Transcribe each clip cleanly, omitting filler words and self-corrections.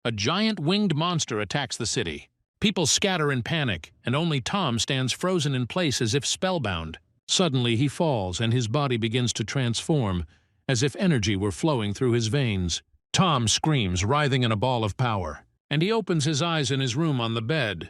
A giant winged monster attacks the city. People scatter in panic, and only Tom stands frozen in place as if spellbound. Suddenly he falls, and his body begins to transform, as if energy were flowing through his veins. Tom screams, writhing in a ball of power, and he opens his eyes in his room on the bed.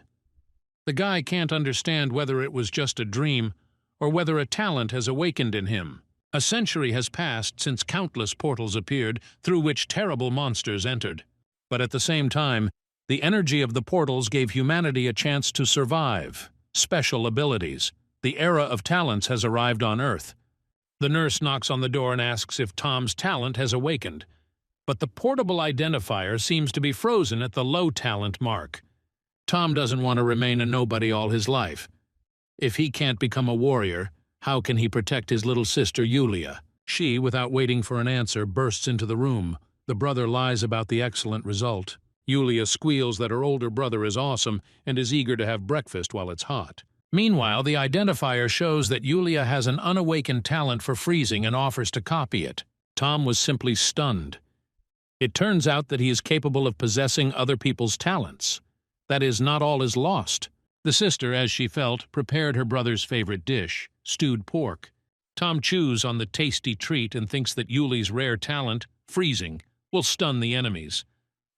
The guy can't understand whether it was just a dream or whether a talent has awakened in him. A century has passed since countless portals appeared through which terrible monsters entered. But at the same time, the energy of the portals gave humanity a chance to survive. Special abilities. The era of talents has arrived on Earth. The nurse knocks on the door and asks if Tom's talent has awakened. But the portable identifier seems to be frozen at the low talent mark. Tom doesn't want to remain a nobody all his life. If he can't become a warrior, how can he protect his little sister Yulia? She, without waiting for an answer, bursts into the room. The brother lies about the excellent result. Yulia squeals that her older brother is awesome and is eager to have breakfast while it's hot. Meanwhile, the identifier shows that Yulia has an unawakened talent for freezing and offers to copy it. Tom was simply stunned. It turns out that he is capable of possessing other people's talents. That is, not all is lost. The sister, as she felt, prepared her brother's favorite dish, stewed pork. Tom chews on the tasty treat and thinks that Yuli's rare talent, freezing, will stun the enemies.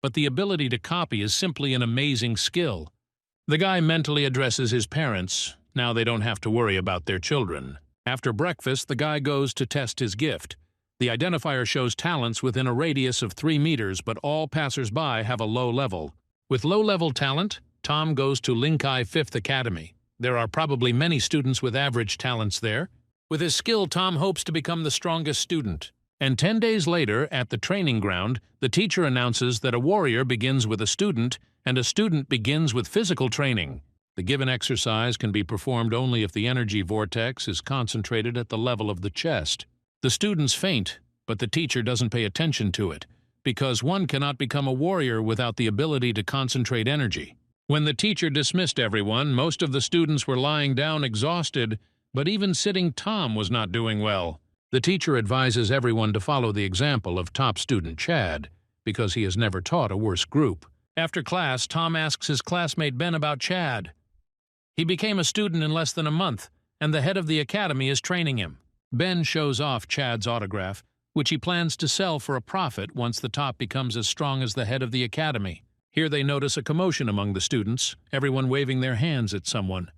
But the ability to copy is simply an amazing skill. The guy mentally addresses his parents. Now they don't have to worry about their children. After breakfast, the guy goes to test his gift. The identifier shows talents within a radius of 3 meters, but all passers-by have a low level. With low-level talent, Tom goes to Linkai 5th Academy. There are probably many students with average talents there. With his skill, Tom hopes to become the strongest student. And 10 days later, at the training ground, the teacher announces that a warrior begins with a student, and a student begins with physical training. The given exercise can be performed only if the energy vortex is concentrated at the level of the chest. The students faint, but the teacher doesn't pay attention to it, because one cannot become a warrior without the ability to concentrate energy. When the teacher dismissed everyone, most of the students were lying down exhausted, but even sitting Tom was not doing well. The teacher advises everyone to follow the example of top student Chad, because he has never taught a worse group. After class, Tom asks his classmate Ben about Chad. He became a student in less than a month, and the head of the academy is training him. Ben shows off Chad's autograph, which he plans to sell for a profit once the top becomes as strong as the head of the academy. Here they notice a commotion among the students, everyone waving their hands at someone.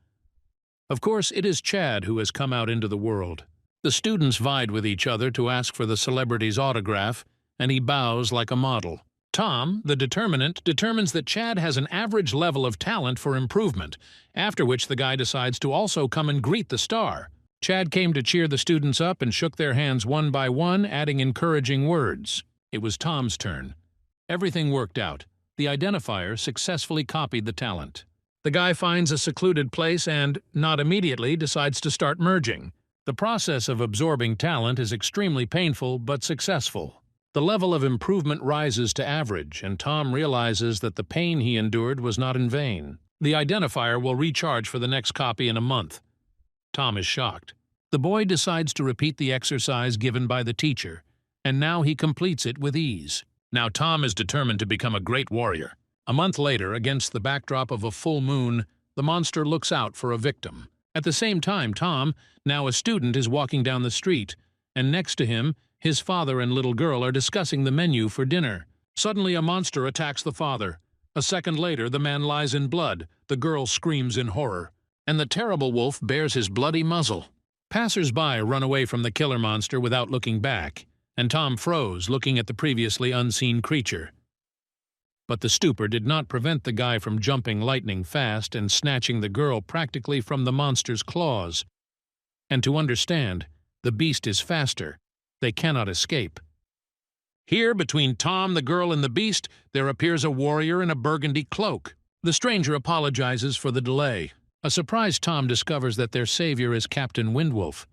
Of course, it is Chad who has come out into the world. The students vied with each other to ask for the celebrity's autograph, and he bows like a model. Tom, the determinant, determines that Chad has an average level of talent for improvement, after which the guy decides to also come and greet the star. Chad came to cheer the students up and shook their hands one by one, adding encouraging words. It was Tom's turn. Everything worked out. The identifier successfully copied the talent. The guy finds a secluded place and, not immediately, decides to start merging. The process of absorbing talent is extremely painful but successful. The level of improvement rises to average, and Tom realizes that the pain he endured was not in vain. The identifier will recharge for the next copy in a month. Tom is shocked. The boy decides to repeat the exercise given by the teacher, and now he completes it with ease. Now Tom is determined to become a great warrior. A month later, against the backdrop of a full moon, the monster looks out for a victim. At the same time, Tom, now a student, is walking down the street, and next to him, his father and little girl are discussing the menu for dinner. Suddenly, a monster attacks the father. A second later, the man lies in blood, the girl screams in horror, and the terrible wolf bares his bloody muzzle. Passers-by run away from the killer monster without looking back, and Tom froze, looking at the previously unseen creature. But the stupor did not prevent the guy from jumping lightning fast and snatching the girl practically from the monster's claws. And to understand, the beast is faster. They cannot escape. Here, between Tom, the girl, and the beast, there appears a warrior in a burgundy cloak. The stranger apologizes for the delay. A surprised Tom discovers that their savior is Captain Windwolf.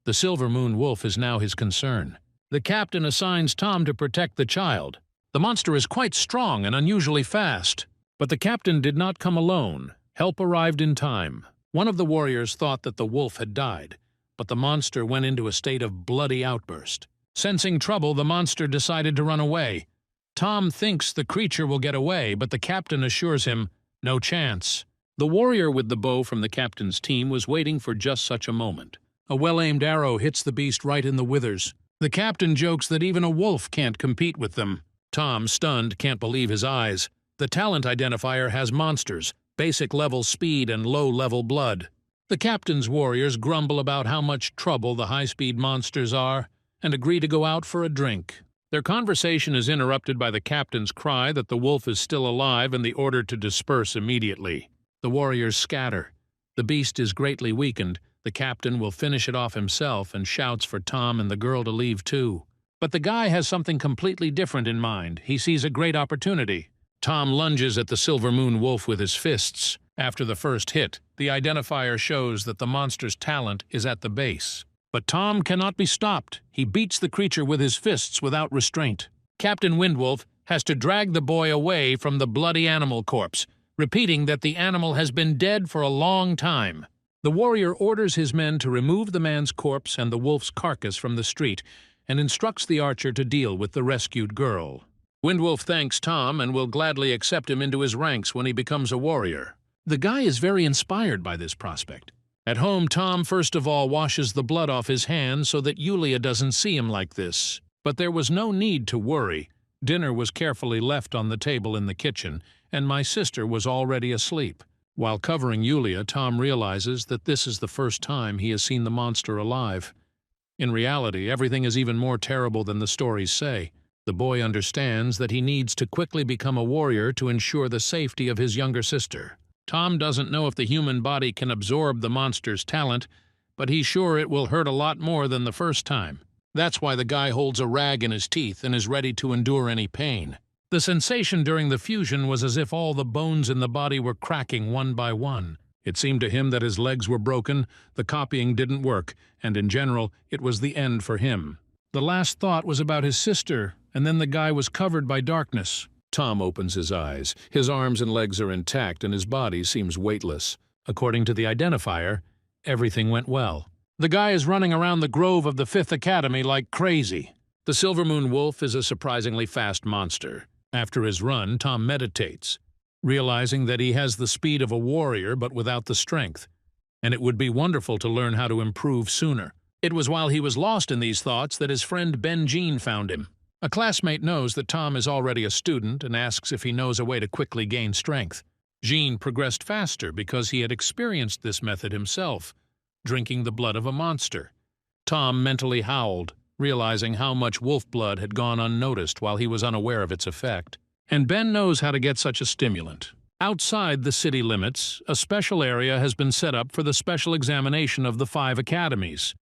The Silver Moon Wolf is now his concern. The captain assigns Tom to protect the child. The monster is quite strong and unusually fast. But the captain did not come alone. Help arrived in time. One of the warriors thought that the wolf had died, but the monster went into a state of bloody outburst. Sensing trouble, the monster decided to run away. Tom thinks the creature will get away, but the captain assures him, no chance. The warrior with the bow from the captain's team was waiting for just such a moment. A well-aimed arrow hits the beast right in the withers. The captain jokes that even a wolf can't compete with them. Tom, stunned, can't believe his eyes. The talent identifier has monsters, basic level speed and low level blood. The captain's warriors grumble about how much trouble the high-speed monsters are and agree to go out for a drink. Their conversation is interrupted by the captain's cry that the wolf is still alive and the order to disperse immediately. The warriors scatter. The beast is greatly weakened. The captain will finish it off himself and shouts for Tom and the girl to leave too. But the guy has something completely different in mind. He sees a great opportunity. Tom lunges at the Silver Moon Wolf with his fists. After the first hit, the identifier shows that the monster's talent is at the base. But Tom cannot be stopped. He beats the creature with his fists without restraint. Captain Windwolf has to drag the boy away from the bloody animal corpse, repeating that the animal has been dead for a long time. The warrior orders his men to remove the man's corpse and the wolf's carcass from the street and instructs the archer to deal with the rescued girl. Windwolf thanks Tom and will gladly accept him into his ranks when he becomes a warrior. The guy is very inspired by this prospect. At home, Tom first of all washes the blood off his hands so that Yulia doesn't see him like this. But there was no need to worry. Dinner was carefully left on the table in the kitchen, and my sister was already asleep. While covering Yulia, Tom realizes that this is the first time he has seen the monster alive. In reality, everything is even more terrible than the stories say. The boy understands that he needs to quickly become a warrior to ensure the safety of his younger sister. Tom doesn't know if the human body can absorb the monster's talent, but he's sure it will hurt a lot more than the first time. That's why the guy holds a rag in his teeth and is ready to endure any pain. The sensation during the fusion was as if all the bones in the body were cracking one by one. It seemed to him that his legs were broken, the copying didn't work, and in general, it was the end for him. The last thought was about his sister, and then the guy was covered by darkness. Tom opens his eyes. His arms and legs are intact, and his body seems weightless. According to the identifier, everything went well. The guy is running around the grove of the 5th Academy like crazy. The Silver Moon Wolf is a surprisingly fast monster. After his run, Tom meditates, realizing that he has the speed of a warrior but without the strength, and it would be wonderful to learn how to improve sooner. It was while he was lost in these thoughts that his friend Ben Jean found him. A classmate knows that Tom is already a student and asks if he knows a way to quickly gain strength. Jean progressed faster because he had experienced this method himself, drinking the blood of a monster. Tom mentally howled, realizing how much wolf blood had gone unnoticed while he was unaware of its effect. And Ben knows how to get such a stimulant. Outside the city limits, a special area has been set up for the special examination of the 5 academies.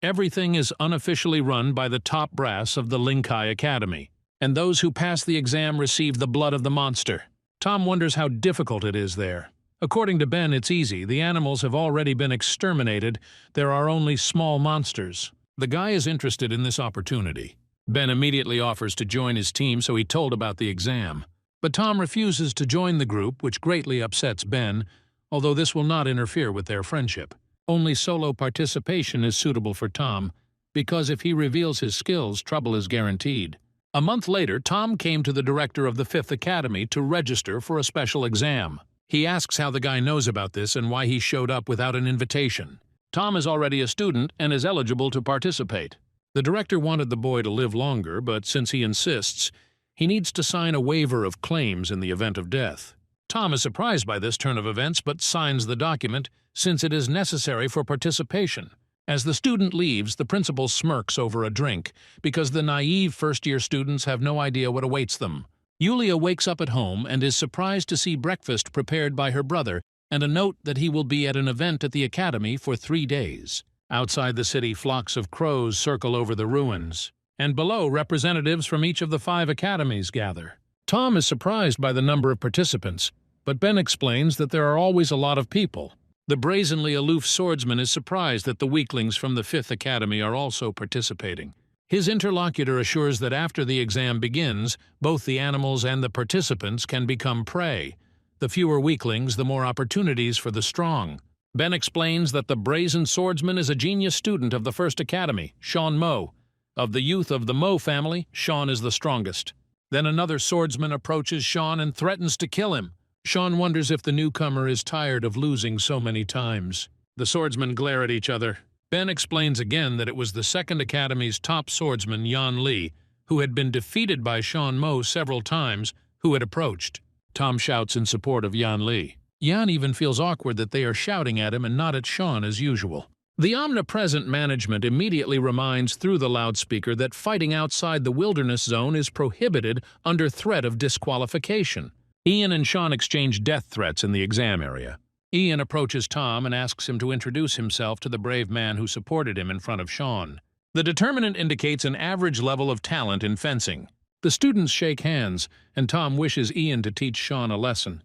Everything is unofficially run by the top brass of the Linkai Academy, and those who pass the exam receive the blood of the monster. Tom wonders how difficult it is there. According to Ben, it's easy. The animals have already been exterminated. There are only small monsters. The guy is interested in this opportunity. Ben immediately offers to join his team, so he told about the exam. But Tom refuses to join the group, which greatly upsets Ben, although this will not interfere with their friendship. Only solo participation is suitable for Tom, because if he reveals his skills, trouble is guaranteed. A month later, Tom came to the director of the 5th Academy to register for a special exam. He asks how the guy knows about this and why he showed up without an invitation. Tom is already a student and is eligible to participate. The director wanted the boy to live longer, but since he insists, he needs to sign a waiver of claims in the event of death. Tom is surprised by this turn of events but signs the document, since it is necessary for participation. As the student leaves, the principal smirks over a drink, because the naive first-year students have no idea what awaits them. Yulia wakes up at home and is surprised to see breakfast prepared by her brother and a note that he will be at an event at the academy for 3 days. Outside the city, flocks of crows circle over the ruins, and below, representatives from each of the 5 academies gather. Tom is surprised by the number of participants, but Ben explains that there are always a lot of people. The brazenly aloof swordsman is surprised that the weaklings from the 5th Academy are also participating. His interlocutor assures that after the exam begins, both the animals and the participants can become prey. The fewer weaklings, the more opportunities for the strong. Ben explains that the brazen swordsman is a genius student of the 1st Academy, Sean Mo. Of the youth of the Mo family, Sean is the strongest. Then another swordsman approaches Sean and threatens to kill him. Sean wonders if the newcomer is tired of losing so many times. The swordsmen glare at each other. Ben explains again that it was the Second Academy's top swordsman, Yan Li, who had been defeated by Sean Mo several times, who had approached. Tom shouts in support of Yan Li. Yan even feels awkward that they are shouting at him and not at Sean as usual. The omnipresent management immediately reminds through the loudspeaker that fighting outside the wilderness zone is prohibited under threat of disqualification. Ian and Sean exchange death threats in the exam area. Ian approaches Tom and asks him to introduce himself to the brave man who supported him in front of Sean. The determinant indicates an average level of talent in fencing. The students shake hands, and Tom wishes Ian to teach Sean a lesson.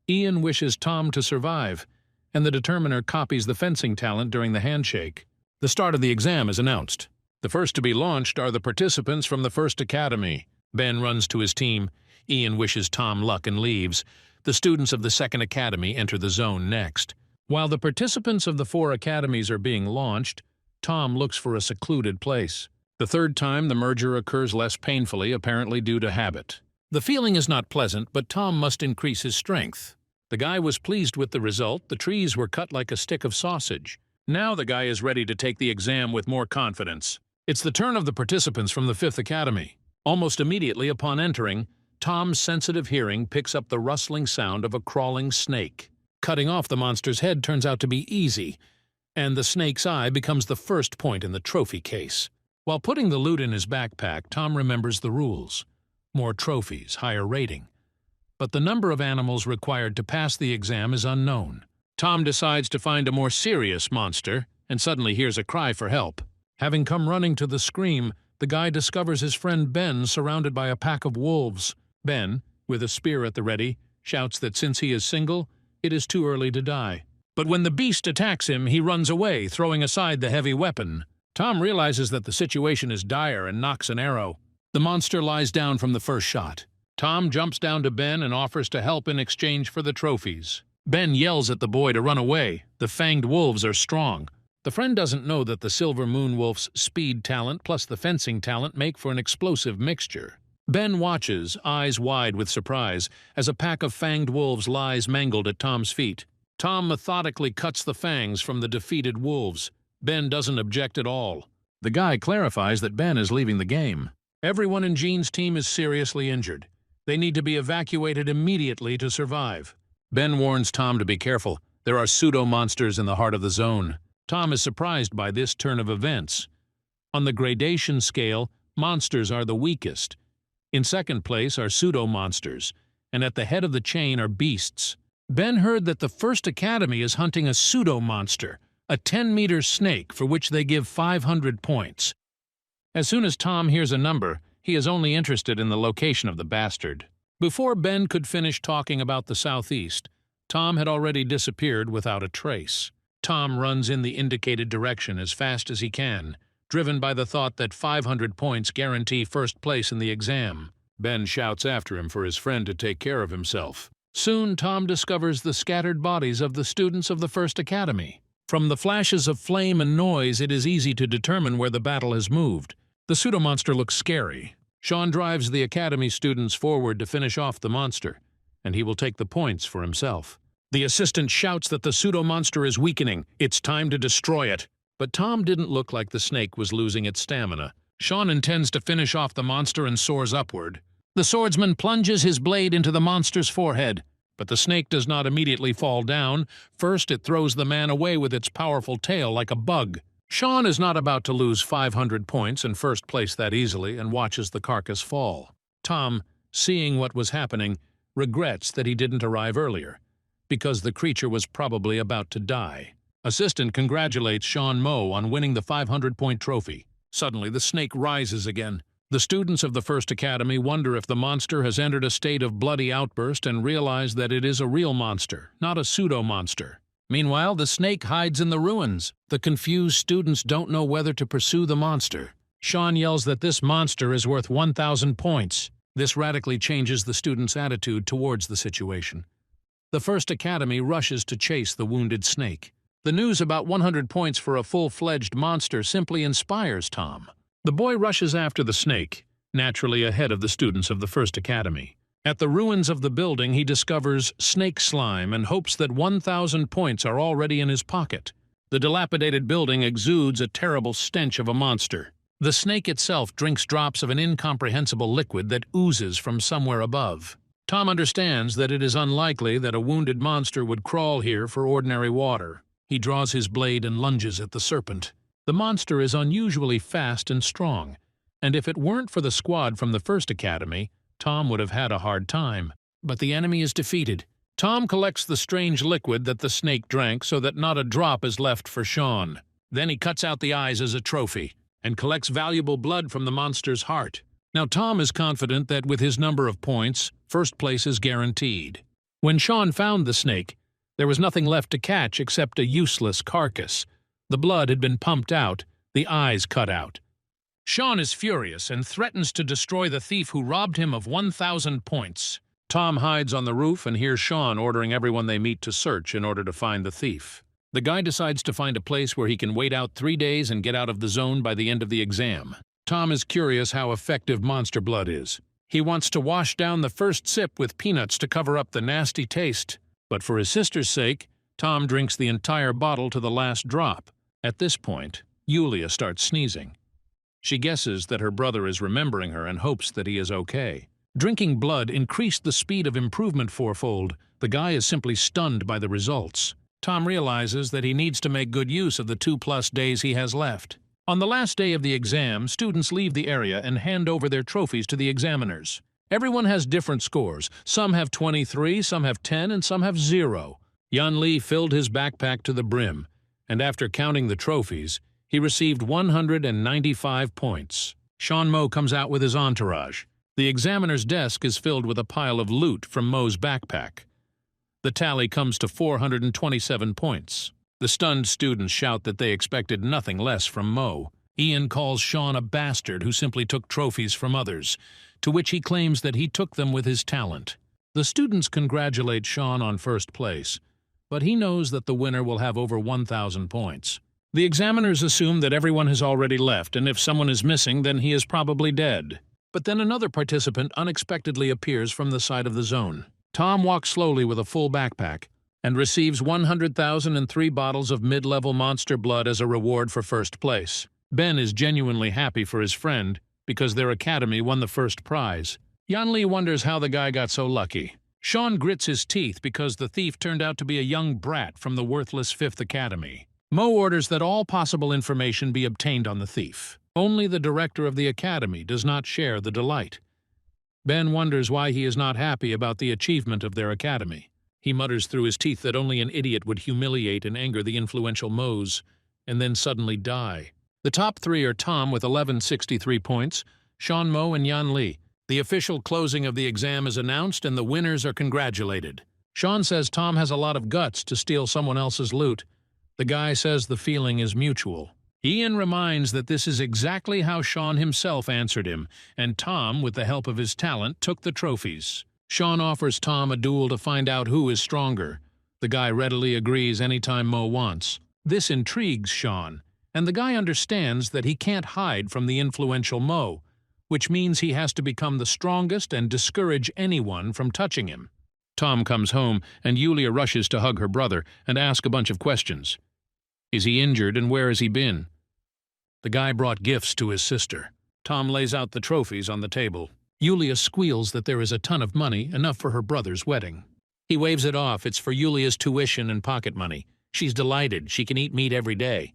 Ian wishes Tom to survive, and the determiner copies the fencing talent during the handshake. The start of the exam is announced. The first to be launched are the participants from the First Academy. Ben runs to his team. Ian wishes Tom luck and leaves. The students of the Second Academy enter the zone next. While the participants of the 4 academies are being launched, Tom looks for a secluded place. The third time, the merger occurs less painfully, apparently due to habit. The feeling is not pleasant, but Tom must increase his strength. The guy was pleased with the result. The trees were cut like a stick of sausage. Now the guy is ready to take the exam with more confidence. It's the turn of the participants from the 5th Academy. Almost immediately upon entering, Tom's sensitive hearing picks up the rustling sound of a crawling snake. Cutting off the monster's head turns out to be easy, and the snake's eye becomes the first point in the trophy case. While putting the loot in his backpack, Tom remembers the rules. More trophies, higher rating. But the number of animals required to pass the exam is unknown. Tom decides to find a more serious monster, and suddenly hears a cry for help. Having come running to the scream, the guy discovers his friend Ben surrounded by a pack of wolves. Ben, with a spear at the ready, shouts that since he is single, it is too early to die. But when the beast attacks him, he runs away, throwing aside the heavy weapon. Tom realizes that the situation is dire and knocks an arrow. The monster lies down from the first shot. Tom jumps down to Ben and offers to help in exchange for the trophies. Ben yells at the boy to run away. The fanged wolves are strong. The friend doesn't know that the Silver Moon Wolf's speed talent plus the fencing talent make for an explosive mixture. Ben watches, eyes wide with surprise, as a pack of fanged wolves lies mangled at Tom's feet. Tom methodically cuts the fangs from the defeated wolves. Ben doesn't object at all. The guy clarifies that Ben is leaving the game. Everyone in Gene's team is seriously injured. They need to be evacuated immediately to survive. Ben warns Tom to be careful. There are pseudo-monsters in the heart of the zone. Tom is surprised by this turn of events. On the gradation scale, monsters are the weakest. In second place are pseudo-monsters, and at the head of the chain are beasts. Ben heard that the First Academy is hunting a pseudo-monster, a 10-meter snake for which they give 500 points. As soon as Tom hears a number, he is only interested in the location of the bastard. Before Ben could finish talking about the southeast, Tom had already disappeared without a trace. Tom runs in the indicated direction as fast as he can, driven by the thought that 500 points guarantee first place in the exam. Ben shouts after him for his friend to take care of himself. Soon, Tom discovers the scattered bodies of the students of the First Academy. From the flashes of flame and noise, it is easy to determine where the battle has moved. The pseudo-monster looks scary. Sean drives the Academy students forward to finish off the monster, and he will take the points for himself. The assistant shouts that the pseudo-monster is weakening. It's time to destroy it. But Tom didn't look like the snake was losing its stamina. Sean intends to finish off the monster and soars upward. The swordsman plunges his blade into the monster's forehead, but the snake does not immediately fall down. First, it throws the man away with its powerful tail like a bug. Sean is not about to lose 500 points in first place that easily and watches the carcass fall. Tom, seeing what was happening, regrets that he didn't arrive earlier, because the creature was probably about to die. Assistant congratulates Sean Mo on winning the 500-point trophy. Suddenly, the snake rises again. The students of the First Academy wonder if the monster has entered a state of bloody outburst and realize that it is a real monster, not a pseudo-monster. Meanwhile, the snake hides in the ruins. The confused students don't know whether to pursue the monster. Sean yells that this monster is worth 1,000 points. This radically changes the students' attitude towards the situation. The First Academy rushes to chase the wounded snake. The news about 100 points for a full-fledged monster simply inspires Tom. The boy rushes after the snake. naturally ahead of the students of the first academy. At the ruins of the building, he discovers snake slime and hopes that 1,000 points are already in his pocket. The dilapidated building exudes a terrible stench of a monster. The snake itself drinks drops of an incomprehensible liquid that oozes from somewhere above. Tom understands that it is unlikely that a wounded monster would crawl here for ordinary water. He draws his blade and lunges at the serpent. The monster is unusually fast and strong, and if it weren't for the squad from the first academy, Tom would have had a hard time. But the enemy is defeated. Tom collects the strange liquid that the snake drank so that not a drop is left for Sean. Then he cuts out the eyes as a trophy and collects valuable blood from the monster's heart. Now Tom is confident that with his number of points, first place is guaranteed. When Sean found the snake, there was nothing left to catch except a useless carcass. The blood had been pumped out, the eyes cut out. Sean is furious and threatens to destroy the thief who robbed him of 1,000 points. Tom hides on the roof and hears Sean ordering everyone they meet to search in order to find the thief. The guy decides to find a place where he can wait out 3 days and get out of the zone by the end of the exam. Tom is curious how effective monster blood is. He wants to wash down the first sip with peanuts to cover up the nasty taste. But for his sister's sake, Tom drinks the entire bottle to the last drop. At this point, Yulia starts sneezing. She guesses that her brother is remembering her and hopes that he is okay. Drinking blood increased the speed of improvement fourfold. The guy is simply stunned by the results. Tom realizes that he needs to make good use of the 2+ days he has left. On the last day of the exam, students leave the area and hand over their trophies to the examiners. Everyone has different scores. Some have 23, some have 10, and some have 0. Yan Li filled his backpack to the brim, and after counting the trophies, he received 195 points. Sean Mo comes out with his entourage. The examiner's desk is filled with a pile of loot from Mo's backpack. The tally comes to 427 points. The stunned students shout that they expected nothing less from Mo. Ian calls Sean a bastard who simply took trophies from others, to which he claims that he took them with his talent. The students congratulate Sean on first place, but he knows that the winner will have over 1,000 points. The examiners assume that everyone has already left, and if someone is missing, then he is probably dead. But then another participant unexpectedly appears from the side of the zone. Tom walks slowly with a full backpack and receives 100,003 bottles of mid-level monster blood as a reward for first place. Ben is genuinely happy for his friend because their academy won the first prize. Yan Li wonders how the guy got so lucky. Sean grits his teeth because the thief turned out to be a young brat from the worthless 5th Academy. Mo orders that all possible information be obtained on the thief. Only the director of the academy does not share the delight. Ben wonders why he is not happy about the achievement of their academy. He mutters through his teeth that only an idiot would humiliate and anger the influential Mos, and then suddenly die. The top 3 are Tom with 1163 points, Sean Mo and Yan Li. The official closing of the exam is announced and the winners are congratulated. Sean says Tom has a lot of guts to steal someone else's loot. The guy says the feeling is mutual. Ian reminds that this is exactly how Sean himself answered him, and Tom, with the help of his talent, took the trophies. Sean offers Tom a duel to find out who is stronger. The guy readily agrees anytime Mo wants. This intrigues Sean, and the guy understands that he can't hide from the influential Mo, which means he has to become the strongest and discourage anyone from touching him. Tom comes home, and Yulia rushes to hug her brother and ask a bunch of questions. Is he injured, and where has he been? The guy brought gifts to his sister. Tom lays out the trophies on the table. Yulia squeals that there is a ton of money, enough for her brother's wedding. He waves it off. It's for Yulia's tuition and pocket money. She's delighted. She can eat meat every day.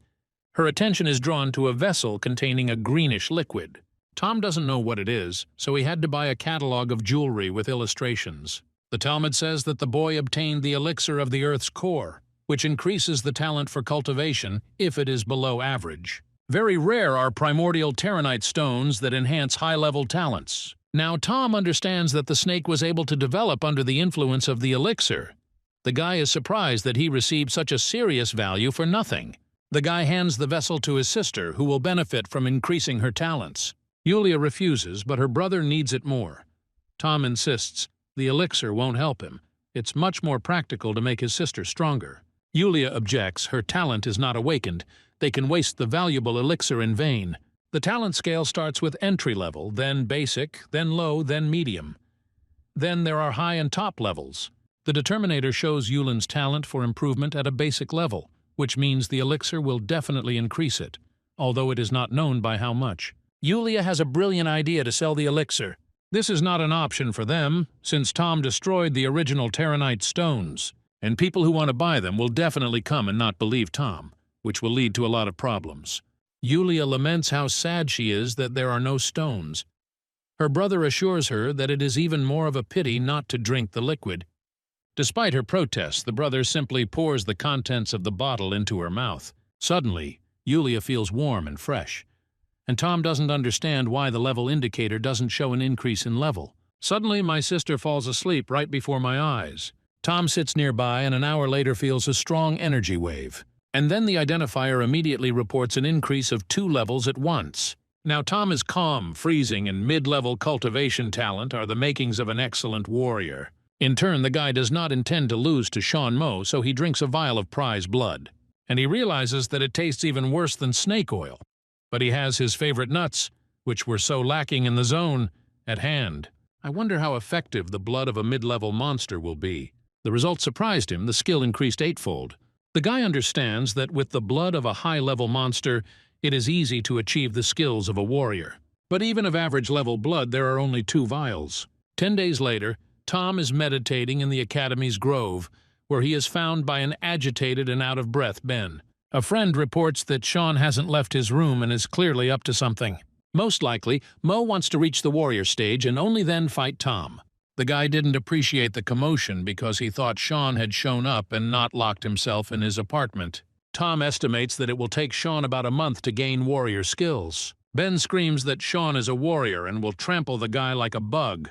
Her attention is drawn to a vessel containing a greenish liquid. Tom doesn't know what it is, so he had to buy a catalog of jewelry with illustrations. The Talmud says that the boy obtained the elixir of the earth's core, which increases the talent for cultivation if it is below average. Very rare are primordial Terranite stones that enhance high-level talents. Now Tom understands that the snake was able to develop under the influence of the elixir. The guy is surprised that he received such a serious value for nothing. The guy hands the vessel to his sister, who will benefit from increasing her talents. Yulia refuses, but her brother needs it more. Tom insists the elixir won't help him. It's much more practical to make his sister stronger. Yulia objects. Her talent is not awakened. They can waste the valuable elixir in vain. The talent scale starts with entry level, then basic, then low, then medium. Then there are high and top levels. The determinator shows Yulin's talent for improvement at a basic level, which means the elixir will definitely increase it, although it is not known by how much. Yulia has a brilliant idea to sell the elixir. This is not an option for them, since Tom destroyed the original Terranite stones, and people who want to buy them will definitely come and not believe Tom, which will lead to a lot of problems. Yulia laments how sad she is that there are no stones. Her brother assures her that it is even more of a pity not to drink the liquid. Despite her protests, the brother simply pours the contents of the bottle into her mouth. Suddenly, Yulia feels warm and fresh, and Tom doesn't understand why the level indicator doesn't show an increase in level. Suddenly, my sister falls asleep right before my eyes. Tom sits nearby and an hour later feels a strong energy wave. And then the identifier immediately reports an increase of 2 levels at once. Now Tom is calm, freezing, and mid-level cultivation talent are the makings of an excellent warrior. In turn, the guy does not intend to lose to Sean Mo, so he drinks a vial of prize blood. And he realizes that it tastes even worse than snake oil. But he has his favorite nuts, which were so lacking in the zone, at hand. I wonder how effective the blood of a mid-level monster will be. The result surprised him. The skill increased 8-fold. The guy understands that with the blood of a high-level monster, it is easy to achieve the skills of a warrior. But even of average-level blood, there are only 2 vials. 10 days later, Tom is meditating in the Academy's grove, where he is found by an agitated and out-of-breath Ben. A friend reports that Sean hasn't left his room and is clearly up to something. Most likely, Mo wants to reach the warrior stage and only then fight Tom. The guy didn't appreciate the commotion because he thought Sean had shown up and not locked himself in his apartment. Tom estimates that it will take Sean about a month to gain warrior skills. Ben screams that Sean is a warrior and will trample the guy like a bug.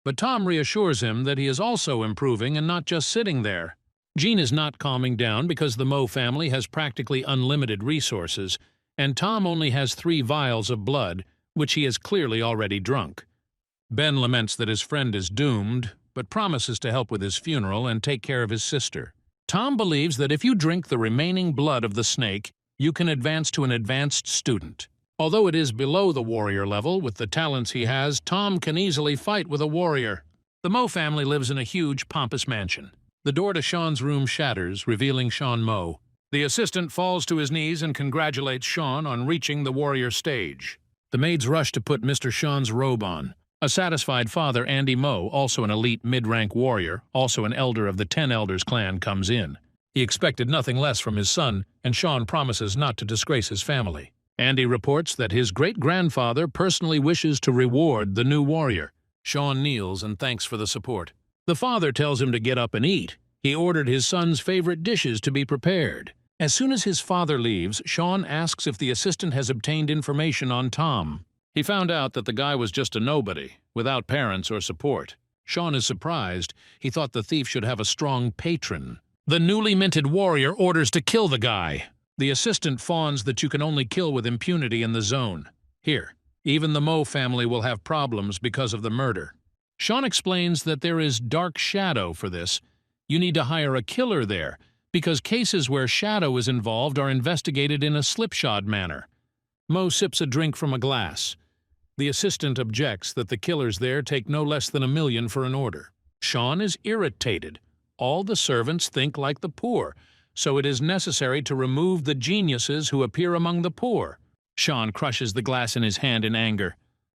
But Tom reassures him that he is also improving and not just sitting there. Jean is not calming down because the Mo family has practically unlimited resources, and Tom only has 3 vials of blood, which he has clearly already drunk. Ben laments that his friend is doomed, but promises to help with his funeral and take care of his sister. Tom believes that if you drink the remaining blood of the snake, you can advance to an advanced student. Although it is below the warrior level, with the talents he has, Tom can easily fight with a warrior. The Mo family lives in a huge, pompous mansion. The door to Sean's room shatters, revealing Sean Mo. The assistant falls to his knees and congratulates Sean on reaching the warrior stage. The maids rush to put Mr. Sean's robe on. A satisfied father, Andy Mo, also an elite mid-rank warrior, also an elder of the 10 Elders clan, comes in. He expected nothing less from his son, and Sean promises not to disgrace his family. Andy reports that his great-grandfather personally wishes to reward the new warrior. Sean kneels and thanks for the support. The father tells him to get up and eat. He ordered his son's favorite dishes to be prepared. As soon as his father leaves, Sean asks if the assistant has obtained information on Tom. He found out that the guy was just a nobody, without parents or support. Sean is surprised. He thought the thief should have a strong patron. The newly minted warrior orders to kill the guy. The assistant fawns that you can only kill with impunity in the zone. Here, even the Mo family will have problems because of the murder. Sean explains that there is dark shadow for this. You need to hire a killer there, because cases where shadow is involved are investigated in a slipshod manner. Mo sips a drink from a glass. The assistant objects that the killers there take no less than $1 million for an order. Sean is irritated. All the servants think like the poor, so it is necessary to remove the geniuses who appear among the poor. Sean crushes the glass in his hand in anger.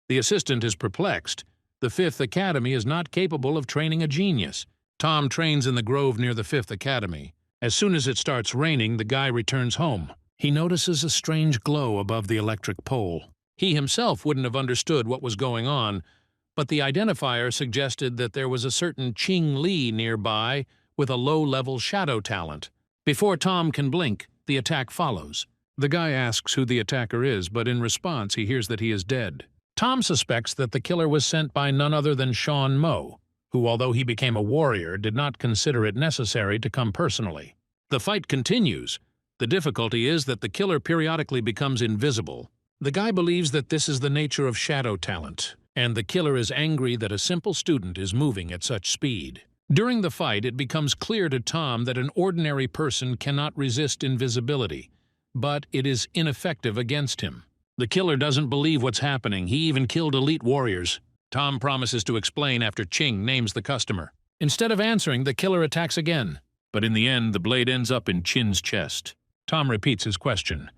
The assistant is perplexed. The 5th Academy is not capable of training a genius. Tom trains in the grove near the 5th Academy. As soon as it starts raining, the guy returns home. He notices a strange glow above the electric pole. He himself wouldn't have understood what was going on, but the identifier suggested that there was a certain Ching Li nearby with a low-level shadow talent. Before Tom can blink, the attack follows. The guy asks who the attacker is, but in response he hears that he is dead. Tom suspects that the killer was sent by none other than Sean Mo, who, although he became a warrior, did not consider it necessary to come personally. The fight continues. The difficulty is that the killer periodically becomes invisible. The guy believes that this is the nature of shadow talent, and the killer is angry that a simple student is moving at such speed. During the fight, it becomes clear to Tom that an ordinary person cannot resist invisibility, but it is ineffective against him. The killer doesn't believe what's happening. He even killed elite warriors. Tom promises to explain after Ching names the customer. Instead of answering, the killer attacks again. But in the end, the blade ends up in Chin's chest. Tom repeats his question.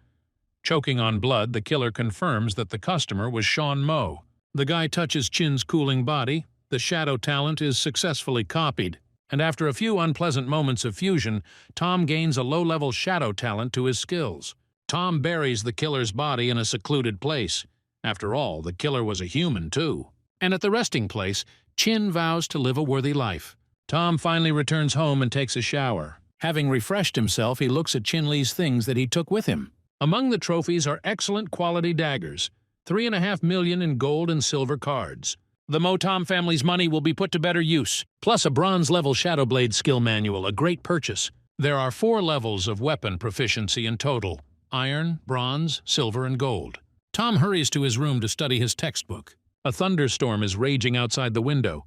Choking on blood, the killer confirms that the customer was Sean Mo. The guy touches Chin's cooling body. The shadow talent is successfully copied. And after a few unpleasant moments of fusion, Tom gains a low-level shadow talent to his skills. Tom buries the killer's body in a secluded place. After all, the killer was a human, too. And at the resting place, Chin vows to live a worthy life. Tom finally returns home and takes a shower. Having refreshed himself, he looks at Chin Li's things that he took with him. Among the trophies are excellent quality daggers, 3.5 million in gold and silver cards. The Mo Tom family's money will be put to better use, plus a bronze-level Shadow Blade skill manual, a great purchase. There are 4 levels of weapon proficiency in total: iron, bronze, silver, and gold. Tom hurries to his room to study his textbook. A thunderstorm is raging outside the window.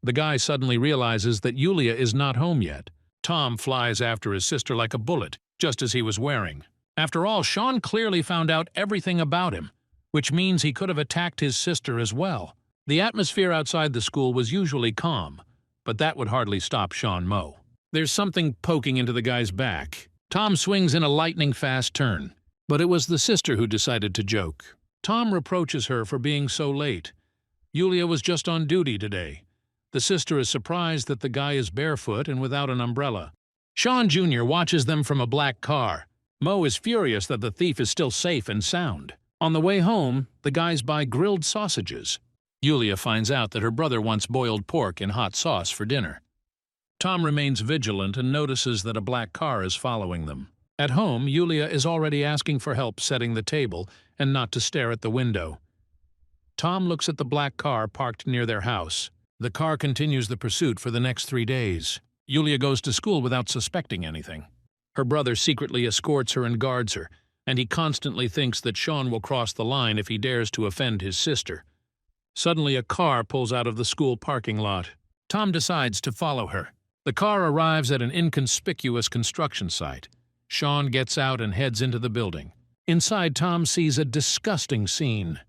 The guy suddenly realizes that Yulia is not home yet. Tom flies after his sister like a bullet, just as he was wearing. After all, Sean clearly found out everything about him, which means he could have attacked his sister as well. The atmosphere outside the school was usually calm, but that would hardly stop Sean Mo. There's something poking into the guy's back. Tom swings in a lightning-fast turn, but it was the sister who decided to joke. Tom reproaches her for being so late. Yulia was just on duty today. The sister is surprised that the guy is barefoot and without an umbrella. Sean Jr. watches them from a black car. Mo is furious that the thief is still safe and sound. On the way home, the guys buy grilled sausages. Yulia finds out that her brother wants boiled pork in hot sauce for dinner. Tom remains vigilant and notices that a black car is following them. At home, Yulia is already asking for help setting the table and not to stare at the window. Tom looks at the black car parked near their house. The car continues the pursuit for the next 3 days. Yulia goes to school without suspecting anything. Her brother secretly escorts her and guards her, and he constantly thinks that Sean will cross the line if he dares to offend his sister. Suddenly, a car pulls out of the school parking lot. Tom decides to follow her. The car arrives at an inconspicuous construction site. Sean gets out and heads into the building. Inside, Tom sees a disgusting scene.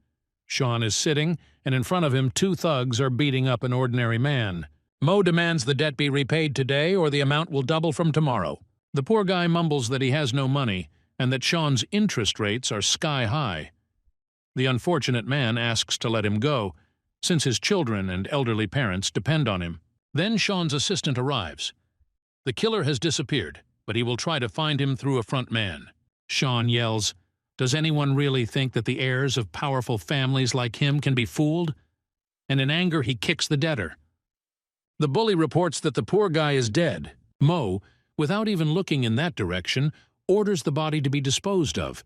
Sean is sitting, and in front of him 2 thugs are beating up an ordinary man. Mo demands the debt be repaid today or the amount will double from tomorrow. The poor guy mumbles that he has no money and that Sean's interest rates are sky high. The unfortunate man asks to let him go, since his children and elderly parents depend on him. Then Sean's assistant arrives. The killer has disappeared, but he will try to find him through a front man. Sean yells, "Does anyone really think that the heirs of powerful families like him can be fooled?" And in anger, he kicks the debtor. The bully reports that the poor guy is dead. Mo, without even looking in that direction, orders the body to be disposed of,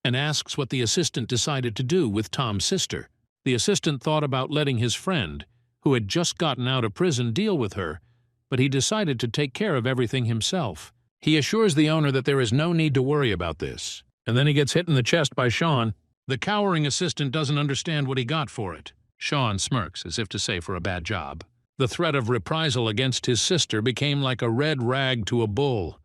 and asks what the assistant decided to do with Tom's sister. The assistant thought about letting his friend, who had just gotten out of prison, deal with her, but he decided to take care of everything himself. He assures the owner that there is no need to worry about this, and then he gets hit in the chest by Sean. The cowering assistant doesn't understand what he got for it. Sean smirks, as if to say for a bad job. The threat of reprisal against his sister became like a red rag to a bull.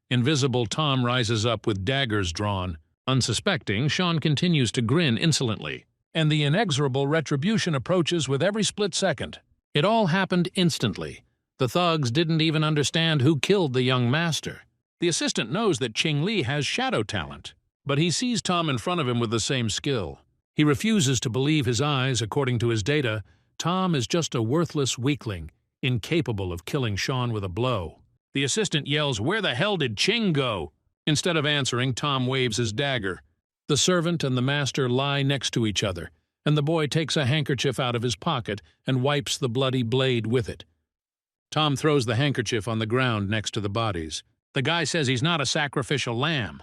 Invisible Tom rises up with daggers drawn. Unsuspecting, Sean continues to grin insolently, and the inexorable retribution approaches with every split second. It all happened instantly. The thugs didn't even understand who killed the young master. The assistant knows that Ching Li has shadow talent, but he sees Tom in front of him with the same skill. He refuses to believe his eyes. According to his data, Tom is just a worthless weakling, incapable of killing Sean with a blow. The assistant yells, "Where the hell did Ching go?" Instead of answering, Tom waves his dagger. The servant and the master lie next to each other, and the boy takes a handkerchief out of his pocket and wipes the bloody blade with it. Tom throws the handkerchief on the ground next to the bodies. The guy says he's not a sacrificial lamb.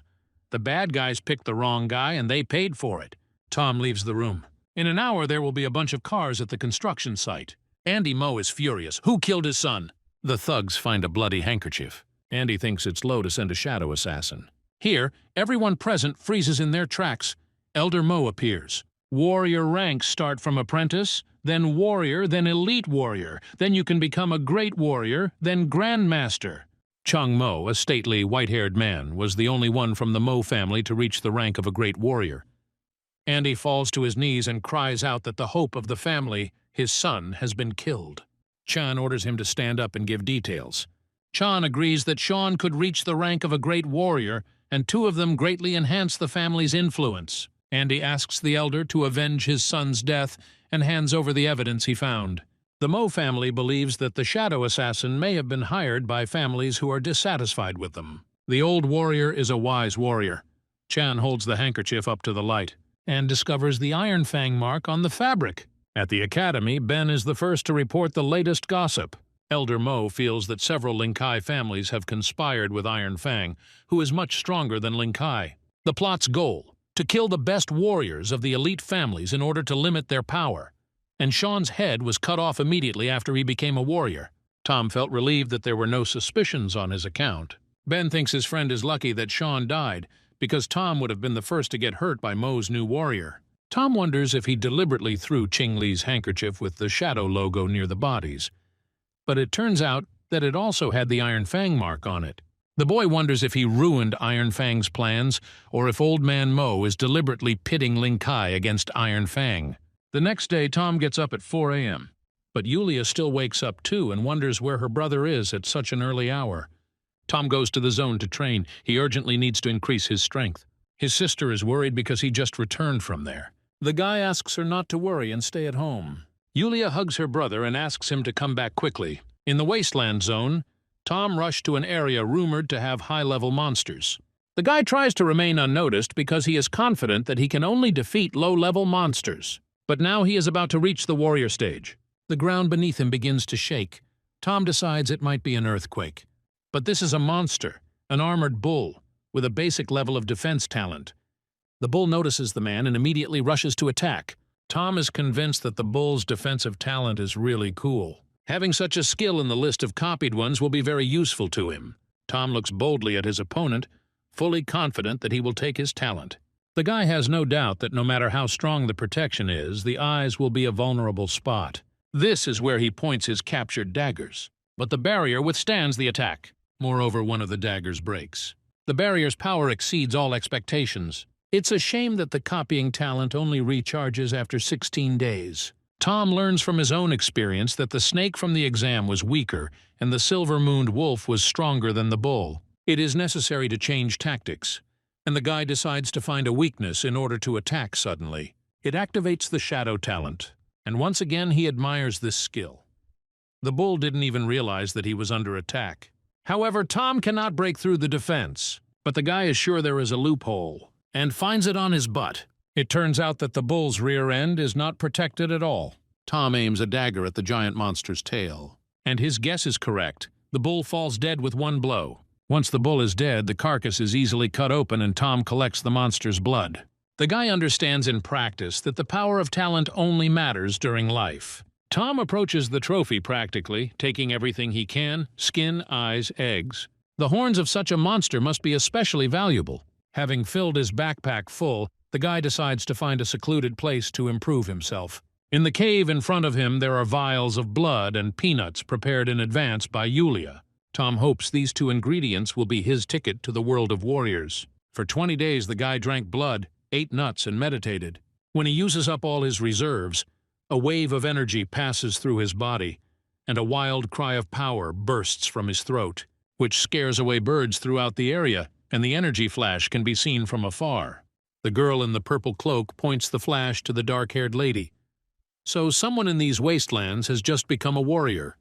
The bad guys picked the wrong guy and they paid for it. Tom leaves the room. In an hour, there will be a bunch of cars at the construction site. Andy Mo is furious. Who killed his son? The thugs find a bloody handkerchief. Andy thinks it's low to send a shadow assassin. Here, everyone present freezes in their tracks. Elder Mo appears. Warrior ranks start from apprentice, then warrior, then elite warrior. Then you can become a great warrior, then grandmaster. Chung Mo, a stately, white-haired man, was the only one from the Mo family to reach the rank of a great warrior. Andy falls to his knees and cries out that the hope of the family, his son, has been killed. Chan orders him to stand up and give details. Chan agrees that Sean could reach the rank of a great warrior, and two of them greatly enhance the family's influence. Andy asks the elder to avenge his son's death and hands over the evidence he found. The Mo family believes that the shadow assassin may have been hired by families who are dissatisfied with them. The old warrior is a wise warrior. Chan holds the handkerchief up to the light and discovers the Iron Fang mark on the fabric. At the academy, Ben is the first to report the latest gossip. Elder Mo feels that several Lin Kai families have conspired with Iron Fang, who is much stronger than Lin Kai. The plot's goal: to kill the best warriors of the elite families in order to limit their power. And Sean's head was cut off immediately after he became a warrior. Tom felt relieved that there were no suspicions on his account. Ben thinks his friend is lucky that Sean died, because Tom would have been the first to get hurt by Mo's new warrior. Tom wonders if he deliberately threw Ching Li's handkerchief with the shadow logo near the bodies. But it turns out that it also had the Iron Fang mark on it. The boy wonders if he ruined Iron Fang's plans, or if Old Man Mo is deliberately pitting Lin Kai against Iron Fang. The next day, Tom gets up at 4 a.m. But Yulia still wakes up too and wonders where her brother is at such an early hour. Tom goes to the zone to train. He urgently needs to increase his strength. His sister is worried because he just returned from there. The guy asks her not to worry and stay at home. Yulia hugs her brother and asks him to come back quickly. In the wasteland zone, Tom rushed to an area rumored to have high-level monsters. The guy tries to remain unnoticed because he is confident that he can only defeat low-level monsters. But now he is about to reach the warrior stage. The ground beneath him begins to shake. Tom decides it might be an earthquake. But this is a monster, an armored bull, with a basic level of defense talent. The bull notices the man and immediately rushes to attack. Tom is convinced that the bull's defensive talent is really cool. Having such a skill in the list of copied ones will be very useful to him. Tom looks boldly at his opponent, fully confident that he will take his talent. The guy has no doubt that no matter how strong the protection is, the eyes will be a vulnerable spot. This is where he points his captured daggers. But the barrier withstands the attack. Moreover, one of the daggers breaks. The barrier's power exceeds all expectations. It's a shame that the copying talent only recharges after 16 days. Tom learns from his own experience that the snake from the exam was weaker and the silver-mooned wolf was stronger than the bull. It is necessary to change tactics, and the guy decides to find a weakness in order to attack suddenly. It activates the shadow talent, and once again he admires this skill. The bull didn't even realize that he was under attack. However, Tom cannot break through the defense, but the guy is sure there is a loophole, and finds it on his butt. It turns out that the bull's rear end is not protected at all. Tom aims a dagger at the giant monster's tail, and his guess is correct. The bull falls dead with one blow. Once the bull is dead, the carcass is easily cut open and Tom collects the monster's blood. The guy understands in practice that the power of talent only matters during life. Tom approaches the trophy practically, taking everything he can: skin, eyes, eggs. The horns of such a monster must be especially valuable. Having filled his backpack full, the guy decides to find a secluded place to improve himself. In the cave in front of him there are vials of blood and peanuts prepared in advance by Yulia. Tom hopes these two ingredients will be his ticket to the world of warriors. For 20 days the guy drank blood, ate nuts, and meditated. When he uses up all his reserves, a wave of energy passes through his body, and a wild cry of power bursts from his throat, which scares away birds throughout the area, and the energy flash can be seen from afar. The girl in the purple cloak points the flash to the dark-haired lady. So someone in these wastelands has just become a warrior.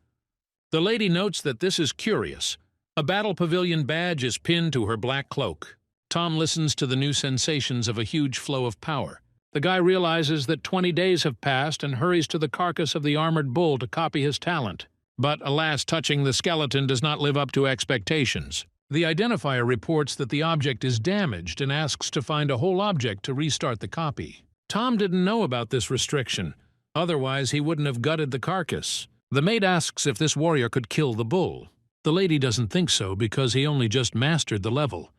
The lady notes that this is curious. A battle pavilion badge is pinned to her black cloak. Tom listens to the new sensations of a huge flow of power. The guy realizes that 20 days have passed and hurries to the carcass of the armored bull to copy his talent. But alas, touching the skeleton does not live up to expectations. The identifier reports that the object is damaged and asks to find a whole object to restart the copy. Tom didn't know about this restriction. Otherwise, he wouldn't have gutted the carcass. The maid asks if this warrior could kill the bull. The lady doesn't think so because he only just mastered the level,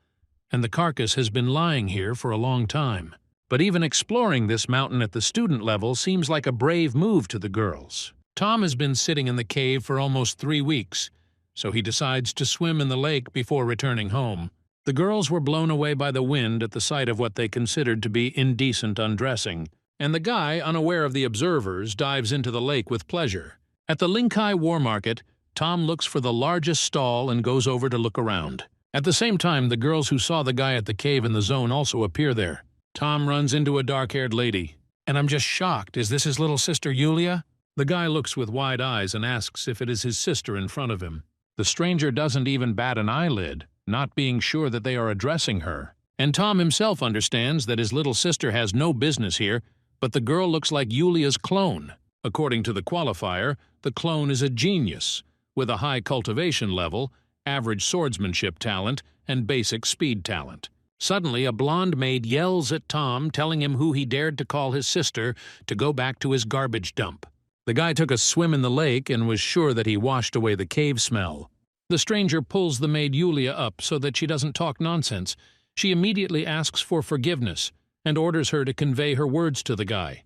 and the carcass has been lying here for a long time. But even exploring this mountain at the student level seems like a brave move to the girls. Tom has been sitting in the cave for almost 3 weeks, so he decides to swim in the lake before returning home. The girls were blown away by the wind at the sight of what they considered to be indecent undressing, and the guy, unaware of the observers, dives into the lake with pleasure. At the Linkai War Market, Tom looks for the largest stall and goes over to look around. At the same time, the girls who saw the guy at the cave in the zone also appear there. Tom runs into a dark-haired lady. "And I'm just shocked. Is this his little sister, Yulia?" The guy looks with wide eyes and asks if it is his sister in front of him. The stranger doesn't even bat an eyelid, not being sure that they are addressing her. And Tom himself understands that his little sister has no business here, but the girl looks like Yulia's clone. According to the qualifier, the clone is a genius, with a high cultivation level, average swordsmanship talent, and basic speed talent. Suddenly, a blonde maid yells at Tom, telling him who he dared to call his sister to go back to his garbage dump. The guy took a swim in the lake and was sure that he washed away the cave smell. The stranger pulls the maid Yulia up so that she doesn't talk nonsense. She immediately asks for forgiveness and orders her to convey her words to the guy.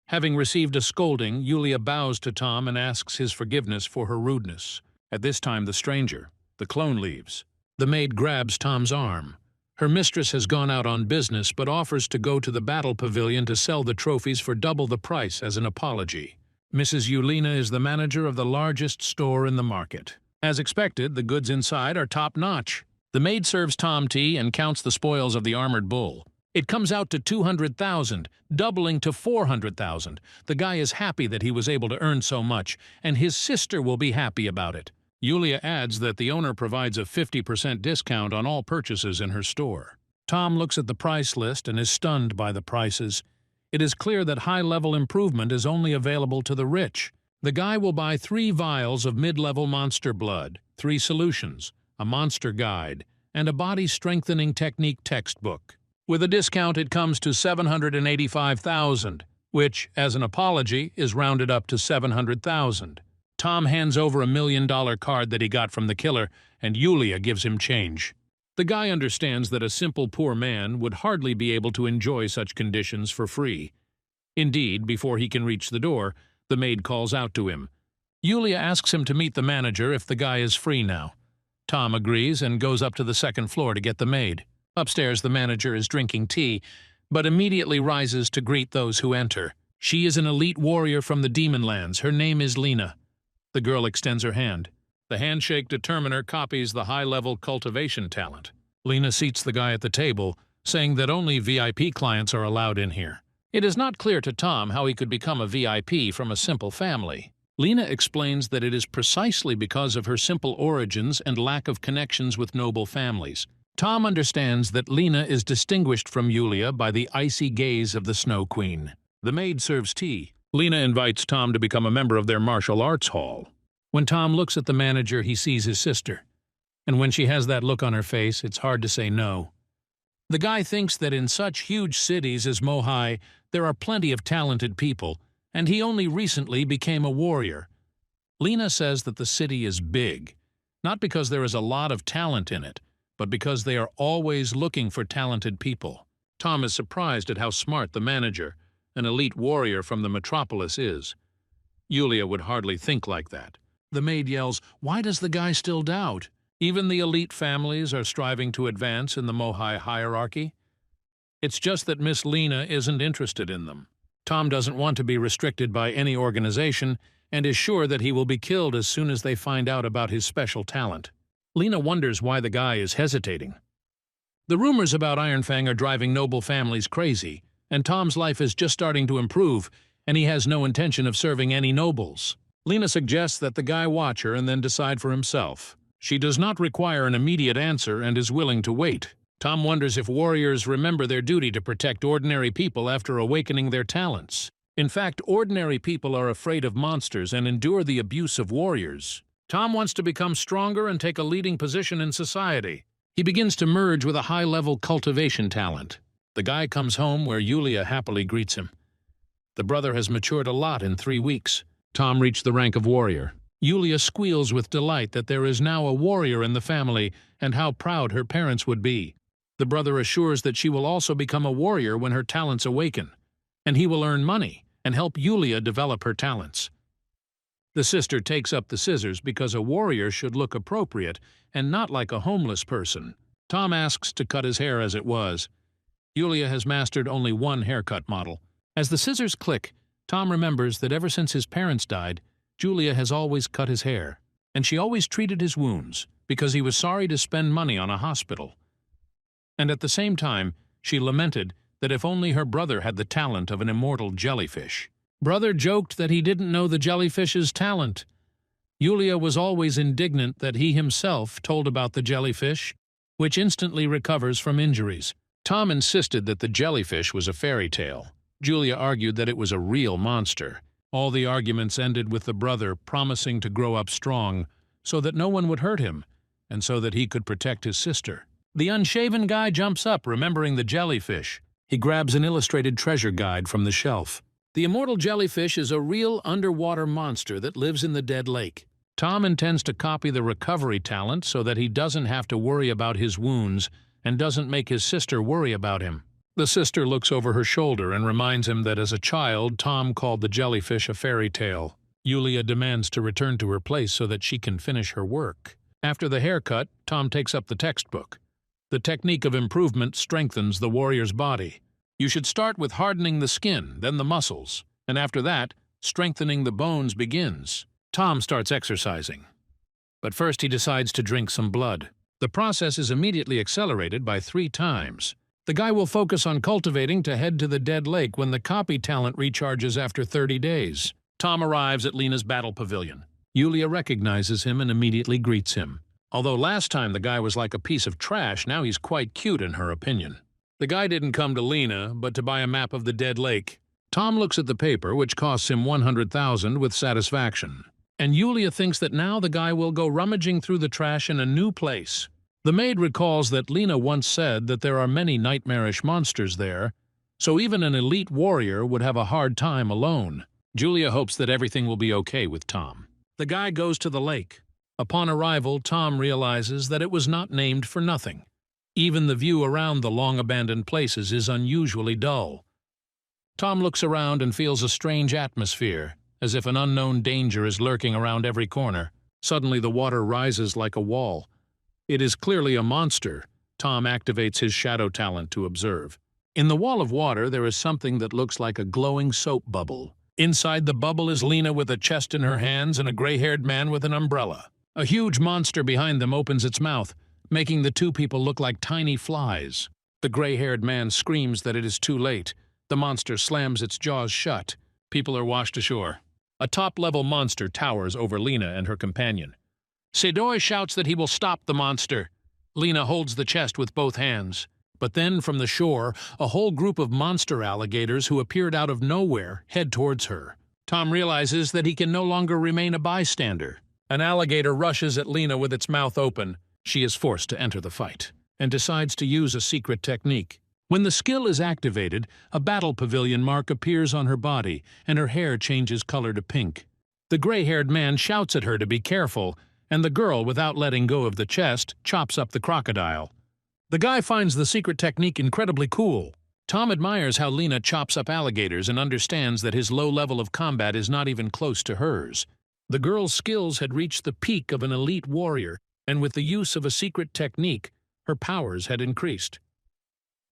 Having received a scolding, Yulia bows to Tom and asks his forgiveness for her rudeness. At this time, the stranger, the clone, leaves. The maid grabs Tom's arm. Her mistress has gone out on business but offers to go to the battle pavilion to sell the trophies for double the price as an apology. Mrs. Yulina is the manager of the largest store in the market. As expected, the goods inside are top-notch. The maid serves Tom tea and counts the spoils of the armored bull. It comes out to 200,000, doubling to 400,000. The guy is happy that he was able to earn so much, and his sister will be happy about it. Yulia adds that the owner provides a 50% discount on all purchases in her store. Tom looks at the price list and is stunned by the prices. It is clear that high-level improvement is only available to the rich. The guy will buy 3 vials of mid-level monster blood, 3 solutions, a monster guide, and a body-strengthening technique textbook. With a discount, it comes to 785,000, which, as an apology, is rounded up to 700,000. Tom hands over $1 million card that he got from the killer, and Yulia gives him change. The guy understands that a simple poor man would hardly be able to enjoy such conditions for free. Indeed, before he can reach the door, the maid calls out to him. Yulia asks him to meet the manager if the guy is free now. Tom agrees and goes up to the second floor to get the maid. Upstairs, the manager is drinking tea, but immediately rises to greet those who enter. She is an elite warrior from the Demon Lands. Her name is Lena. The girl extends her hand. The handshake determiner copies the high-level cultivation talent. Lena seats the guy at the table, saying that only VIP clients are allowed in here. It is not clear to Tom how he could become a VIP from a simple family. Lena explains that it is precisely because of her simple origins and lack of connections with noble families. Tom understands that Lena is distinguished from Yulia by the icy gaze of the Snow Queen. The maid serves tea. Lena invites Tom to become a member of their martial arts hall. When Tom looks at the manager, he sees his sister. And when she has that look on her face, it's hard to say no. The guy thinks that in such huge cities as Mohai, there are plenty of talented people, and he only recently became a warrior. Lena says that the city is big, not because there is a lot of talent in it, but because they are always looking for talented people. Tom is surprised at how smart the manager, an elite warrior from the metropolis, is. Yulia would hardly think like that. The maid yells, "Why does the guy still doubt? Even the elite families are striving to advance in the Mohai hierarchy. It's just that Miss Lena isn't interested in them." Tom doesn't want to be restricted by any organization and is sure that he will be killed as soon as they find out about his special talent. Lena wonders why the guy is hesitating. The rumors about Iron Fang are driving noble families crazy, and Tom's life is just starting to improve, and he has no intention of serving any nobles. Lena suggests that the guy watch her and then decide for himself. She does not require an immediate answer and is willing to wait. Tom wonders if warriors remember their duty to protect ordinary people after awakening their talents. In fact, ordinary people are afraid of monsters and endure the abuse of warriors. Tom wants to become stronger and take a leading position in society. He begins to merge with a high-level cultivation talent. The guy comes home where Yulia happily greets him. The brother has matured a lot in 3 weeks. Tom reached the rank of warrior. Yulia squeals with delight that there is now a warrior in the family and how proud her parents would be. The brother assures that she will also become a warrior when her talents awaken, and he will earn money and help Yulia develop her talents. The sister takes up the scissors because a warrior should look appropriate and not like a homeless person. Tom asks to cut his hair as it was. Yulia has mastered only one haircut model. As the scissors click, Tom remembers that ever since his parents died, Julia has always cut his hair, and she always treated his wounds because he was sorry to spend money on a hospital. And at the same time, she lamented that if only her brother had the talent of an immortal jellyfish. Brother joked that he didn't know the jellyfish's talent. Yulia was always indignant that he himself told about the jellyfish, which instantly recovers from injuries. Tom insisted that the jellyfish was a fairy tale. Julia argued that it was a real monster. All the arguments ended with the brother promising to grow up strong so that no one would hurt him, and so that he could protect his sister. The unshaven guy jumps up, remembering the jellyfish. He grabs an illustrated treasure guide from the shelf. The immortal jellyfish is a real underwater monster that lives in the dead lake. Tom intends to copy the recovery talent so that he doesn't have to worry about his wounds and doesn't make his sister worry about him. The sister looks over her shoulder and reminds him that as a child, Tom called the jellyfish a fairy tale. Yulia demands to return to her place so that she can finish her work. After the haircut, Tom takes up the textbook. The technique of improvement strengthens the warrior's body. You should start with hardening the skin, then the muscles, and after that, strengthening the bones begins. Tom starts exercising. But first he decides to drink some blood. The process is immediately accelerated by 3 times. The guy will focus on cultivating to head to the dead lake when the copy talent recharges after 30 days. Tom arrives at Lena's battle pavilion. Yulia recognizes him and immediately greets him. Although last time the guy was like a piece of trash, now he's quite cute in her opinion. The guy didn't come to Lena, but to buy a map of the dead lake. Tom looks at the paper, which costs him 100,000 with satisfaction. And Yulia thinks that now the guy will go rummaging through the trash in a new place. The maid recalls that Lena once said that there are many nightmarish monsters there, so even an elite warrior would have a hard time alone. Julia hopes that everything will be okay with Tom. The guy goes to the lake. Upon arrival, Tom realizes that it was not named for nothing. Even the view around the long-abandoned places is unusually dull. Tom looks around and feels a strange atmosphere, as if an unknown danger is lurking around every corner. Suddenly the water rises like a wall. It is clearly a monster. Tom activates his shadow talent to observe. In the wall of water there is something that looks like a glowing soap bubble. Inside the bubble is Lena with a chest in her hands and a gray-haired man with an umbrella. A huge monster behind them opens its mouth, making the 2 people look like tiny flies. The gray-haired man screams that it is too late. The monster slams its jaws shut. People are washed ashore. A top-level monster towers over Lena and her companion. Sedoy shouts that he will stop the monster. Lena holds the chest with both hands. But then, from the shore, a whole group of monster alligators who appeared out of nowhere head towards her. Tom realizes that he can no longer remain a bystander. An alligator rushes at Lena with its mouth open. She is forced to enter the fight, and decides to use a secret technique. When the skill is activated, a battle pavilion mark appears on her body, and her hair changes color to pink. The gray-haired man shouts at her to be careful, and the girl, without letting go of the chest, chops up the crocodile. The guy finds the secret technique incredibly cool. Tom admires how Lena chops up alligators and understands that his low level of combat is not even close to hers. The girl's skills had reached the peak of an elite warrior, and with the use of a secret technique, her powers had increased.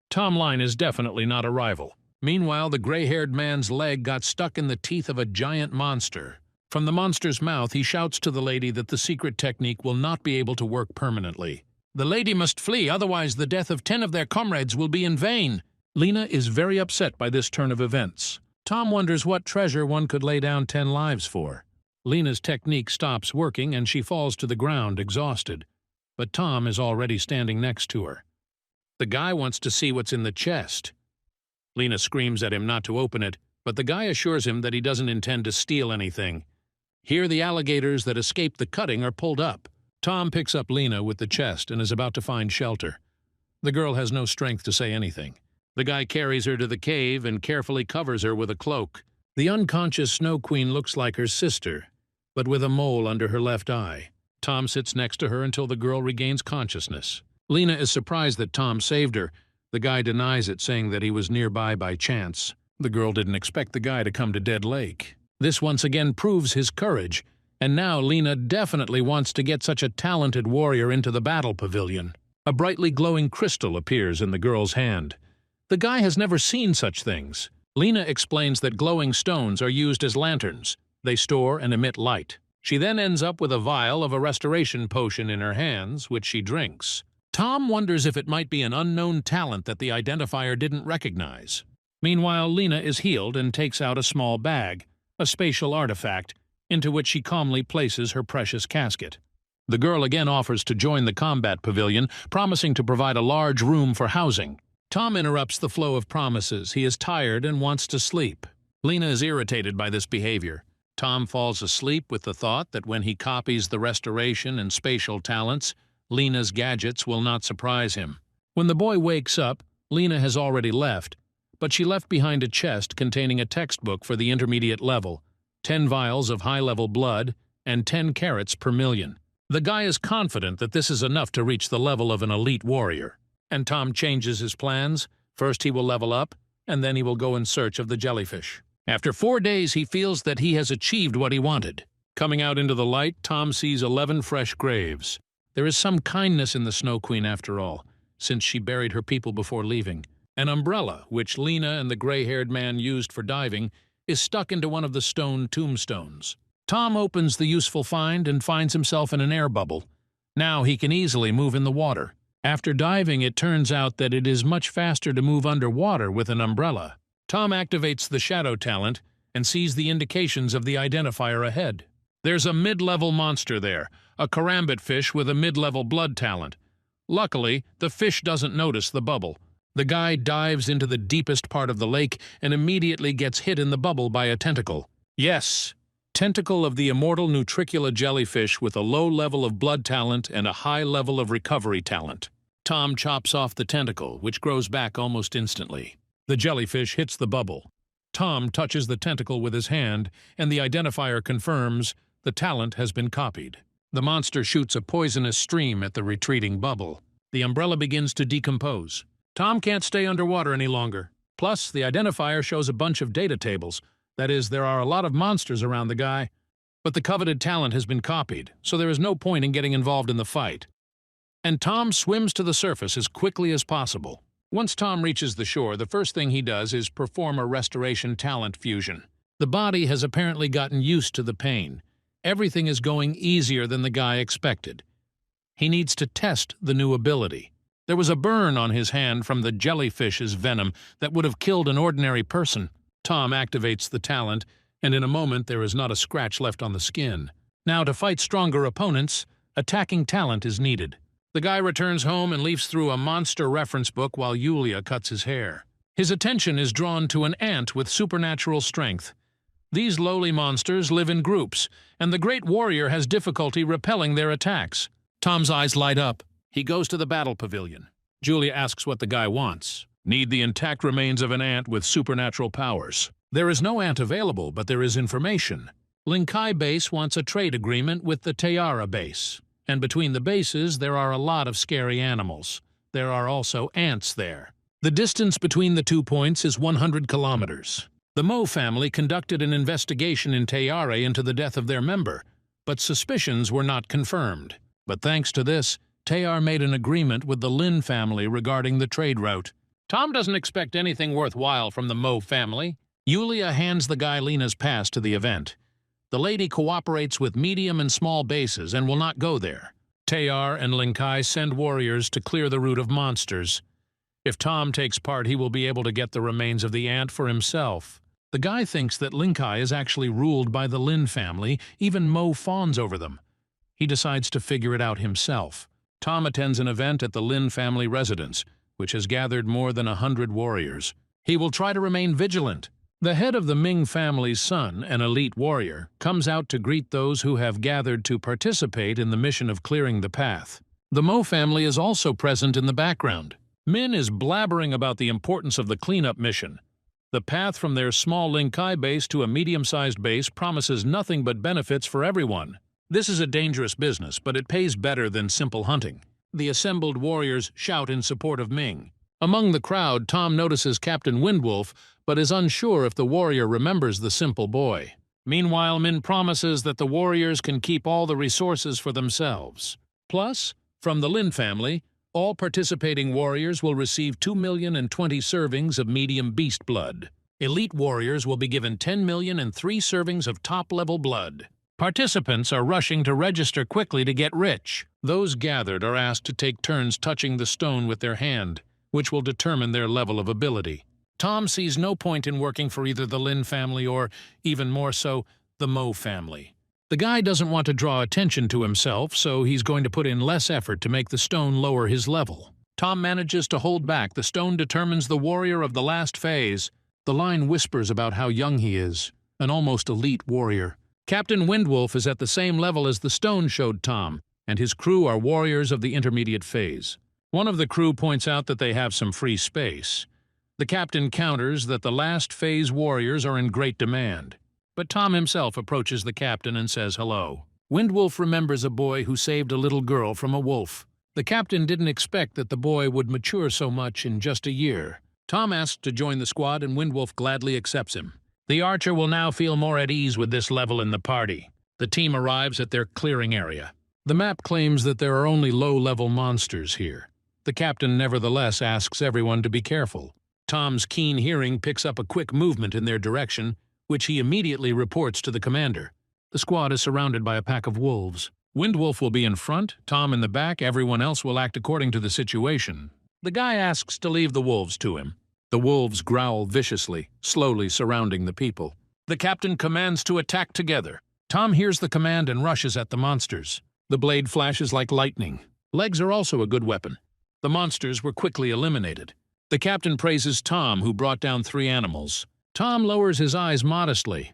Tom Line is definitely not a rival. Meanwhile, the gray-haired man's leg got stuck in the teeth of a giant monster. From the monster's mouth, he shouts to the lady that the secret technique will not be able to work permanently. The lady must flee, otherwise the death of 10 of their comrades will be in vain. Lena is very upset by this turn of events. Tom wonders what treasure one could lay down 10 lives for. Lena's technique stops working and she falls to the ground, exhausted. But Tom is already standing next to her. The guy wants to see what's in the chest. Lena screams at him not to open it, but the guy assures him that he doesn't intend to steal anything. Here the alligators that escaped the cutting are pulled up. Tom picks up Lena with the chest and is about to find shelter. The girl has no strength to say anything. The guy carries her to the cave and carefully covers her with a cloak. The unconscious Snow Queen looks like her sister, but with a mole under her left eye. Tom sits next to her until the girl regains consciousness. Lena is surprised that Tom saved her. The guy denies it, saying that he was nearby by chance. The girl didn't expect the guy to come to Dead Lake. This once again proves his courage, and now Lena definitely wants to get such a talented warrior into the battle pavilion. A brightly glowing crystal appears in the girl's hand. The guy has never seen such things. Lena explains that glowing stones are used as lanterns. They store and emit light. She then ends up with a vial of a restoration potion in her hands, which she drinks. Tom wonders if it might be an unknown talent that the identifier didn't recognize. Meanwhile, Lena is healed and takes out a small bag, a spatial artifact, into which she calmly places her precious casket. The girl again offers to join the combat pavilion, promising to provide a large room for housing. Tom interrupts the flow of promises. He is tired and wants to sleep. Lena is irritated by this behavior. Tom falls asleep with the thought that when he copies the restoration and spatial talents, Lena's gadgets will not surprise him. When the boy wakes up, Lena has already left, but she left behind a chest containing a textbook for the intermediate level, 10 vials of high-level blood, and 10 carats per million. The guy is confident that this is enough to reach the level of an elite warrior. And Tom changes his plans. First he will level up, and then he will go in search of the jellyfish. After 4 days, he feels that he has achieved what he wanted. Coming out into the light, Tom sees 11 fresh graves. There is some kindness in the Snow Queen after all, since she buried her people before leaving. An umbrella, which Lena and the gray-haired man used for diving, is stuck into one of the stone tombstones. Tom opens the useful find and finds himself in an air bubble. Now he can easily move in the water. After diving, it turns out that it is much faster to move underwater with an umbrella. Tom activates the shadow talent and sees the indications of the identifier ahead. There's a mid-level monster there, a karambit fish with a mid-level blood talent. Luckily, the fish doesn't notice the bubble. The guy dives into the deepest part of the lake and immediately gets hit in the bubble by a tentacle. Yes, tentacle of the immortal Nutricula jellyfish with a low level of blood talent and a high level of recovery talent. Tom chops off the tentacle, which grows back almost instantly. The jellyfish hits the bubble. Tom touches the tentacle with his hand, and the identifier confirms the talent has been copied. The monster shoots a poisonous stream at the retreating bubble. The umbrella begins to decompose. Tom can't stay underwater any longer. Plus, the identifier shows a bunch of data tables. That is, there are a lot of monsters around the guy. But the coveted talent has been copied, so there is no point in getting involved in the fight. And Tom swims to the surface as quickly as possible. Once Tom reaches the shore, the first thing he does is perform a restoration talent fusion. The body has apparently gotten used to the pain. Everything is going easier than the guy expected. He needs to test the new ability. There was a burn on his hand from the jellyfish's venom that would have killed an ordinary person. Tom activates the talent, and in a moment there is not a scratch left on the skin. Now, to fight stronger opponents, attacking talent is needed. The guy returns home and leafs through a monster reference book while Yulia cuts his hair. His attention is drawn to an ant with supernatural strength. These lowly monsters live in groups, and the great warrior has difficulty repelling their attacks. Tom's eyes light up. He goes to the battle pavilion. Julia asks what the guy wants. Need the intact remains of an ant with supernatural powers. There is no ant available, but there is information. Linkai base wants a trade agreement with the Tayara base. And between the bases, there are a lot of scary animals. There are also ants there. The distance between the 2 points is 100 kilometers. The Mo family conducted an investigation in Tayara into the death of their member, but suspicions were not confirmed. But thanks to this, Tayar made an agreement with the Lin family regarding the trade route. Tom doesn't expect anything worthwhile from the Mo family. Yulia hands the guy Lena's pass to the event. The lady cooperates with medium and small bases and will not go there. Tayar and Linkai send warriors to clear the route of monsters. If Tom takes part, he will be able to get the remains of the ant for himself. The guy thinks that Linkai is actually ruled by the Lin family, even Mo fawns over them. He decides to figure it out himself. Tom attends an event at the Lin family residence, which has gathered more than 100 warriors. He will try to remain vigilant. The head of the Ming family's son, an elite warrior, comes out to greet those who have gathered to participate in the mission of clearing the path. The Mo family is also present in the background. Min is blabbering about the importance of the cleanup mission. The path from their small Linkai base to a medium-sized base promises nothing but benefits for everyone. This is a dangerous business, but it pays better than simple hunting. The assembled warriors shout in support of Ming. Among the crowd, Tom notices Captain Windwolf, but is unsure if the warrior remembers the simple boy. Meanwhile, Min promises that the warriors can keep all the resources for themselves. Plus, from the Lin family, All participating warriors will receive 2,020,000 servings of medium beast blood. Elite warriors will be given 10,003 servings of top-level blood. Participants are rushing to register quickly to get rich. Those gathered are asked to take turns touching the stone with their hand, which will determine their level of ability. Tom sees no point in working for either the Lin family or, even more so, the Mo family. The guy doesn't want to draw attention to himself, so he's going to put in less effort to make the stone lower his level. Tom manages to hold back. The stone determines the warrior of the last phase. The line whispers about how young he is, an almost elite warrior. Captain Windwolf is at the same level as the stone showed Tom, and his crew are warriors of the intermediate phase. One of the crew points out that they have some free space. The captain counters that the last phase warriors are in great demand. But Tom himself approaches the captain and says hello. Windwolf remembers a boy who saved a little girl from a wolf. The captain didn't expect that the boy would mature so much in just a year. Tom asks to join the squad, and Windwolf gladly accepts him. The archer will now feel more at ease with this level in the party. The team arrives at their clearing area. The map claims that there are only low-level monsters here. The captain nevertheless asks everyone to be careful. Tom's keen hearing picks up a quick movement in their direction, which he immediately reports to the commander. The squad is surrounded by a pack of wolves. Windwolf will be in front, Tom in the back, everyone else will act according to the situation. The guy asks to leave the wolves to him. The wolves growl viciously, slowly surrounding the people. The captain commands to attack together. Tom hears the command and rushes at the monsters. The blade flashes like lightning. Legs are also a good weapon. The monsters were quickly eliminated. The captain praises Tom, who brought down 3 animals. Tom lowers his eyes modestly.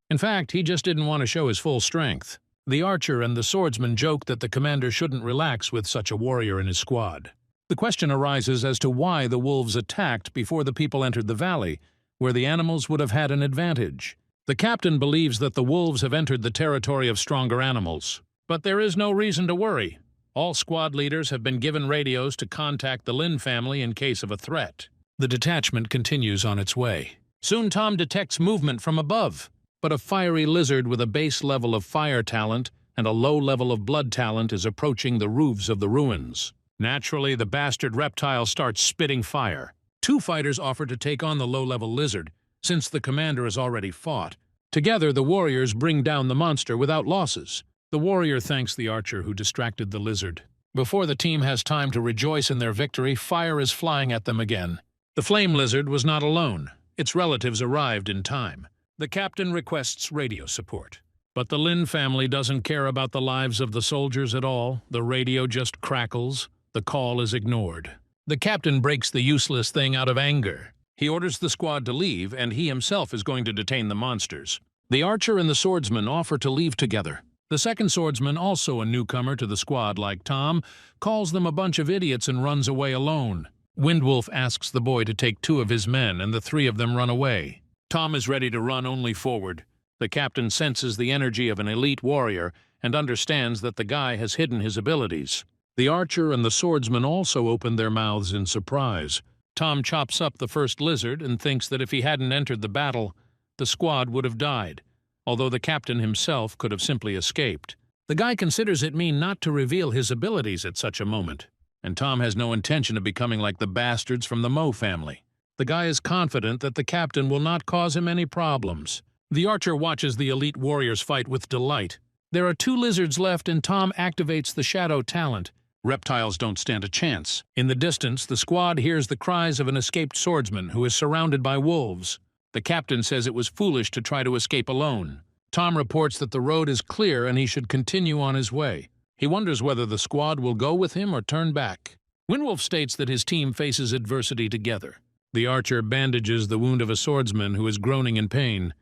In fact, he just didn't want to show his full strength. The archer and the swordsman joke that the commander shouldn't relax with such a warrior in his squad. The question arises as to why the wolves attacked before the people entered the valley, where the animals would have had an advantage. The captain believes that the wolves have entered the territory of stronger animals. But there is no reason to worry. All squad leaders have been given radios to contact the Lin family in case of a threat. The detachment continues on its way. Soon Tom detects movement from above, but a fiery lizard with a base level of fire talent and a low level of blood talent is approaching the roofs of the ruins. Naturally, the bastard reptile starts spitting fire. 2 fighters offer to take on the low-level lizard, since the commander has already fought. Together, the warriors bring down the monster without losses. The warrior thanks the archer who distracted the lizard. Before the team has time to rejoice in their victory, fire is flying at them again. The flame lizard was not alone. Its relatives arrived in time. The captain requests radio support. But the Lin family doesn't care about the lives of the soldiers at all. The radio just crackles. The call is ignored. The captain breaks the useless thing out of anger. He orders the squad to leave, and he himself is going to detain the monsters. The archer and the swordsman offer to leave together. The second swordsman, also a newcomer to the squad like Tom, calls them a bunch of idiots and runs away alone. Windwolf asks the boy to take 2 of his men, and the 3 of them run away. Tom is ready to run only forward. The captain senses the energy of an elite warrior and understands that the guy has hidden his abilities. The archer and the swordsman also open their mouths in surprise. Tom chops up the first lizard and thinks that if he hadn't entered the battle, the squad would have died, although the captain himself could have simply escaped. The guy considers it mean not to reveal his abilities at such a moment, and Tom has no intention of becoming like the bastards from the Mo family. The guy is confident that the captain will not cause him any problems. The archer watches the elite warriors fight with delight. There are 2 lizards left, and Tom activates the shadow talent. Reptiles don't stand a chance. In the distance, the squad hears the cries of an escaped swordsman who is surrounded by wolves. The captain says it was foolish to try to escape alone. Tom reports that the road is clear and he should continue on his way. He wonders whether the squad will go with him or turn back. Windwolf states that his team faces adversity together. The archer bandages the wound of a swordsman who is groaning in pain.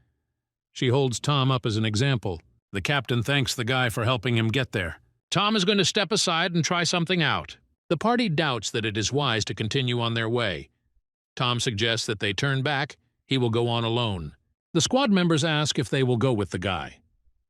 She holds Tom up as an example. The captain thanks the guy for helping him get there. Tom is going to step aside and try something out. The party doubts that it is wise to continue on their way. Tom suggests that they turn back. He will go on alone. The squad members ask if they will go with the guy.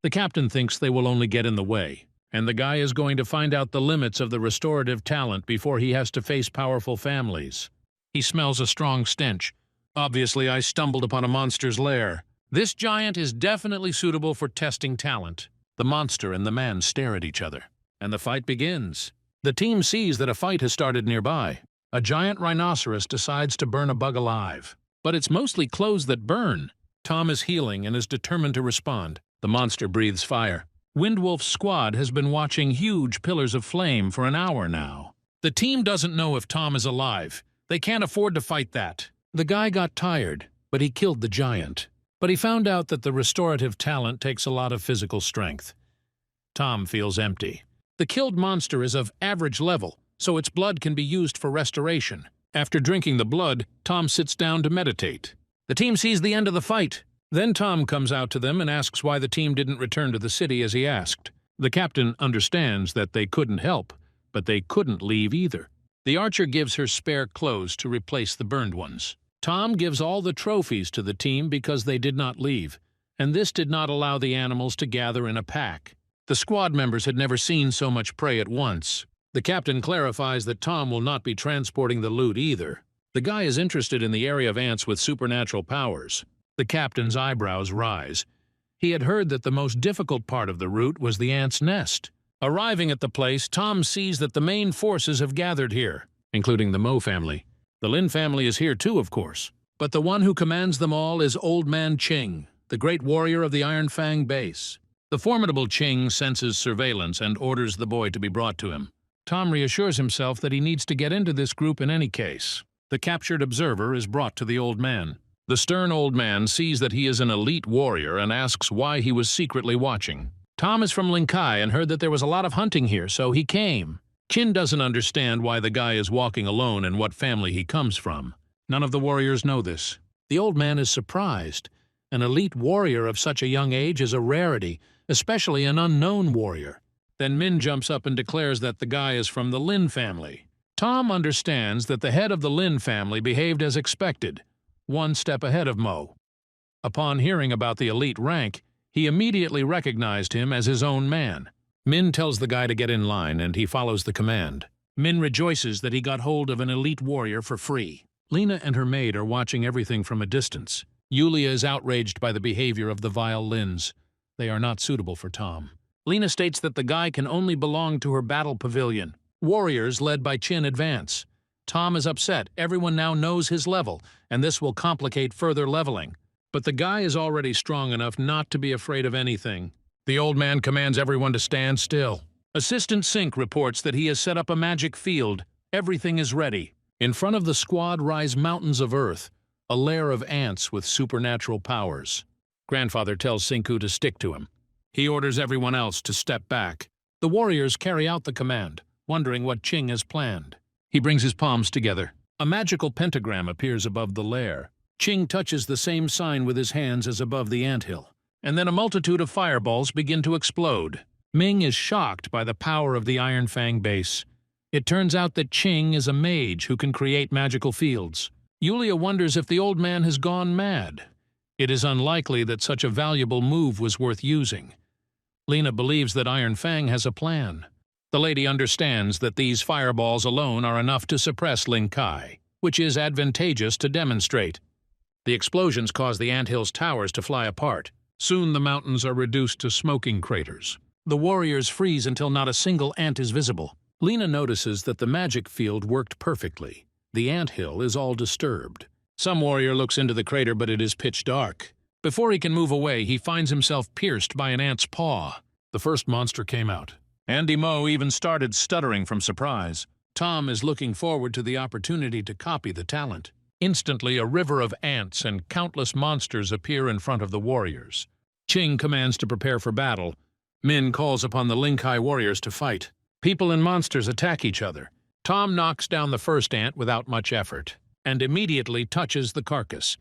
The captain thinks they will only get in the way, and the guy is going to find out the limits of the restorative talent before he has to face powerful families. He smells a strong stench. Obviously, I stumbled upon a monster's lair. This giant is definitely suitable for testing talent. The monster and the man stare at each other, and the fight begins. The team sees that a fight has started nearby. A giant rhinoceros decides to burn a bug alive. But it's mostly clothes that burn. Tom is healing and is determined to respond. The monster breathes fire. Windwolf's squad has been watching huge pillars of flame for an hour now. The team doesn't know if Tom is alive. They can't afford to fight that. The guy got tired, but he killed the giant. But he found out that the restorative talent takes a lot of physical strength. Tom feels empty. The killed monster is of average level, so its blood can be used for restoration. After drinking the blood, Tom sits down to meditate. The team sees the end of the fight. Then Tom comes out to them and asks why the team didn't return to the city as he asked. The captain understands that they couldn't help, but they couldn't leave either. The archer gives her spare clothes to replace the burned ones. Tom gives all the trophies to the team because they did not leave, and this did not allow the animals to gather in a pack. The squad members had never seen so much prey at once. The captain clarifies that Tom will not be transporting the loot either. The guy is interested in the area of ants with supernatural powers. The captain's eyebrows rise. He had heard that the most difficult part of the route was the ant's nest. Arriving at the place, Tom sees that the main forces have gathered here, including the Mo family. The Lin family is here too, of course. But the one who commands them all is Old Man Ching, the great warrior of the Iron Fang base. The formidable Ching senses surveillance and orders the boy to be brought to him. Tom reassures himself that he needs to get into this group in any case. The captured observer is brought to the old man. The stern old man sees that he is an elite warrior and asks why he was secretly watching. Tom is from Linkai and heard that there was a lot of hunting here, so he came. Chin doesn't understand why the guy is walking alone and what family he comes from. None of the warriors know this. The old man is surprised. An elite warrior of such a young age is a rarity, especially an unknown warrior. Then Min jumps up and declares that the guy is from the Lin family. Tom understands that the head of the Lin family behaved as expected, one step ahead of Mo. Upon hearing about the elite rank, he immediately recognized him as his own man. Min tells the guy to get in line, and he follows the command. Min rejoices that he got hold of an elite warrior for free. Lena and her maid are watching everything from a distance. Yulia is outraged by the behavior of the vile Lins. They are not suitable for Tom. Lena states that the guy can only belong to her battle pavilion. Warriors led by Chin advance. Tom is upset. Everyone now knows his level, and this will complicate further leveling. But the guy is already strong enough not to be afraid of anything. The old man commands everyone to stand still. Assistant Sink reports that he has set up a magic field. Everything is ready. In front of the squad rise mountains of earth, a lair of ants with supernatural powers. Grandfather tells Sinku to stick to him. He orders everyone else to step back. The warriors carry out the command, wondering what Ching has planned. He brings his palms together. A magical pentagram appears above the lair. Ching touches the same sign with his hands as above the anthill, and then a multitude of fireballs begin to explode. Ming is shocked by the power of the Iron Fang base. It turns out that Ching is a mage who can create magical fields. Yulia wonders if the old man has gone mad. It is unlikely that such a valuable move was worth using. Lena believes that Iron Fang has a plan. The lady understands that these fireballs alone are enough to suppress Lin Kai, which is advantageous to demonstrate. The explosions cause the anthill's towers to fly apart. Soon the mountains are reduced to smoking craters. The warriors freeze until not a single ant is visible. Lena notices that the magic field worked perfectly. The anthill is all disturbed. Some warrior looks into the crater, but it is pitch dark. Before he can move away, he finds himself pierced by an ant's paw. The first monster came out. Andy Mo even started stuttering from surprise. Tom is looking forward to the opportunity to copy the talent. Instantly, a river of ants and countless monsters appear in front of the warriors. Ching commands to prepare for battle. Min calls upon the Lin Kai warriors to fight. People and monsters attack each other. Tom knocks down the first ant without much effort, and immediately touches the carcass.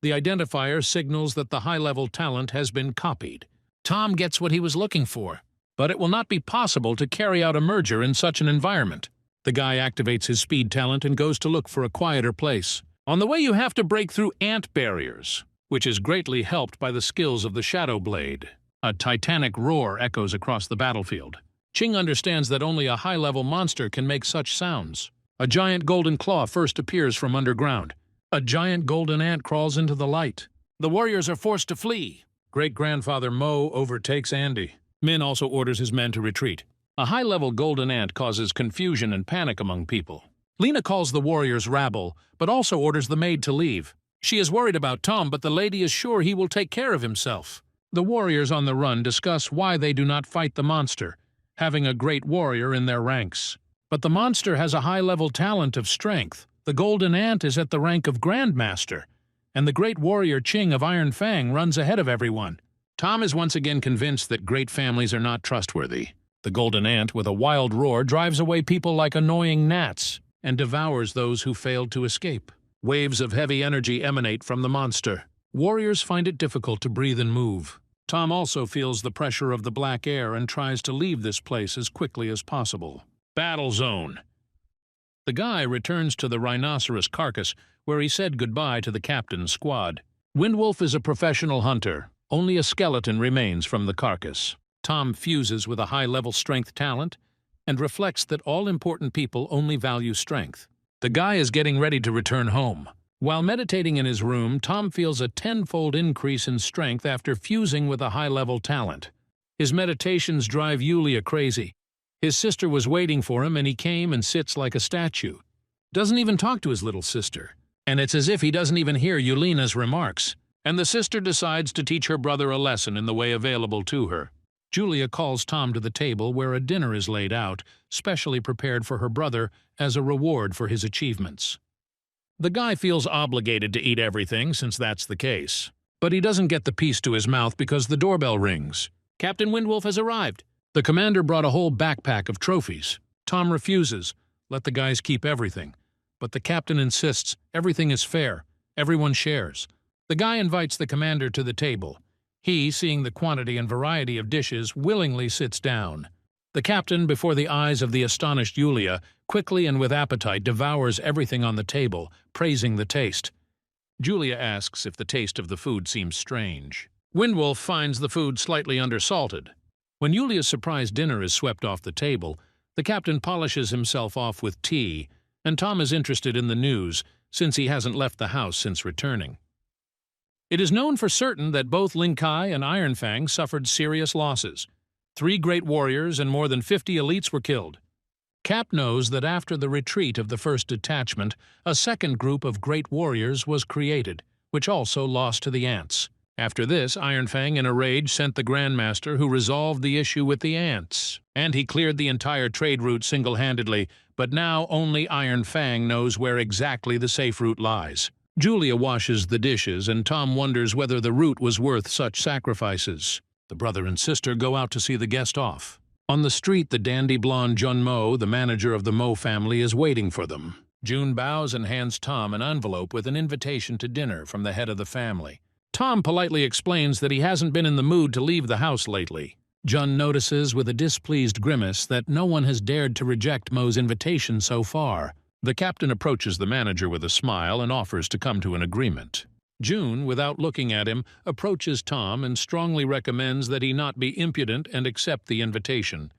The identifier signals that the high-level talent has been copied. Tom gets what he was looking for, but it will not be possible to carry out a merger in such an environment. The guy activates his speed talent and goes to look for a quieter place. On the way, you have to break through ant barriers, which is greatly helped by the skills of the Shadow Blade. A titanic roar echoes across the battlefield. Ching understands that only a high-level monster can make such sounds. A giant golden claw first appears from underground. A giant golden ant crawls into the light. The warriors are forced to flee. Great-grandfather Mo overtakes Andy. Min also orders his men to retreat. A high-level golden ant causes confusion and panic among people. Lena calls the warriors rabble, but also orders the maid to leave. She is worried about Tom, but the lady is sure he will take care of himself. The warriors on the run discuss why they do not fight the monster, having a great warrior in their ranks. But the monster has a high-level talent of strength. The golden ant is at the rank of grandmaster, and the great warrior Ching of Iron Fang runs ahead of everyone. Tom is once again convinced that great families are not trustworthy. The golden ant, with a wild roar, drives away people like annoying gnats and devours those who failed to escape. Waves of heavy energy emanate from the monster. Warriors find it difficult to breathe and move. Tom also feels the pressure of the black air and tries to leave this place as quickly as possible. Battle zone. The guy returns to the rhinoceros carcass, where he said goodbye to the captain's squad. Windwolf is a professional hunter. Only a skeleton remains from the carcass. Tom fuses with a high-level strength talent and reflects that all important people only value strength. The guy is getting ready to return home. While meditating in his room, Tom feels a tenfold increase in strength after fusing with a high-level talent. His meditations drive Yulia crazy. His sister was waiting for him, and he came and sits like a statue. Doesn't even talk to his little sister. And it's as if he doesn't even hear Yulina's remarks. And the sister decides to teach her brother a lesson in the way available to her. Julia calls Tom to the table where a dinner is laid out, specially prepared for her brother as a reward for his achievements. The guy feels obligated to eat everything since that's the case. But he doesn't get the piece to his mouth because the doorbell rings. Captain Windwolf has arrived. The commander brought a whole backpack of trophies. Tom refuses. Let the guys keep everything. But the captain insists everything is fair. Everyone shares. The guy invites the commander to the table. He, seeing the quantity and variety of dishes, willingly sits down. The captain, before the eyes of the astonished Yulia, quickly and with appetite devours everything on the table, praising the taste. Julia asks if the taste of the food seems strange. Windwolf finds the food slightly undersalted. When Yulia's surprise dinner is swept off the table, the captain polishes himself off with tea, and Tom is interested in the news, since he hasn't left the house since returning. It is known for certain that both Lin Kai and Iron Fang suffered serious losses. 3 great warriors and more than 50 elites were killed. Cap knows that after the retreat of the first detachment, a second group of great warriors was created, which also lost to the ants. After this, Iron Fang, in a rage, sent the Grandmaster, who resolved the issue with the ants. And he cleared the entire trade route single-handedly, but now only Iron Fang knows where exactly the safe route lies. Julia washes the dishes, and Tom wonders whether the route was worth such sacrifices. The brother and sister go out to see the guest off. On the street, the dandy blonde Jun Mo, the manager of the Mo family, is waiting for them. Jun bows and hands Tom an envelope with an invitation to dinner from the head of the family. Tom politely explains that he hasn't been in the mood to leave the house lately. Jun notices with a displeased grimace that no one has dared to reject Mo's invitation so far. The captain approaches the manager with a smile and offers to come to an agreement. June, without looking at him, approaches Tom and strongly recommends that he not be impudent and accept the invitation.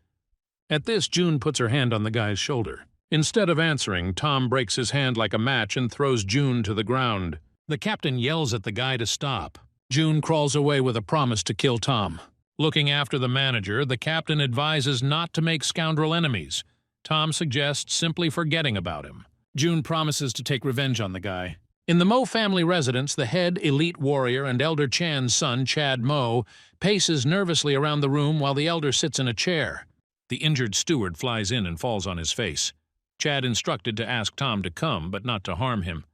At this, June puts her hand on the guy's shoulder. Instead of answering, Tom breaks his hand like a match and throws June to the ground. The captain yells at the guy to stop. June crawls away with a promise to kill Tom. Looking after the manager, the captain advises not to make scoundrel enemies. Tom suggests simply forgetting about him. June promises to take revenge on the guy. In the Mo family residence, the head elite warrior and Elder Chan's son, Chad Mo, paces nervously around the room while the elder sits in a chair. The injured steward flies in and falls on his face. Chad instructed to ask Tom to come, but not to harm him.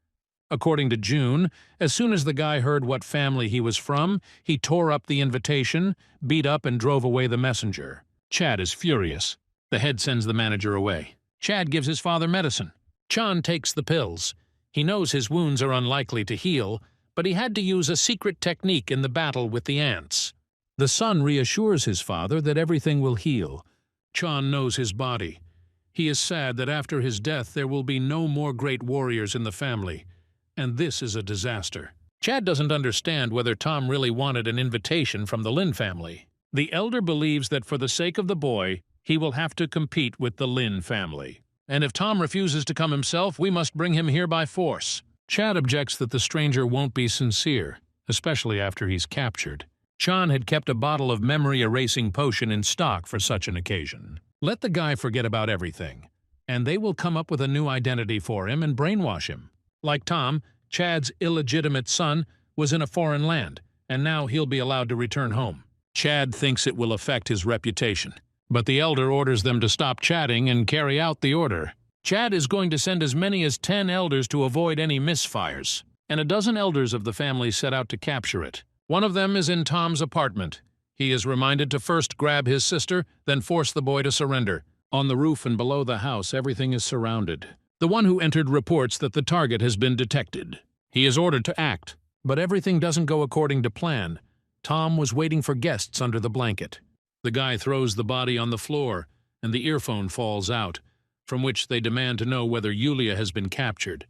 According to June, as soon as the guy heard what family he was from, he tore up the invitation, beat up and drove away the messenger. Chad is furious. The head sends the manager away. Chad gives his father medicine. Chan takes the pills. He knows his wounds are unlikely to heal, but he had to use a secret technique in the battle with the ants. The son reassures his father that everything will heal. Chan knows his body. He is sad that after his death there will be no more great warriors in the family, and this is a disaster. Chad doesn't understand whether Tom really wanted an invitation from the Lin family. The elder believes that for the sake of the boy, he will have to compete with the Lin family. And if Tom refuses to come himself, we must bring him here by force. Chad objects that the stranger won't be sincere, especially after he's captured. Chan had kept a bottle of memory-erasing potion in stock for such an occasion. Let the guy forget about everything, and they will come up with a new identity for him and brainwash him. Like Tom, Chad's illegitimate son was in a foreign land, and now he'll be allowed to return home. Chad thinks it will affect his reputation, but the elder orders them to stop chatting and carry out the order. Chad is going to send as many as 10 elders to avoid any misfires, and a dozen elders of the family set out to capture it. One of them is in Tom's apartment. He is reminded to first grab his sister, then force the boy to surrender. On the roof and below the house, everything is surrounded. The one who entered reports that the target has been detected. He is ordered to act, but everything doesn't go according to plan. Tom was waiting for guests under the blanket. The guy throws the body on the floor, and the earphone falls out, from which they demand to know whether Yulia has been captured.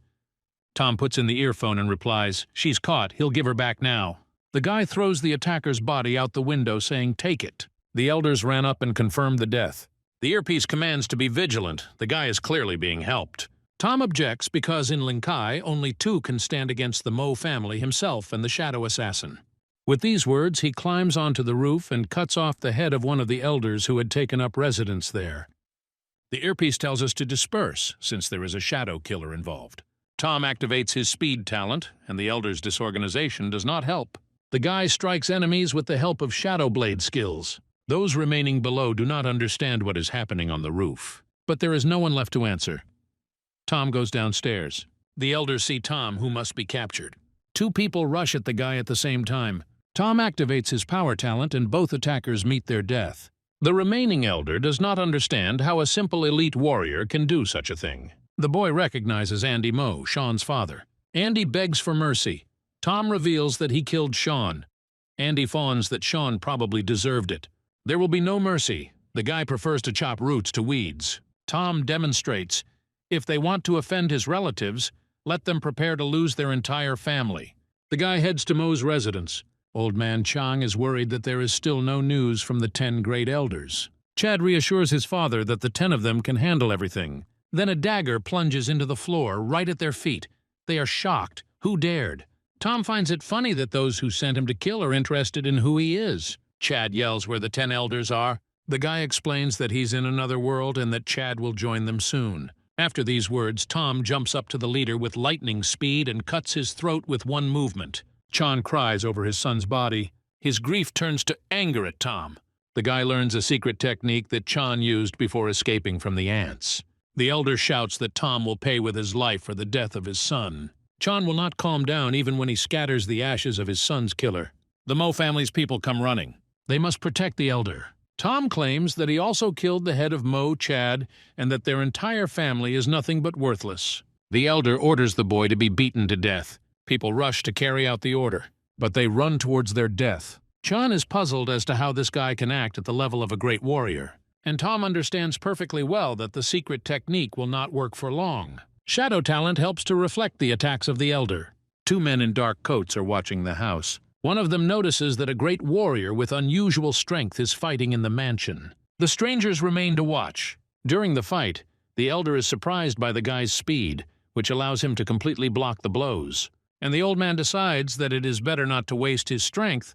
Tom puts in the earphone and replies, "She's caught, he'll give her back now." The guy throws the attacker's body out the window, saying, "Take it." The elders ran up and confirmed the death. The earpiece commands to be vigilant. The guy is clearly being helped. Tom objects because in Linkai, only 2 can stand against the Mo family, himself and the shadow assassin. With these words, he climbs onto the roof and cuts off the head of one of the elders who had taken up residence there. The earpiece tells us to disperse, since there is a shadow killer involved. Tom activates his speed talent, and the elder's disorganization does not help. The guy strikes enemies with the help of shadow blade skills. Those remaining below do not understand what is happening on the roof. But there is no one left to answer. Tom goes downstairs. The elders see Tom, who must be captured. 2 people rush at the guy at the same time. Tom activates his power talent, and both attackers meet their death. The remaining elder does not understand how a simple elite warrior can do such a thing. The boy recognizes Andy Mo, Sean's father. Andy begs for mercy. Tom reveals that he killed Sean. Andy fawns that Sean probably deserved it. There will be no mercy. The guy prefers to chop roots to weeds. Tom demonstrates, if they want to offend his relatives, let them prepare to lose their entire family. The guy heads to Mo's residence. Old man Chang is worried that there is still no news from the 10 great elders. Chad reassures his father that the 10 of them can handle everything. Then a dagger plunges into the floor right at their feet. They are shocked. Who dared? Tom finds it funny that those who sent him to kill are interested in who he is. Chad yells where the 10 elders are. The guy explains that he's in another world and that Chad will join them soon. After these words, Tom jumps up to the leader with lightning speed and cuts his throat with one movement. Chan cries over his son's body. His grief turns to anger at Tom. The guy learns a secret technique that Chan used before escaping from the ants. The elder shouts that Tom will pay with his life for the death of his son. Chan will not calm down even when he scatters the ashes of his son's killer. The Mo family's people come running. They must protect the elder. Tom claims that he also killed the head of Mo, Chad, and that their entire family is nothing but worthless. The elder orders the boy to be beaten to death. People rush to carry out the order, but they run towards their death. Chan is puzzled as to how this guy can act at the level of a great warrior, and Tom understands perfectly well that the secret technique will not work for long. Shadow talent helps to reflect the attacks of the elder. 2 men in dark coats are watching the house. One of them notices that a great warrior with unusual strength is fighting in the mansion. The strangers remain to watch. During the fight, the elder is surprised by the guy's speed, which allows him to completely block the blows. And the old man decides that it is better not to waste his strength,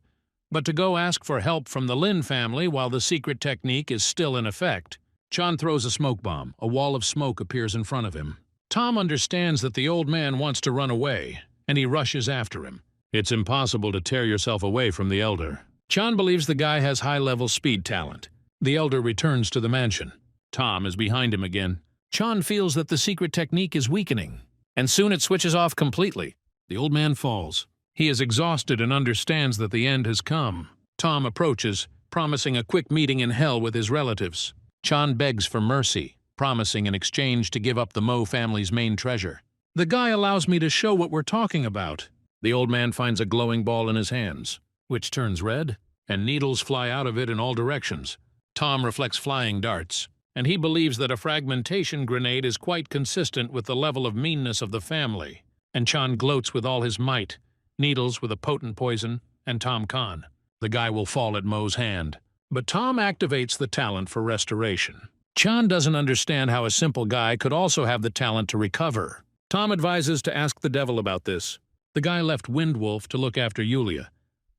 but to go ask for help from the Lin family while the secret technique is still in effect. Chan throws a smoke bomb. A wall of smoke appears in front of him. Tom understands that the old man wants to run away, and he rushes after him. It's impossible to tear yourself away from the elder. Chan believes the guy has high-level speed talent. The elder returns to the mansion. Tom is behind him again. Chan feels that the secret technique is weakening, and soon it switches off completely. The old man falls. He is exhausted and understands that the end has come. Tom approaches, promising a quick meeting in hell with his relatives. Chan begs for mercy, promising in exchange to give up the Mo family's main treasure. The guy allows me to show what we're talking about. The old man finds a glowing ball in his hands, which turns red, and needles fly out of it in all directions. Tom reflects flying darts, and he believes that a fragmentation grenade is quite consistent with the level of meanness of the family. And Chan gloats with all his might, needles with a potent poison, and Tom Khan. The guy will fall at Mo's hand. But Tom activates the talent for restoration. Chan doesn't understand how a simple guy could also have the talent to recover. Tom advises to ask the devil about this. The guy left Windwolf to look after Yulia.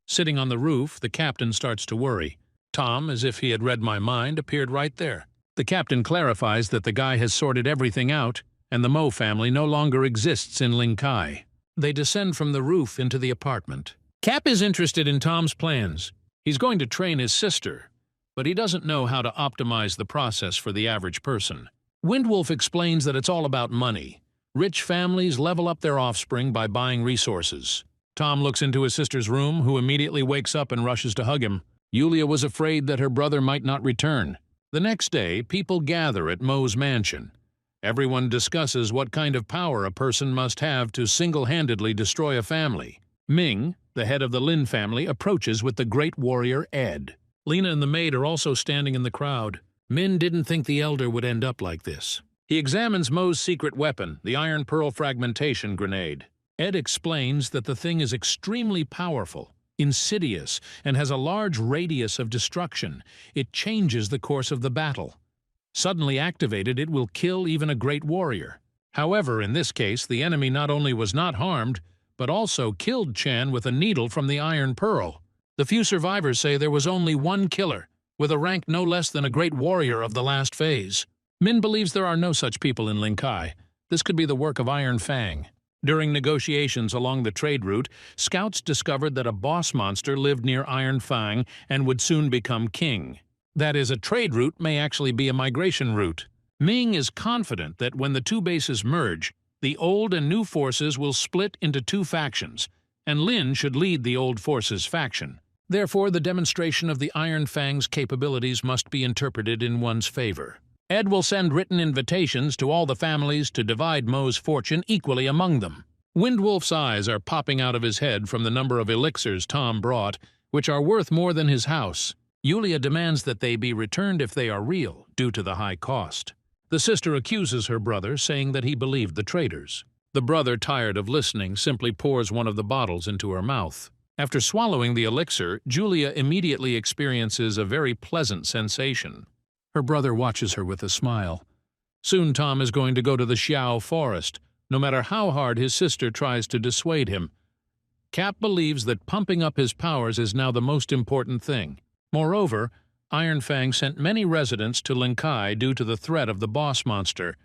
Sitting on the roof, the captain starts to worry. Tom, as if he had read my mind, appeared right there. The captain clarifies that the guy has sorted everything out, and the Mo family no longer exists in Ling Kai. They descend from the roof into the apartment. Cap is interested in Tom's plans. He's going to train his sister, but he doesn't know how to optimize the process for the average person. Windwolf explains that it's all about money. Rich families level up their offspring by buying resources. Tom looks into his sister's room, who immediately wakes up and rushes to hug him. Yulia was afraid that her brother might not return. The next day, people gather at Mo's mansion. Everyone discusses what kind of power a person must have to single-handedly destroy a family. Ming, the head of the Lin family, approaches with the great warrior Ed. Lena and the maid are also standing in the crowd. Min didn't think the elder would end up like this. He examines Mo's secret weapon, the Iron Pearl fragmentation grenade. Ed explains that the thing is extremely powerful, insidious, and has a large radius of destruction. It changes the course of the battle. Suddenly activated, it will kill even a great warrior. However, in this case, the enemy not only was not harmed, but also killed Chan with a needle from the Iron Pearl. The few survivors say there was only one killer, with a rank no less than a great warrior of the last phase. Min believes there are no such people in Ling Kai. This could be the work of Iron Fang. During negotiations along the trade route, scouts discovered that a boss monster lived near Iron Fang and would soon become king. That is, a trade route may actually be a migration route. Ming is confident that when the two bases merge, the old and new forces will split into two factions, and Lin should lead the old forces faction. Therefore, the demonstration of the Iron Fang's capabilities must be interpreted in one's favor. Ed will send written invitations to all the families to divide Mo's fortune equally among them. Windwolf's eyes are popping out of his head from the number of elixirs Tom brought, which are worth more than his house. Yulia demands that they be returned if they are real, due to the high cost. The sister accuses her brother, saying that he believed the traders. The brother, tired of listening, simply pours one of the bottles into her mouth. After swallowing the elixir, Julia immediately experiences a very pleasant sensation. Her brother watches her with a smile. Soon Tom is going to go to the Xiao forest, no matter how hard his sister tries to dissuade him. Cap believes that pumping up his powers is now the most important thing. Moreover, Iron Fang sent many residents to Ling Kai due to the threat of the boss monster,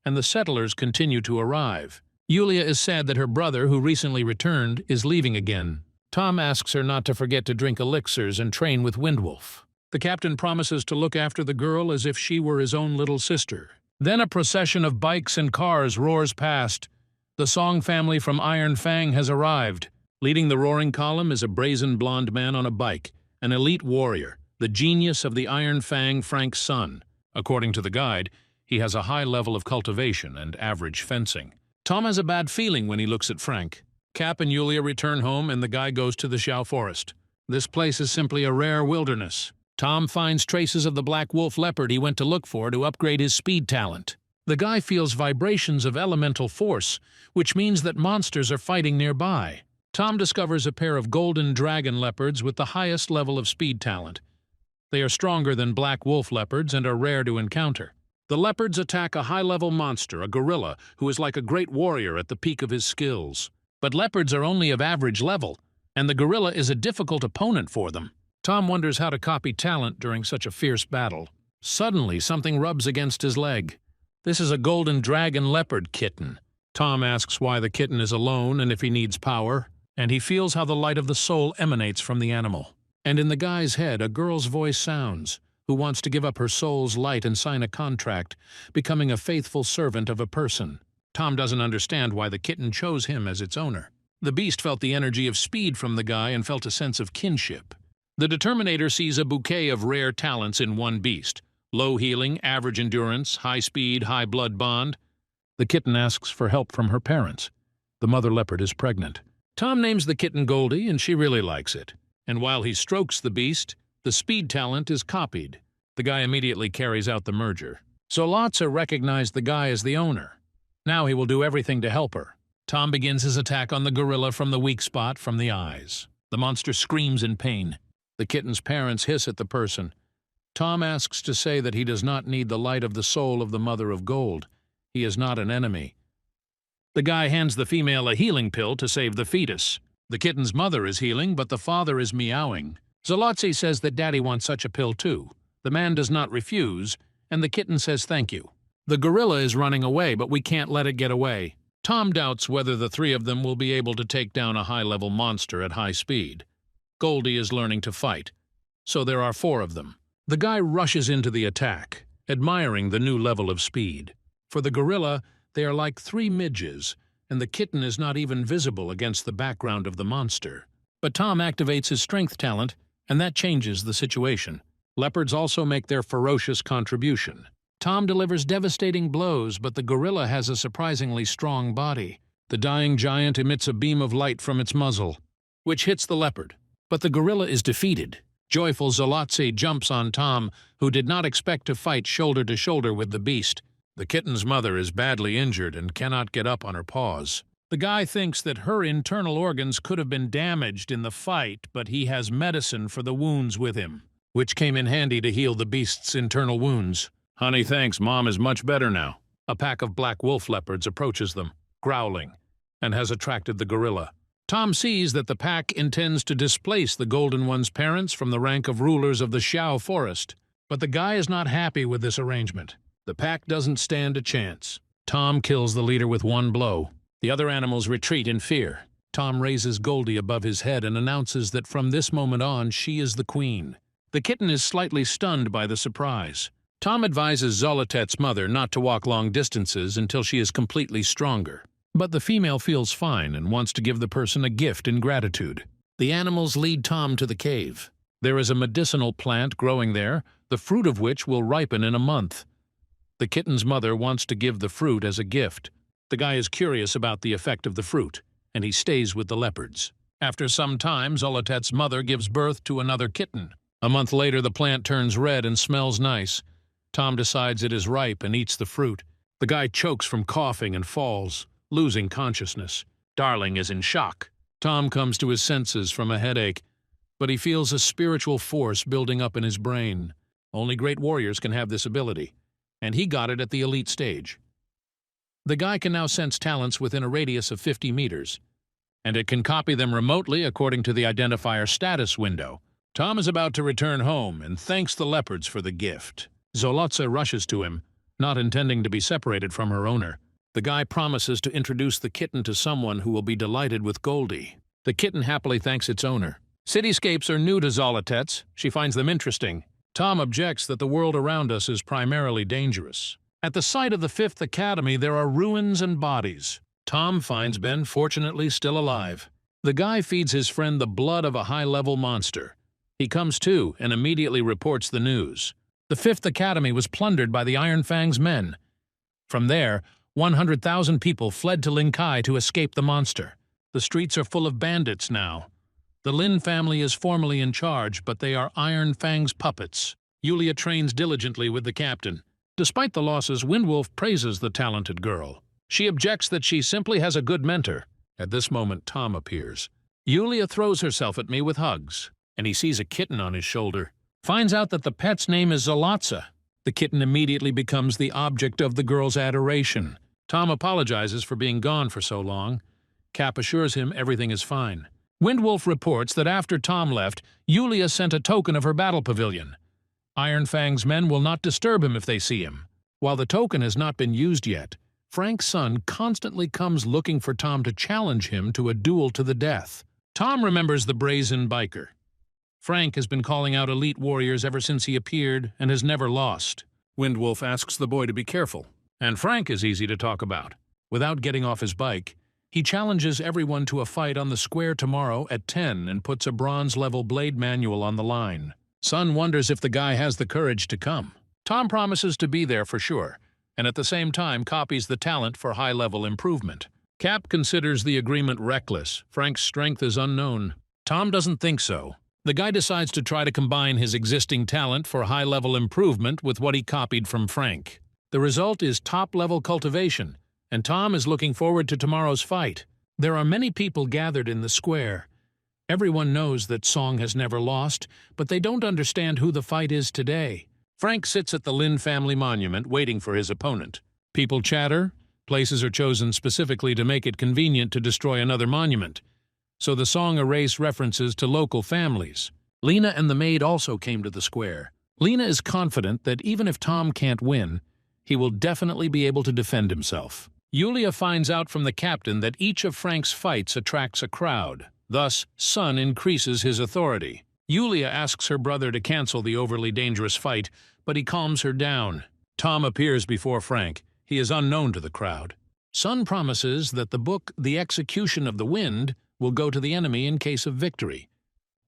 and the settlers continue to arrive. Yulia is sad that her brother, who recently returned, is leaving again. Tom asks her not to forget to drink elixirs and train with Windwolf. The captain promises to look after the girl as if she were his own little sister. Then a procession of bikes and cars roars past. The Song family from Iron Fang has arrived. Leading the roaring column is a brazen blonde man on a bike, an elite warrior, the genius of the Iron Fang, Frank's son. According to the guide, he has a high level of cultivation and average fencing. Tom has a bad feeling when he looks at Frank. Cap and Yulia return home and the guy goes to the Xiao forest. This place is simply a rare wilderness. Tom finds traces of the black wolf leopard he went to look for to upgrade his speed talent. The guy feels vibrations of elemental force, which means that monsters are fighting nearby. Tom discovers a pair of golden dragon leopards with the highest level of speed talent. They are stronger than black wolf leopards and are rare to encounter. The leopards attack a high-level monster, a gorilla, who is like a great warrior at the peak of his skills. But leopards are only of average level, and the gorilla is a difficult opponent for them. Tom wonders how to copy talent during such a fierce battle. Suddenly, something rubs against his leg. This is a golden dragon leopard kitten. Tom asks why the kitten is alone and if he needs power, and he feels how the light of the soul emanates from the animal. And in the guy's head, a girl's voice sounds, who wants to give up her soul's light and sign a contract, becoming a faithful servant of a person. Tom doesn't understand why the kitten chose him as its owner. The beast felt the energy of speed from the guy and felt a sense of kinship. The Determinator sees a bouquet of rare talents in one beast. Low healing, average endurance, high speed, high blood bond. The kitten asks for help from her parents. The mother leopard is pregnant. Tom names the kitten Goldie, and she really likes it. And while he strokes the beast, the speed talent is copied. The guy immediately carries out the merger. Zolotza recognized the guy as the owner. Now he will do everything to help her. Tom begins his attack on the gorilla from the weak spot, from the eyes. The monster screams in pain. The kitten's parents hiss at the person. Tom asks to say that he does not need the light of the soul of the Mother of Gold. He is not an enemy. The guy hands the female a healing pill to save the fetus. The kitten's mother is healing, but the father is meowing. Zolotzi says that Daddy wants such a pill too. The man does not refuse, and the kitten says thank you. The gorilla is running away, but we can't let it get away. Tom doubts whether the three of them will be able to take down a high-level monster at high speed. Goldie is learning to fight, so there are 4 of them. The guy rushes into the attack, admiring the new level of speed. For the gorilla, they are like 3 midges, and the kitten is not even visible against the background of the monster. But Tom activates his strength talent, and that changes the situation. Leopards also make their ferocious contribution. Tom delivers devastating blows, but the gorilla has a surprisingly strong body. The dying giant emits a beam of light from its muzzle, which hits the leopard. But the gorilla is defeated. Joyful Zolotse jumps on Tom, who did not expect to fight shoulder to shoulder with the beast. The kitten's mother is badly injured and cannot get up on her paws. The guy thinks that her internal organs could have been damaged in the fight, but he has medicine for the wounds with him, which came in handy to heal the beast's internal wounds. "Honey, thanks, Mom is much better now." A pack of black wolf leopards approaches them, growling, and has attracted the gorilla. Tom sees that the pack intends to displace the Golden One's parents from the rank of rulers of the Xiao Forest, but the guy is not happy with this arrangement. The pack doesn't stand a chance. Tom kills the leader with 1 blow. The other animals retreat in fear. Tom raises Goldie above his head and announces that from this moment on, she is the queen. The kitten is slightly stunned by the surprise. Tom advises Zolotet's mother not to walk long distances until she is completely stronger. But the female feels fine and wants to give the person a gift in gratitude. The animals lead Tom to the cave. There is a medicinal plant growing there, the fruit of which will ripen in a month. The kitten's mother wants to give the fruit as a gift. The guy is curious about the effect of the fruit, and he stays with the leopards. After some time, Zolotet's mother gives birth to another kitten. A month later, the plant turns red and smells nice. Tom decides it is ripe and eats the fruit. The guy chokes from coughing and falls, losing consciousness. Darling is in shock. Tom comes to his senses from a headache, but he feels a spiritual force building up in his brain. Only great warriors can have this ability, and he got it at the elite stage. The guy can now sense talents within a radius of 50 meters, and it can copy them remotely according to the identifier status window. Tom is about to return home and thanks the leopards for the gift. Zolotse rushes to him, not intending to be separated from her owner. The guy promises to introduce the kitten to someone who will be delighted with Goldie. The kitten happily thanks its owner. Cityscapes are new to Zolotet's. She finds them interesting. Tom objects that the world around us is primarily dangerous. At the site of the 5th Academy, there are ruins and bodies. Tom finds Ben fortunately still alive. The guy feeds his friend the blood of a high-level monster. He comes to and immediately reports the news. The 5th Academy was plundered by the Iron Fang's men. From there, 100,000 people fled to Lin Kai to escape the monster. The streets are full of bandits now. The Lin family is formally in charge, but they are Iron Fang's puppets. Yulia trains diligently with the captain. Despite the losses, Windwolf praises the talented girl. She objects that she simply has a good mentor. At this moment, Tom appears. Yulia throws herself at me with hugs, and he sees a kitten on his shoulder. Finds out that the pet's name is Zolotse. The kitten immediately becomes the object of the girl's adoration. Tom apologizes for being gone for so long. Cap assures him everything is fine. Windwolf reports that after Tom left, Yulia sent a token of her battle pavilion. Iron Fang's men will not disturb him if they see him. While the token has not been used yet, Frank's son constantly comes looking for Tom to challenge him to a duel to the death. Tom remembers the brazen biker. Frank has been calling out elite warriors ever since he appeared and has never lost. Windwolf asks the boy to be careful, and Frank is easy to talk about. Without getting off his bike, he challenges everyone to a fight on the square tomorrow at 10 and puts a bronze-level blade manual on the line. Son wonders if the guy has the courage to come. Tom promises to be there for sure, and at the same time copies the talent for high-level improvement. Cap considers the agreement reckless. Frank's strength is unknown. Tom doesn't think so. The guy decides to try to combine his existing talent for high-level improvement with what he copied from Frank. The result is top-level cultivation, and Tom is looking forward to tomorrow's fight. There are many people gathered in the square. Everyone knows that Song has never lost, but they don't understand who the fight is today. Frank sits at the Lin family monument waiting for his opponent. People chatter. Places are chosen specifically to make it convenient to destroy another monument, so the song erase references to local families. Lena and the maid also came to the square. Lena is confident that even if Tom can't win, he will definitely be able to defend himself. Yulia finds out from the captain that each of Frank's fights attracts a crowd. Thus, Sun increases his authority. Yulia asks her brother to cancel the overly dangerous fight, but he calms her down. Tom appears before Frank. He is unknown to the crowd. Sun promises that the book The Execution of the Wind will go to the enemy in case of victory.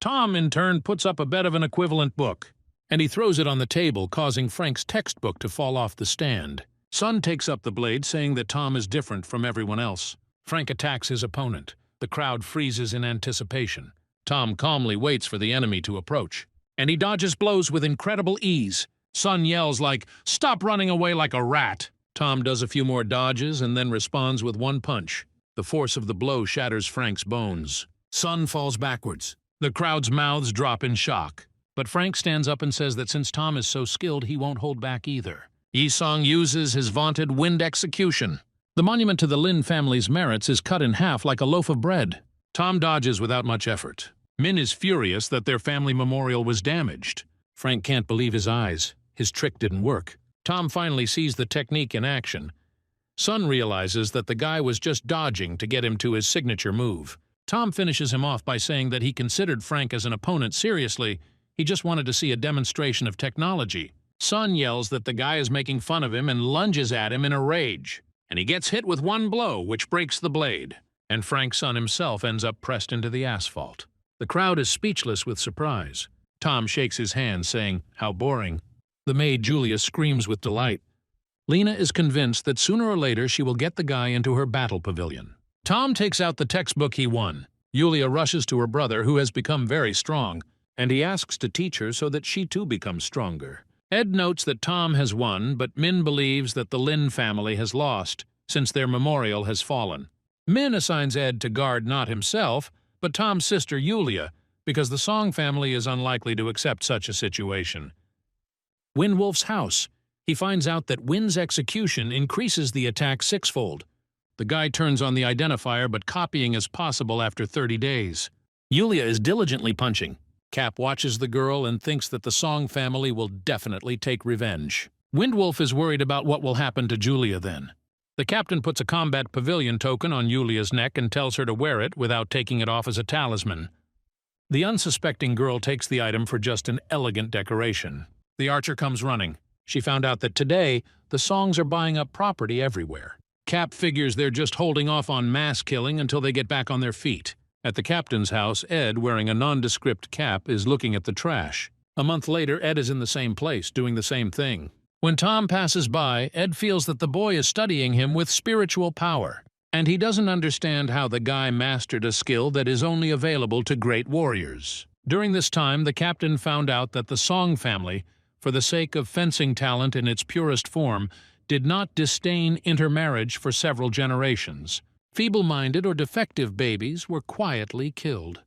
Tom, in turn, puts up a bet of an equivalent book, and he throws it on the table, causing Frank's textbook to fall off the stand. Sun takes up the blade, saying that Tom is different from everyone else. Frank attacks his opponent. The crowd freezes in anticipation. Tom calmly waits for the enemy to approach, and he dodges blows with incredible ease. Sun yells like, "Stop running away like a rat!" Tom does a few more dodges and then responds with one punch. The force of the blow shatters Frank's bones. Sun falls backwards. The crowd's mouths drop in shock. But Frank stands up and says that since Tom is so skilled, he won't hold back either. Yi-song uses his vaunted wind execution. The monument to the Lin family's merits is cut in half like a loaf of bread. Tom dodges without much effort. Min is furious that their family memorial was damaged. Frank can't believe his eyes. His trick didn't work. Tom finally sees the technique in action. Sun realizes that the guy was just dodging to get him to his signature move. Tom finishes him off by saying that he considered Frank as an opponent seriously. He just wanted to see a demonstration of technology. Sun yells that the guy is making fun of him and lunges at him in a rage. And he gets hit with one blow, which breaks the blade. And Frank's son himself ends up pressed into the asphalt. The crowd is speechless with surprise. Tom shakes his hand, saying, "How boring." The maid Julia screams with delight. Lena is convinced that sooner or later she will get the guy into her battle pavilion. Tom takes out the textbook he won. Julia rushes to her brother, who has become very strong, and he asks to teach her so that she too becomes stronger. Ed notes that Tom has won, but Min believes that the Lin family has lost, since their memorial has fallen. Min assigns Ed to guard not himself, but Tom's sister Yulia, because the Song family is unlikely to accept such a situation. Windwolf's house. He finds out that Wind's execution increases the attack sixfold. The guy turns on the identifier, but copying is possible after 30 days. Yulia is diligently punching. Cap watches the girl and thinks that the Song family will definitely take revenge. Windwolf is worried about what will happen to Julia then. The captain puts a combat pavilion token on Yulia's neck and tells her to wear it without taking it off as a talisman. The unsuspecting girl takes the item for just an elegant decoration. The archer comes running. She found out that today, the Songs are buying up property everywhere. Cap figures they're just holding off on mass killing until they get back on their feet. At the captain's house, Ed, wearing a nondescript cap, is looking at the trash. A month later, Ed is in the same place, doing the same thing. When Tom passes by, Ed feels that the boy is studying him with spiritual power, and he doesn't understand how the guy mastered a skill that is only available to great warriors. During this time, the captain found out that the Song family, for the sake of fencing talent in its purest form, did not disdain intermarriage for several generations. Feeble-minded or defective babies were quietly killed.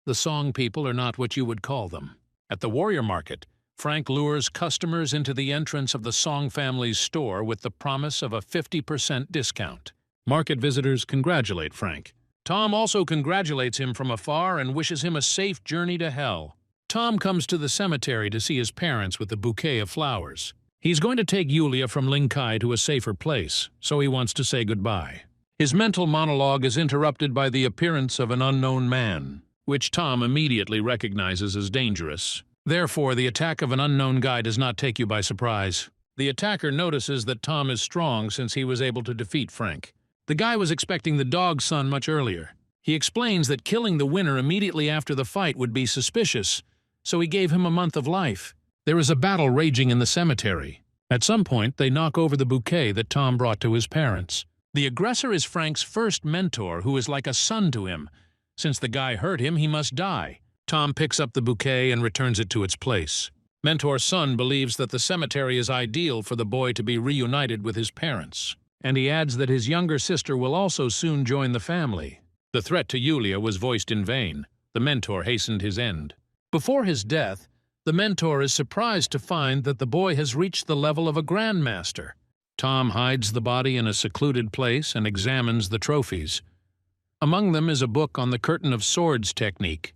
The Song people are not what you would call them. At the warrior market, Frank lures customers into the entrance of the Song family's store with the promise of a 50% discount. Market visitors congratulate Frank. Tom also congratulates him from afar and wishes him a safe journey to hell. Tom comes to the cemetery to see his parents with a bouquet of flowers. He's going to take Yulia from Lingkai to a safer place, so he wants to say goodbye. His mental monologue is interrupted by the appearance of an unknown man, which Tom immediately recognizes as dangerous. Therefore, the attack of an unknown guy does not take you by surprise. The attacker notices that Tom is strong since he was able to defeat Frank. The guy was expecting the dog's son much earlier. He explains that killing the winner immediately after the fight would be suspicious, so he gave him a month of life. There is a battle raging in the cemetery. At some point, they knock over the bouquet that Tom brought to his parents. The aggressor is Frank's first mentor, who is like a son to him. Since the guy hurt him, he must die. Tom picks up the bouquet and returns it to its place. Mentor's son believes that the cemetery is ideal for the boy to be reunited with his parents, and he adds that his younger sister will also soon join the family. The threat to Yulia was voiced in vain. The mentor hastened his end. Before his death, the mentor is surprised to find that the boy has reached the level of a grandmaster. Tom hides the body in a secluded place and examines the trophies. Among them is a book on the curtain of swords technique,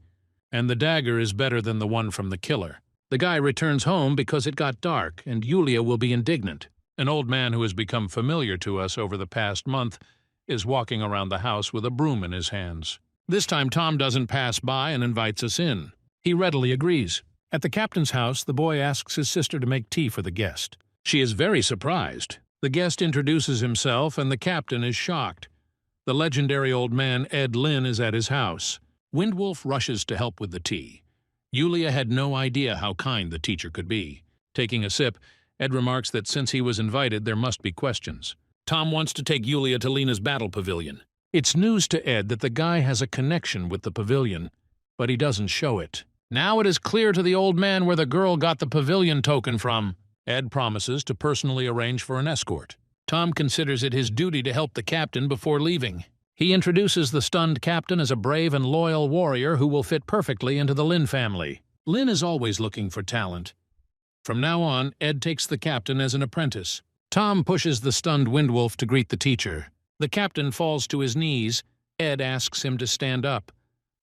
and the dagger is better than the one from the killer. The guy returns home because it got dark, and Yulia will be indignant. An old man who has become familiar to us over the past month is walking around the house with a broom in his hands. This time Tom doesn't pass by and invites us in. He readily agrees. At the captain's house, the boy asks his sister to make tea for the guest. She is very surprised. The guest introduces himself, and the captain is shocked. The legendary old man Ed Lin is at his house. Windwolf rushes to help with the tea. Yulia had no idea how kind the teacher could be. Taking a sip, Ed remarks that since he was invited, there must be questions. Tom wants to take Yulia to Lena's battle pavilion. It's news to Ed that the guy has a connection with the pavilion, but he doesn't show it. Now it is clear to the old man where the girl got the pavilion token from. Ed promises to personally arrange for an escort. Tom considers it his duty to help the captain before leaving. He introduces the stunned captain as a brave and loyal warrior who will fit perfectly into the Lin family. Lin is always looking for talent. From now on, Ed takes the captain as an apprentice. Tom pushes the stunned Windwolf to greet the teacher. The captain falls to his knees. Ed asks him to stand up.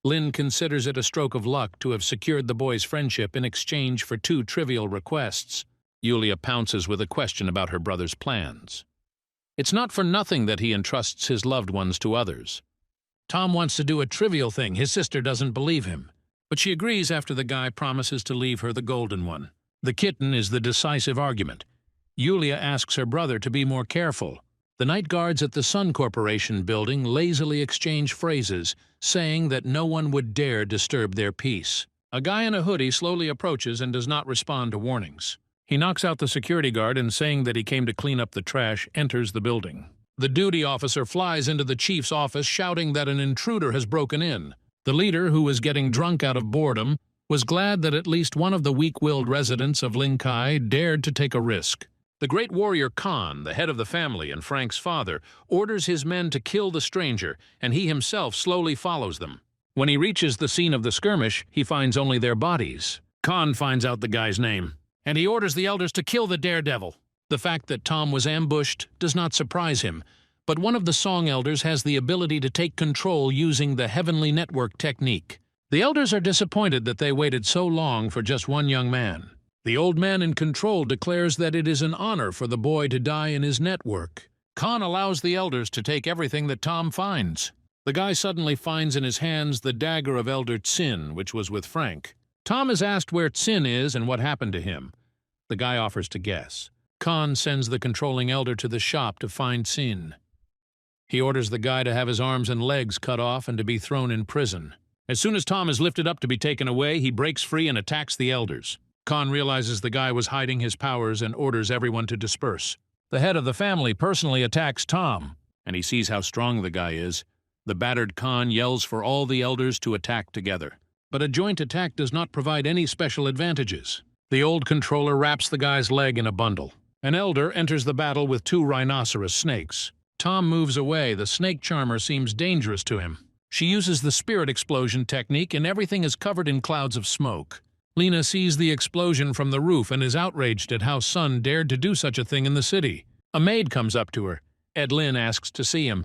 Lin considers it a stroke of luck to have secured the boy's friendship in exchange for 2 trivial requests. Yulia pounces with a question about her brother's plans. It's not for nothing that he entrusts his loved ones to others. Tom wants to do a trivial thing. His sister doesn't believe him, but she agrees after the guy promises to leave her the golden one. The kitten is the decisive argument. Yulia asks her brother to be more careful. The night guards at the Sun Corporation building lazily exchange phrases, saying that no one would dare disturb their peace. A guy in a hoodie slowly approaches and does not respond to warnings. He knocks out the security guard and, saying that he came to clean up the trash, enters the building. The duty officer flies into the chief's office shouting that an intruder has broken in. The leader, who was getting drunk out of boredom, was glad that at least one of the weak-willed residents of Lin Kai dared to take a risk. The great warrior Khan, the head of the family and Frank's father, orders his men to kill the stranger, and he himself slowly follows them. When he reaches the scene of the skirmish, he finds only their bodies. Khan finds out the guy's name, and he orders the elders to kill the daredevil. The fact that Tom was ambushed does not surprise him, but one of the Song Elders has the ability to take control using the Heavenly Network technique. The elders are disappointed that they waited so long for just one young man. The old man in control declares that it is an honor for the boy to die in his network. Khan allows the elders to take everything that Tom finds. The guy suddenly finds in his hands the dagger of Elder Tsin, which was with Frank. Tom is asked where Tsin is and what happened to him. The guy offers to guess. Khan sends the controlling elder to the shop to find Tsin. He orders the guy to have his arms and legs cut off and to be thrown in prison. As soon as Tom is lifted up to be taken away, he breaks free and attacks the elders. Khan realizes the guy was hiding his powers and orders everyone to disperse. The head of the family personally attacks Tom, and he sees how strong the guy is. The battered Khan yells for all the elders to attack together. But a joint attack does not provide any special advantages. The old controller wraps the guy's leg in a bundle. An elder enters the battle with 2 rhinoceros snakes. Tom moves away. The snake charmer seems dangerous to him. She uses the spirit explosion technique and everything is covered in clouds of smoke. Lena sees the explosion from the roof and is outraged at how Sun dared to do such a thing in the city. A maid comes up to her. Ed Lin asks to see him.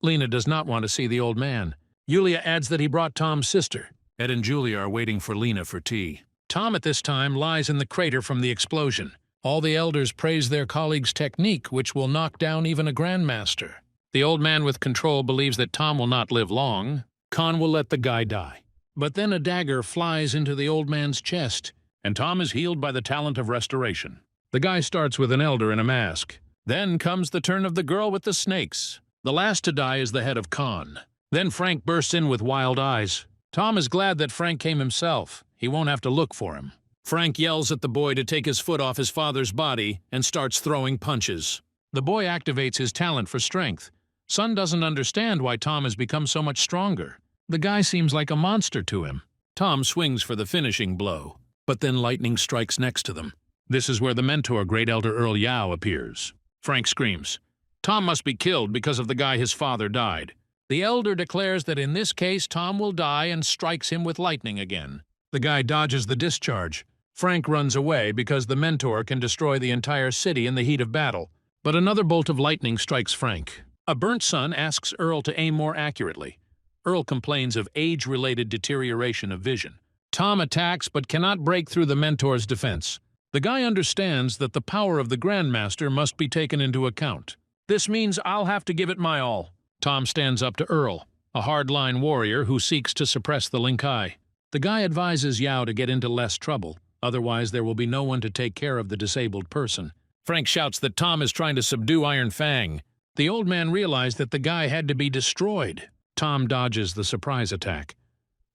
Lena does not want to see the old man. Yulia adds that he brought Tom's sister. Ed and Julia are waiting for Lena for tea. Tom at this time lies in the crater from the explosion. All the elders praise their colleague's technique, which will knock down even a grandmaster. The old man with control believes that Tom will not live long. Khan will let the guy die. But then a dagger flies into the old man's chest, and Tom is healed by the talent of restoration. The guy starts with an elder in a mask. Then comes the turn of the girl with the snakes. The last to die is the head of Khan. Then Frank bursts in with wild eyes. Tom is glad that Frank came himself. He won't have to look for him. Frank yells at the boy to take his foot off his father's body and starts throwing punches. The boy activates his talent for strength. Sun doesn't understand why Tom has become so much stronger. The guy seems like a monster to him. Tom swings for the finishing blow, but then lightning strikes next to them. This is where the mentor, Great Elder Earl Yao, appears. Frank screams. Tom must be killed because of the guy his father died. The elder declares that in this case Tom will die and strikes him with lightning again. The guy dodges the discharge. Frank runs away because the mentor can destroy the entire city in the heat of battle. But another bolt of lightning strikes Frank. A burnt sun asks Earl to aim more accurately. Earl complains of age-related deterioration of vision. Tom attacks but cannot break through the mentor's defense. The guy understands that the power of the Grandmaster must be taken into account. This means I'll have to give it my all. Tom stands up to Earl, a hardline warrior who seeks to suppress the Linkai. The guy advises Yao to get into less trouble, otherwise there will be no one to take care of the disabled person. Frank shouts that Tom is trying to subdue Iron Fang. The old man realized that the guy had to be destroyed. Tom dodges the surprise attack.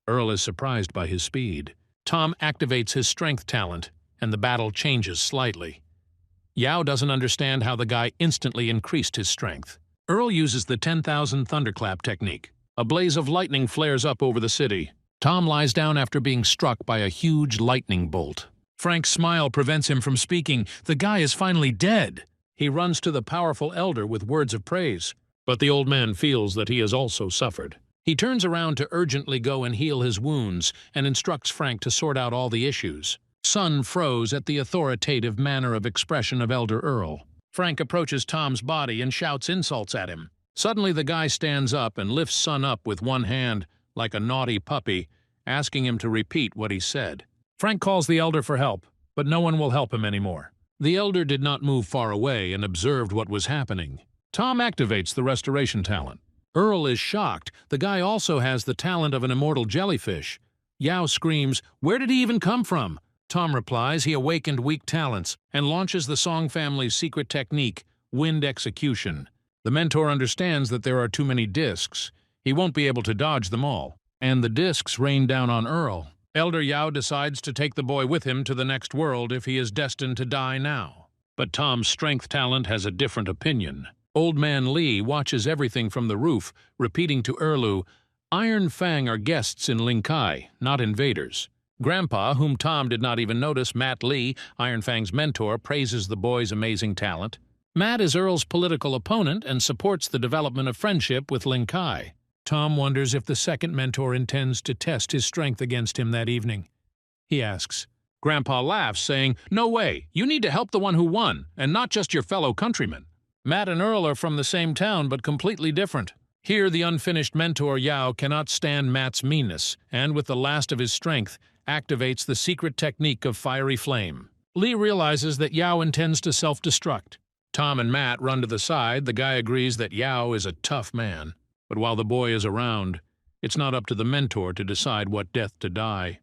Earl is surprised by his speed. Tom activates his strength talent, and the battle changes slightly. Yao doesn't understand how the guy instantly increased his strength. Earl uses the 10,000 thunderclap technique. A blaze of lightning flares up over the city. Tom lies down after being struck by a huge lightning bolt. Frank's smile prevents him from speaking. The guy is finally dead. He runs to the powerful elder with words of praise. But the old man feels that he has also suffered. He turns around to urgently go and heal his wounds and instructs Frank to sort out all the issues. Sun froze at the authoritative manner of expression of Elder Earl. Frank approaches Tom's body and shouts insults at him. Suddenly the guy stands up and lifts Sun up with one hand, like a naughty puppy, asking him to repeat what he said. Frank calls the elder for help, but no one will help him anymore. The elder did not move far away and observed what was happening. Tom activates the restoration talent. Earl is shocked. The guy also has the talent of an immortal jellyfish. Yao screams, "Where did he even come from?" Tom replies he awakened weak talents and launches the Song family's secret technique, Wind Execution. The mentor understands that there are too many discs. He won't be able to dodge them all, and the discs rain down on Earl. Elder Yao decides to take the boy with him to the next world if he is destined to die now. But Tom's strength talent has a different opinion. Old Man Lee watches everything from the roof, repeating to Erlu, "Iron Fang are guests in Linkai, not invaders." Grandpa, whom Tom did not even notice, Matt Lee, Iron Fang's mentor, praises the boy's amazing talent. Matt is Earl's political opponent and supports the development of friendship with Linkai. Tom wonders if the second mentor intends to test his strength against him that evening. He asks. Grandpa laughs, saying, "No way, you need to help the one who won, and not just your fellow countrymen." Matt and Earl are from the same town, but completely different. Here, the unfinished mentor Yao cannot stand Matt's meanness, and with the last of his strength, activates the secret technique of fiery flame. Lee realizes that Yao intends to self-destruct. Tom and Matt run to the side. The guy agrees that Yao is a tough man. But while the boy is around, it's not up to the mentor to decide what death to die.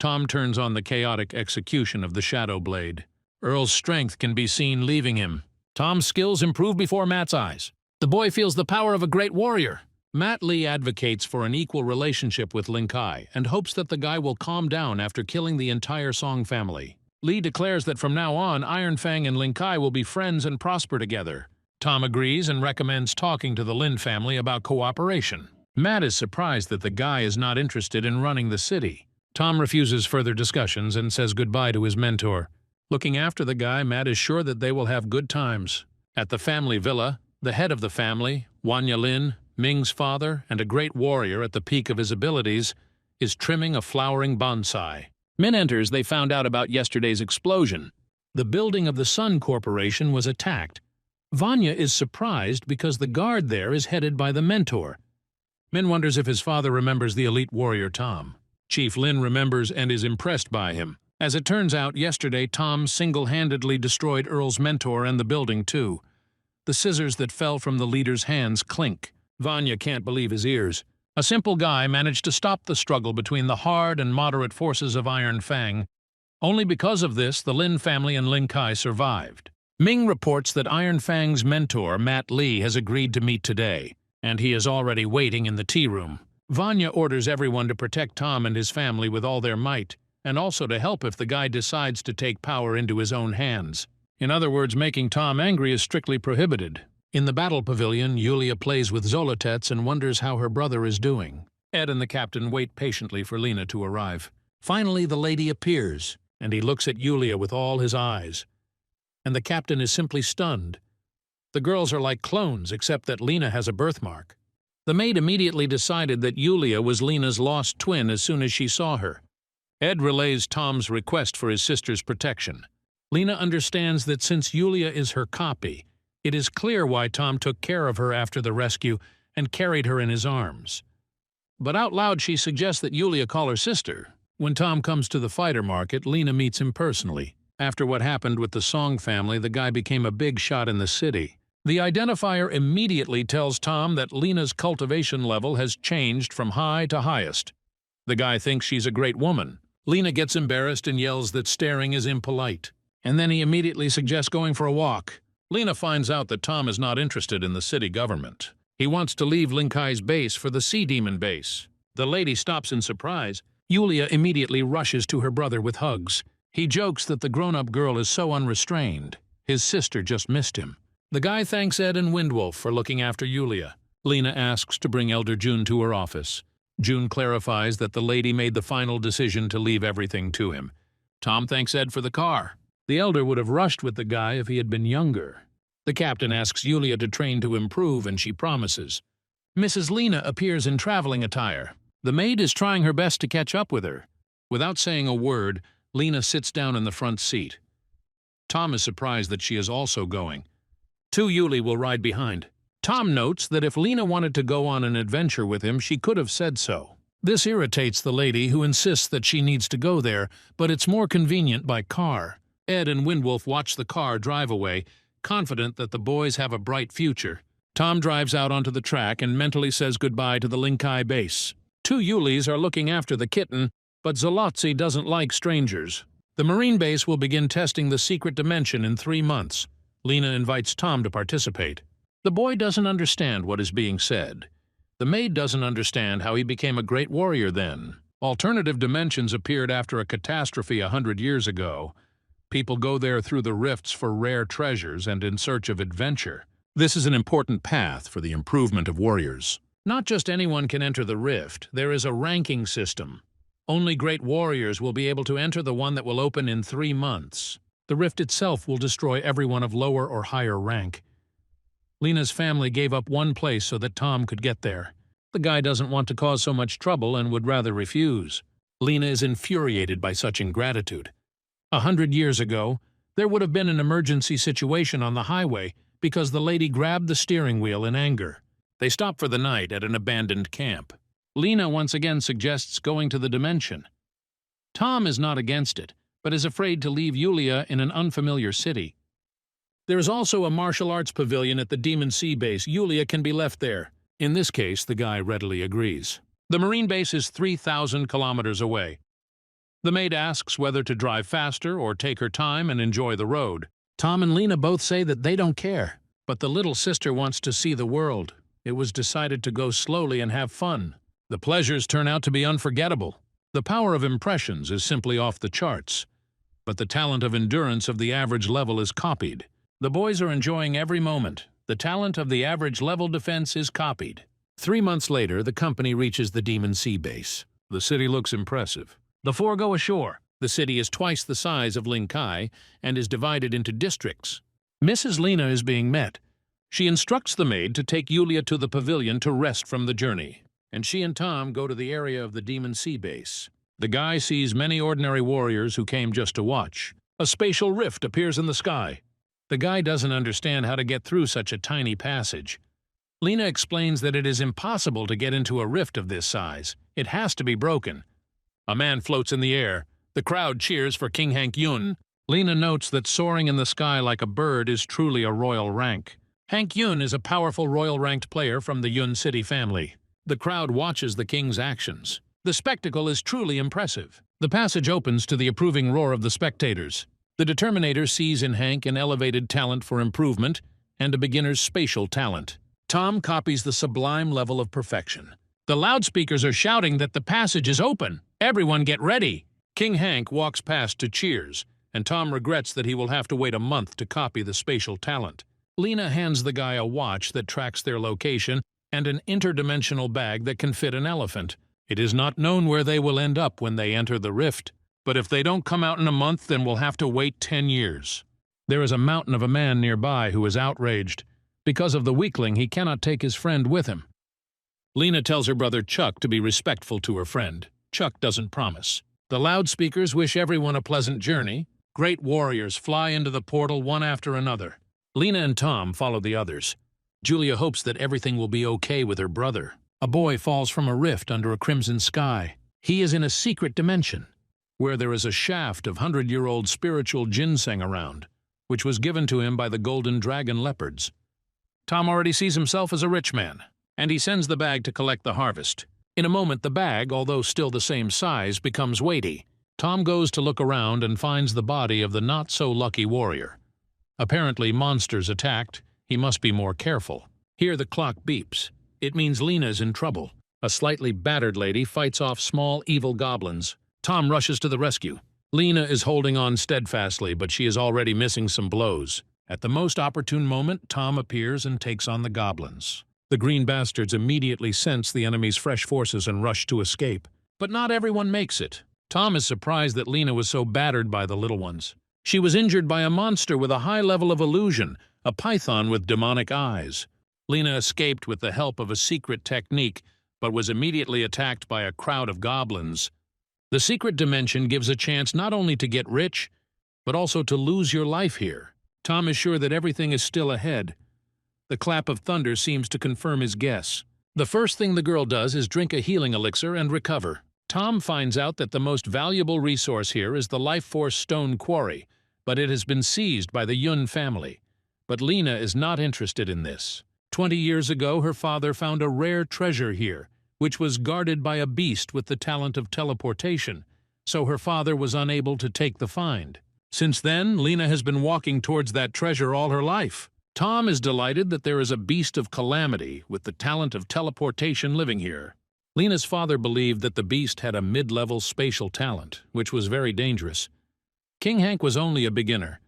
Tom turns on the chaotic execution of the Shadow Blade. Earl's strength can be seen leaving him. Tom's skills improve before Matt's eyes. The boy feels the power of a great warrior. Matt Lee advocates for an equal relationship with Linkai and hopes that the guy will calm down after killing the entire Song family. Lee declares that from now on, Iron Fang and Linkai will be friends and prosper together. Tom agrees and recommends talking to the Lin family about cooperation. Matt is surprised that the guy is not interested in running the city. Tom refuses further discussions and says goodbye to his mentor. Looking after the guy, Matt is sure that they will have good times. At the family villa, the head of the family, Wanya Lin, Ming's father, and a great warrior at the peak of his abilities, is trimming a flowering bonsai. Min enters. They found out about yesterday's explosion. The building of the Sun Corporation was attacked. Vanya is surprised because the guard there is headed by the mentor. Min wonders if his father remembers the elite warrior Tom. Chief Lin remembers and is impressed by him. As it turns out, yesterday Tom single-handedly destroyed Earl's mentor and the building too. The scissors that fell from the leader's hands clink. Vanya can't believe his ears. A simple guy managed to stop the struggle between the hard and moderate forces of Iron Fang. Only because of this, the Lin family and Linkai survived. Ming reports that Iron Fang's mentor, Matt Lee, has agreed to meet today, and he is already waiting in the tea room. Vanya orders everyone to protect Tom and his family with all their might, and also to help if the guy decides to take power into his own hands. In other words, making Tom angry is strictly prohibited. In the battle pavilion, Yulia plays with Zolotets and wonders how her brother is doing. Ed and the captain wait patiently for Lena to arrive. Finally, the lady appears, and he looks at Yulia with all his eyes. And the captain is simply stunned. The girls are like clones, except that Lena has a birthmark. The maid immediately decided that Yulia was Lena's lost twin as soon as she saw her. Ed relays Tom's request for his sister's protection. Lena understands that since Yulia is her copy, it is clear why Tom took care of her after the rescue and carried her in his arms. but out loud she suggests that Yulia call her sister. When Tom comes to the fighter market, Lena meets him personally. After what happened with the Song family, the guy became a big shot in the city. The identifier immediately tells Tom that Lena's cultivation level has changed from high to highest. The guy thinks she's a great woman. Lena gets embarrassed and yells that staring is impolite. And then he immediately suggests going for a walk. Lena finds out that Tom is not interested in the city government. He wants to leave Lin Kai's base for the Sea Demon base. The lady stops in surprise. Yulia immediately rushes to her brother with hugs. He jokes that the grown-up girl is so unrestrained. His sister just missed him. The guy thanks Ed and Windwolf for looking after Yulia. Lena asks to bring Elder June to her office. June clarifies that the lady made the final decision to leave everything to him. Tom thanks Ed for the car. The elder would have rushed with the guy if he had been younger. The captain asks Yulia to train to improve, and she promises. Mrs. Lena appears in traveling attire. The maid is trying her best to catch up with her. Without saying a word, Lena sits down in the front seat. Tom is surprised that she is also going. Yuli will ride behind. Tom notes that if Lena wanted to go on an adventure with him, she could have said so. This irritates the lady, who insists that she needs to go there, but it's more convenient by car. Ed and Windwolf watch the car drive away, confident that the boys have a bright future. Tom drives out onto the track and mentally says goodbye to the Lin Kai base. 2 Yulis are looking after the kitten, but Zalotzi doesn't like strangers. The Marine base will begin testing the secret dimension in 3 months. Lena invites Tom to participate. The boy doesn't understand what is being said. The maid doesn't understand how he became a great warrior then. Alternative dimensions appeared after a catastrophe 100 years ago. People go there through the rifts for rare treasures and in search of adventure. This is an important path for the improvement of warriors. Not just anyone can enter the rift, there is a ranking system. Only great warriors will be able to enter the one that will open in 3 months. The rift itself will destroy everyone of lower or higher rank. Lena's family gave up one place so that Tom could get there. The guy doesn't want to cause so much trouble and would rather refuse. Lena is infuriated by such ingratitude. 100 years ago, there would have been an emergency situation on the highway because the lady grabbed the steering wheel in anger. They stop for the night at an abandoned camp. Lena once again suggests going to the dimension. Tom is not against it, but is afraid to leave Yulia in an unfamiliar city. There is also a martial arts pavilion at the Demon Sea base. Yulia can be left there. In this case, the guy readily agrees. The Marine base is 3,000 kilometers away. The maid asks whether to drive faster or take her time and enjoy the road. Tom and Lena both say that they don't care, but the little sister wants to see the world. It was decided to go slowly and have fun. The pleasures turn out to be unforgettable. The power of impressions is simply off the charts, but the talent of endurance of the average level is copied. The boys are enjoying every moment. The talent of the average level defense is copied. 3 months later, the company reaches the Demon Sea base. The city looks impressive. The 4 go ashore. The city is twice the size of Lin Kai and is divided into districts. Mrs. Lena is being met. She instructs the maid to take Yulia to the pavilion to rest from the journey, and she and Tom go to the area of the Demon Sea base. The guy sees many ordinary warriors who came just to watch. A spatial rift appears in the sky. The guy doesn't understand how to get through such a tiny passage. Lena explains that it is impossible to get into a rift of this size. It has to be broken. A man floats in the air. The crowd cheers for King Hank Yun. Lena notes that soaring in the sky like a bird is truly a royal rank. Hank Yun is a powerful royal-ranked player from the Yun City family. The crowd watches the king's actions. The spectacle is truly impressive. The passage opens to the approving roar of the spectators. The Determinator sees in Hank an elevated talent for improvement and a beginner's spatial talent. Tom copies the sublime level of perfection. The loudspeakers are shouting that the passage is open. Everyone get ready. King Hank walks past to cheers, and Tom regrets that he will have to wait a month to copy the spatial talent. Lena hands the guy a watch that tracks their location and an interdimensional bag that can fit an elephant. It is not known where they will end up when they enter the rift, but if they don't come out in a month, then we'll have to wait 10 years. There is a mountain of a man nearby who is outraged. Because of the weakling, he cannot take his friend with him. Lena tells her brother Chuck to be respectful to her friend. Chuck doesn't promise. The loudspeakers wish everyone a pleasant journey. Great warriors fly into the portal one after another. Lena and Tom follow the others. Julia hopes that everything will be okay with her brother. A boy falls from a rift under a crimson sky. He is in a secret dimension, where there is a shaft of 100-year-old spiritual ginseng around, which was given to him by the golden dragon leopards. Tom already sees himself as a rich man, and he sends the bag to collect the harvest. In a moment, the bag, although still the same size, becomes weighty. Tom goes to look around and finds the body of the not-so-lucky warrior. Apparently, monsters attacked. He must be more careful. Here the clock beeps. It means Lena's in trouble. A slightly battered lady fights off small, evil goblins. Tom rushes to the rescue. Lena is holding on steadfastly, but she is already missing some blows. At the most opportune moment, Tom appears and takes on the goblins. The green bastards immediately sense the enemy's fresh forces and rush to escape. But not everyone makes it. Tom is surprised that Lena was so battered by the little ones. She was injured by a monster with a high level of illusion, a python with demonic eyes. Lena escaped with the help of a secret technique, but was immediately attacked by a crowd of goblins. The secret dimension gives a chance not only to get rich, but also to lose your life here. Tom is sure that everything is still ahead. The clap of thunder seems to confirm his guess. The first thing the girl does is drink a healing elixir and recover. Tom finds out that the most valuable resource here is the Life Force Stone Quarry, but it has been seized by the Yun family. But Lena is not interested in this. 20 years ago, her father found a rare treasure here, which was guarded by a beast with the talent of teleportation, so her father was unable to take the find. Since then, Lena has been walking towards that treasure all her life. Tom is delighted that there is a beast of calamity with the talent of teleportation living here. Lena's father believed that the beast had a mid-level spatial talent, which was very dangerous. King Hank was only a beginner.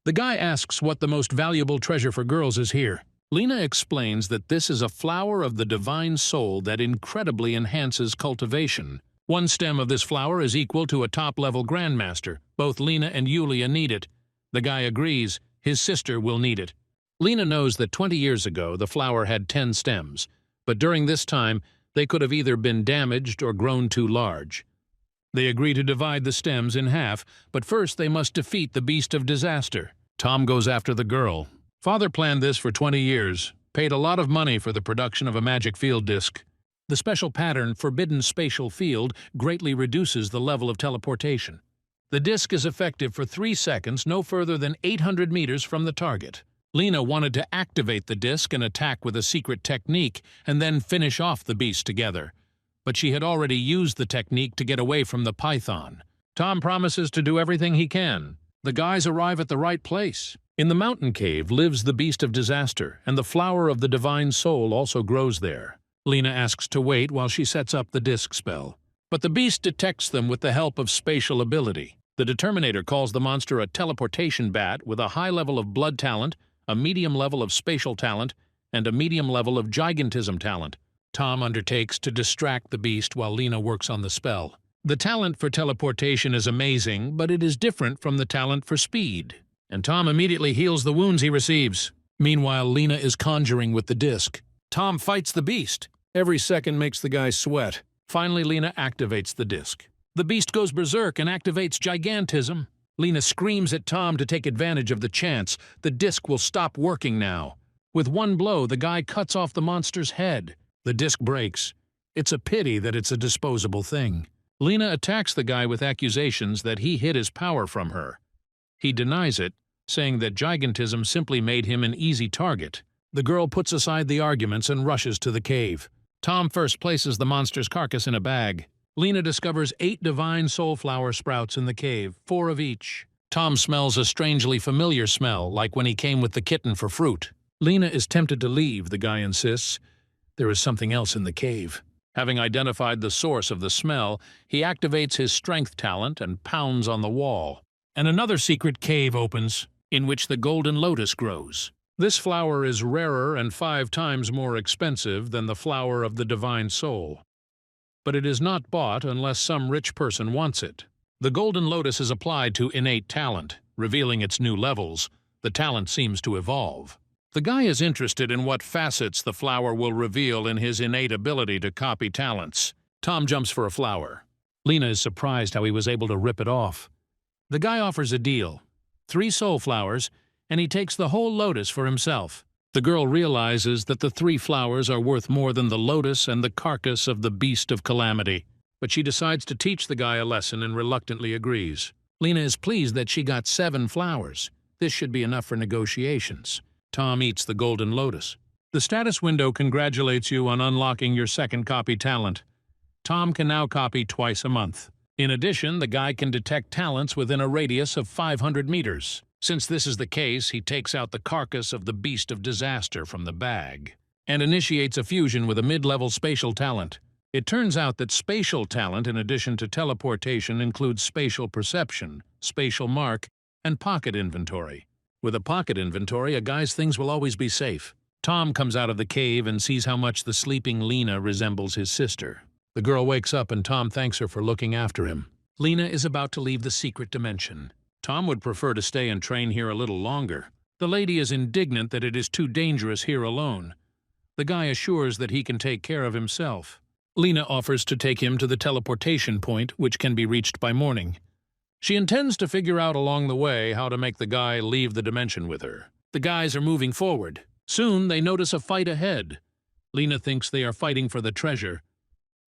The guy asks what the most valuable treasure for girls is here. Lena explains that this is a flower of the divine soul that incredibly enhances cultivation. One stem of this flower is equal to a top-level grandmaster. Both Lena and Yulia need it. The guy agrees. His sister will need it. Lena knows that 20 years ago the flower had 10 stems, but during this time they could have either been damaged or grown too large. They agree to divide the stems in half, but first they must defeat the beast of disaster. Tom goes after the girl. Father planned this for 20 years, paid a lot of money for the production of a magic field disc. The special pattern, Forbidden Spatial Field, greatly reduces the level of teleportation. The disc is effective for 3 seconds, no further than 800 meters from the target. Lena wanted to activate the disc and attack with a secret technique, and then finish off the beast together. But she had already used the technique to get away from the python. Tom promises to do everything he can. The guys arrive at the right place. In the mountain cave lives the beast of disaster, and the flower of the divine soul also grows there. Lena asks to wait while she sets up the disc spell. But the beast detects them with the help of spatial ability. The Determinator calls the monster a teleportation bat with a high level of blood talent, a medium level of spatial talent, and a medium level of gigantism talent. Tom undertakes to distract the beast while Lena works on the spell. The talent for teleportation is amazing, but it is different from the talent for speed, and Tom immediately heals the wounds he receives. Meanwhile, Lena is conjuring with the disc. Tom fights the beast. Every second makes the guy sweat. Finally, Lena activates the disc. The beast goes berserk and activates gigantism. Lena screams at Tom to take advantage of the chance. The disc will stop working now. With one blow, the guy cuts off the monster's head. The disc breaks. It's a pity that it's a disposable thing. Lena attacks the guy with accusations that he hid his power from her. He denies it, saying that gigantism simply made him an easy target. The girl puts aside the arguments and rushes to the cave. Tom first places the monster's carcass in a bag. Lena discovers 8 divine soulflower sprouts in the cave, 4 of each. Tom smells a strangely familiar smell, like when he came with the kitten for fruit. Lena is tempted to leave, the guy insists. There is something else in the cave. Having identified the source of the smell, he activates his strength talent and pounds on the wall. And another secret cave opens, in which the golden lotus grows. This flower is rarer and 5 times more expensive than the flower of the divine soul. But it is not bought unless some rich person wants it. The golden lotus is applied to innate talent, revealing its new levels. The talent seems to evolve. The guy is interested in what facets the flower will reveal in his innate ability to copy talents. Tom jumps for a flower. Lena is surprised how he was able to rip it off. The guy offers a deal. 3 soul flowers, and he takes the whole lotus for himself. The girl realizes that the 3 flowers are worth more than the lotus and the carcass of the beast of calamity. But she decides to teach the guy a lesson and reluctantly agrees. Lena is pleased that she got 7 flowers. This should be enough for negotiations. Tom eats the golden lotus. The status window congratulates you on unlocking your second copy talent. Tom can now copy twice a month. In addition, the guy can detect talents within a radius of 500 meters. Since this is the case, he takes out the carcass of the beast of disaster from the bag and initiates a fusion with a mid-level spatial talent. It turns out that spatial talent, in addition to teleportation, includes spatial perception, spatial mark, and pocket inventory. With a pocket inventory, a guy's things will always be safe. Tom comes out of the cave and sees how much the sleeping Lena resembles his sister. The girl wakes up and Tom thanks her for looking after him. Lena is about to leave the secret dimension. Tom would prefer to stay and train here a little longer. The lady is indignant that it is too dangerous here alone. The guy assures that he can take care of himself. Lena offers to take him to the teleportation point, which can be reached by morning. She intends to figure out along the way how to make the guy leave the dimension with her. The guys are moving forward. Soon they notice a fight ahead. Lena thinks they are fighting for the treasure.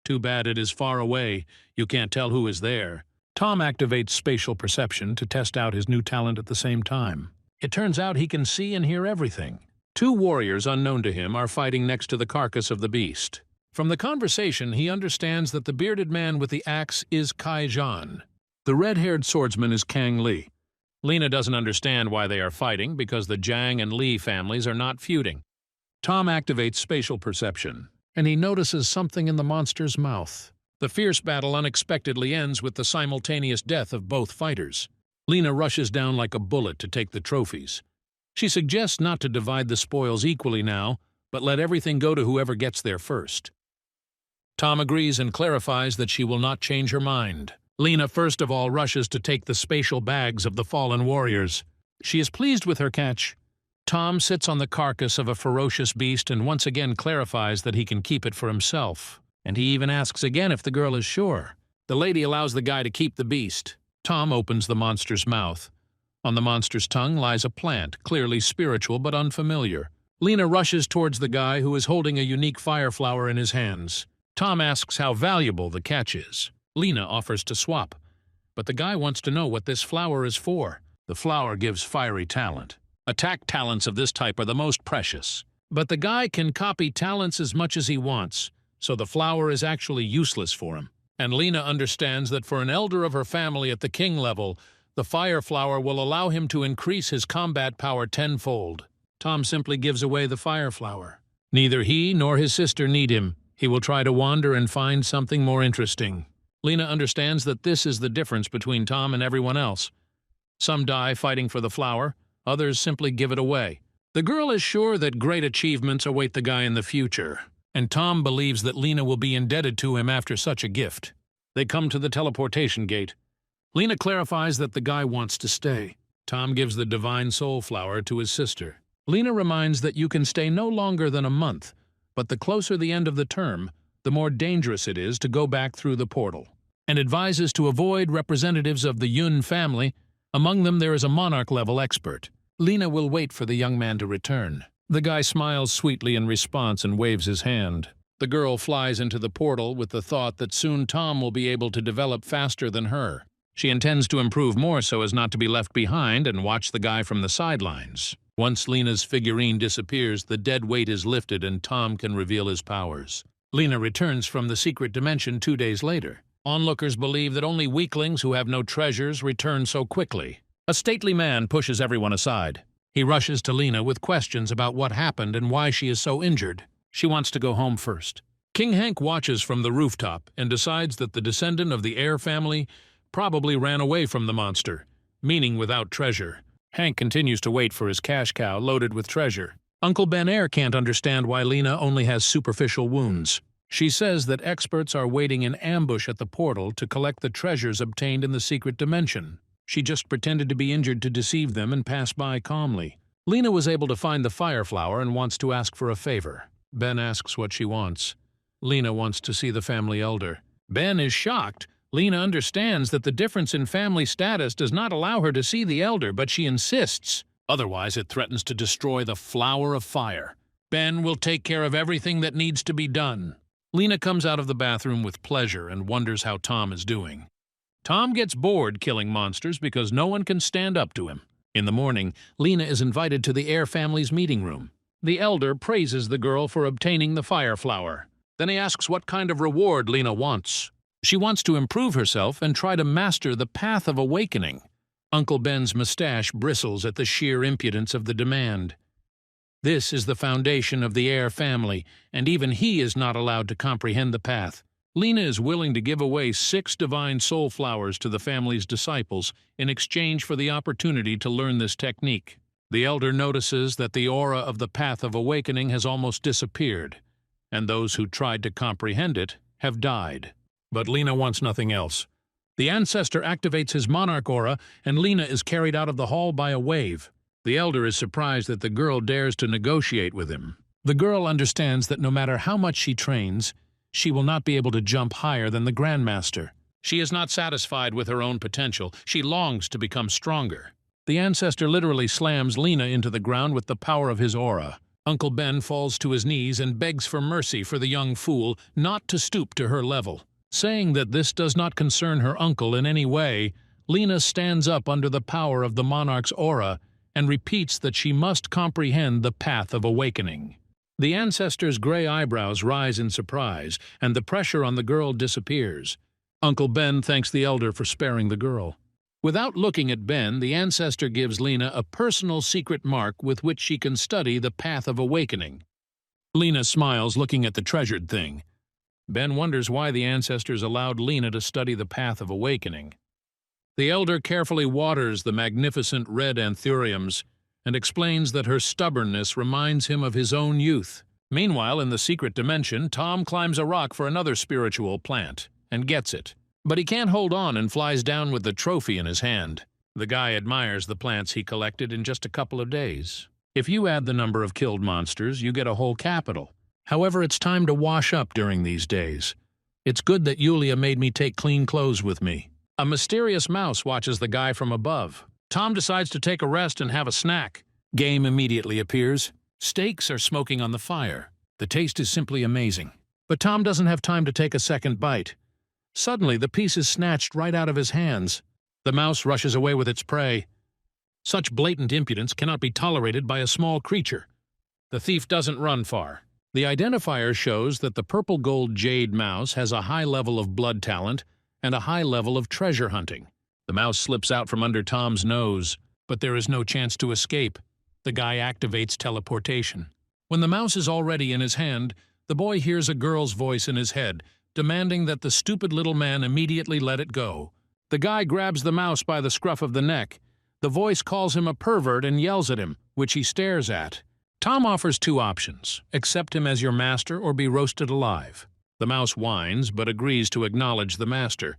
Too bad it is far away. You can't tell who is there. Tom activates spatial perception to test out his new talent at the same time. It turns out he can see and hear everything. 2 warriors unknown to him are fighting next to the carcass of the beast. From the conversation, he understands that the bearded man with the axe is Kai Zhan. The red-haired swordsman is Kang Li. Lena doesn't understand why they are fighting because the Zhang and Li families are not feuding. Tom activates spatial perception, and he notices something in the monster's mouth. The fierce battle unexpectedly ends with the simultaneous death of both fighters. Lena rushes down like a bullet to take the trophies. She suggests not to divide the spoils equally now, but let everything go to whoever gets there first. Tom agrees and clarifies that she will not change her mind. Lena first of all rushes to take the spatial bags of the fallen warriors. She is pleased with her catch. Tom sits on the carcass of a ferocious beast and once again clarifies that he can keep it for himself. And he even asks again if the girl is sure. The lady allows the guy to keep the beast. Tom opens the monster's mouth. On the monster's tongue lies a plant, clearly spiritual but unfamiliar. Lena rushes towards the guy who is holding a unique fire flower in his hands. Tom asks how valuable the catch is. Lena offers to swap, but the guy wants to know what this flower is for. The flower gives fiery talent. Attack talents of this type are the most precious. But the guy can copy talents as much as he wants, so the flower is actually useless for him. And Lena understands that for an elder of her family at the king level, the fire flower will allow him to increase his combat power 10-fold. Tom simply gives away the fire flower. Neither he nor his sister need him. He will try to wander and find something more interesting. Lena understands that this is the difference between Tom and everyone else. Some die fighting for the flower, others simply give it away. The girl is sure that great achievements await the guy in the future, and Tom believes that Lena will be indebted to him after such a gift. They come to the teleportation gate. Lena clarifies that the guy wants to stay. Tom gives the divine soul flower to his sister. Lena reminds that you can stay no longer than a month, but the closer the end of the term, the more dangerous it is to go back through the portal, and advises to avoid representatives of the Yun family. Among them there is a monarch-level expert. Lena will wait for the young man to return. The guy smiles sweetly in response and waves his hand. The girl flies into the portal with the thought that soon Tom will be able to develop faster than her. She intends to improve more so as not to be left behind and watch the guy from the sidelines. Once Lena's figurine disappears, the dead weight is lifted and Tom can reveal his powers. Lena returns from the secret dimension 2 days later. Onlookers believe that only weaklings who have no treasures return so quickly. A stately man pushes everyone aside. He rushes to Lena with questions about what happened and why she is so injured. She wants to go home first. King Hank watches from the rooftop and decides that the descendant of the Air family probably ran away from the monster, meaning without treasure. Hank continues to wait for his cash cow loaded with treasure. Uncle Ben Air can't understand why Lena only has superficial wounds. She says that experts are waiting in ambush at the portal to collect the treasures obtained in the secret dimension. She just pretended to be injured to deceive them and pass by calmly. Lena was able to find the fire flower and wants to ask for a favor. Ben asks what she wants. Lena wants to see the family elder. Ben is shocked. Lena understands that the difference in family status does not allow her to see the elder, but she insists. Otherwise, it threatens to destroy the flower of fire. Ben will take care of everything that needs to be done. Lena comes out of the bathroom with pleasure and wonders how Tom is doing. Tom gets bored killing monsters because no one can stand up to him. In the morning, Lena is invited to the Air family's meeting room. The elder praises the girl for obtaining the fire flower. Then he asks what kind of reward Lena wants. She wants to improve herself and try to master the path of awakening. Uncle Ben's mustache bristles at the sheer impudence of the demand. This is the foundation of the Air family, and even he is not allowed to comprehend the path. Lena is willing to give away 6 divine soul flowers to the family's disciples in exchange for the opportunity to learn this technique. The elder notices that the aura of the path of awakening has almost disappeared, and those who tried to comprehend it have died. But Lena wants nothing else. The ancestor activates his monarch aura, and Lena is carried out of the hall by a wave. The elder is surprised that the girl dares to negotiate with him. The girl understands that no matter how much she trains, she will not be able to jump higher than the Grandmaster. She is not satisfied with her own potential. She longs to become stronger. The ancestor literally slams Lena into the ground with the power of his aura. Uncle Ben falls to his knees and begs for mercy for the young fool not to stoop to her level. Saying that this does not concern her uncle in any way, Lena stands up under the power of the monarch's aura and repeats that she must comprehend the path of awakening. The ancestor's gray eyebrows rise in surprise, and the pressure on the girl disappears. Uncle Ben thanks the elder for sparing the girl. Without looking at Ben, the ancestor gives Lena a personal secret mark with which she can study the path of awakening. Lena smiles, looking at the treasured thing. Ben wonders why the ancestors allowed Lena to study the path of awakening. The elder carefully waters the magnificent red anthuriums and explains that her stubbornness reminds him of his own youth. Meanwhile, in the secret dimension, Tom climbs a rock for another spiritual plant and gets it. But he can't hold on and flies down with the trophy in his hand. The guy admires the plants he collected in just a couple of days. If you add the number of killed monsters, you get a whole capital. However, it's time to wash up during these days. It's good that Yulia made me take clean clothes with me. A mysterious mouse watches the guy from above. Tom decides to take a rest and have a snack. Game immediately appears. Steaks are smoking on the fire. The taste is simply amazing. But Tom doesn't have time to take a second bite. Suddenly, the piece is snatched right out of his hands. The mouse rushes away with its prey. Such blatant impudence cannot be tolerated by a small creature. The thief doesn't run far. The identifier shows that the purple gold jade mouse has a high level of blood talent and a high level of treasure hunting. The mouse slips out from under Tom's nose, but there is no chance to escape. The guy activates teleportation. When the mouse is already in his hand, the boy hears a girl's voice in his head, demanding that the stupid little man immediately let it go. The guy grabs the mouse by the scruff of the neck. The voice calls him a pervert and yells at him, which he stares at. Tom offers 2 options: accept him as your master or be roasted alive. The mouse whines but agrees to acknowledge the master,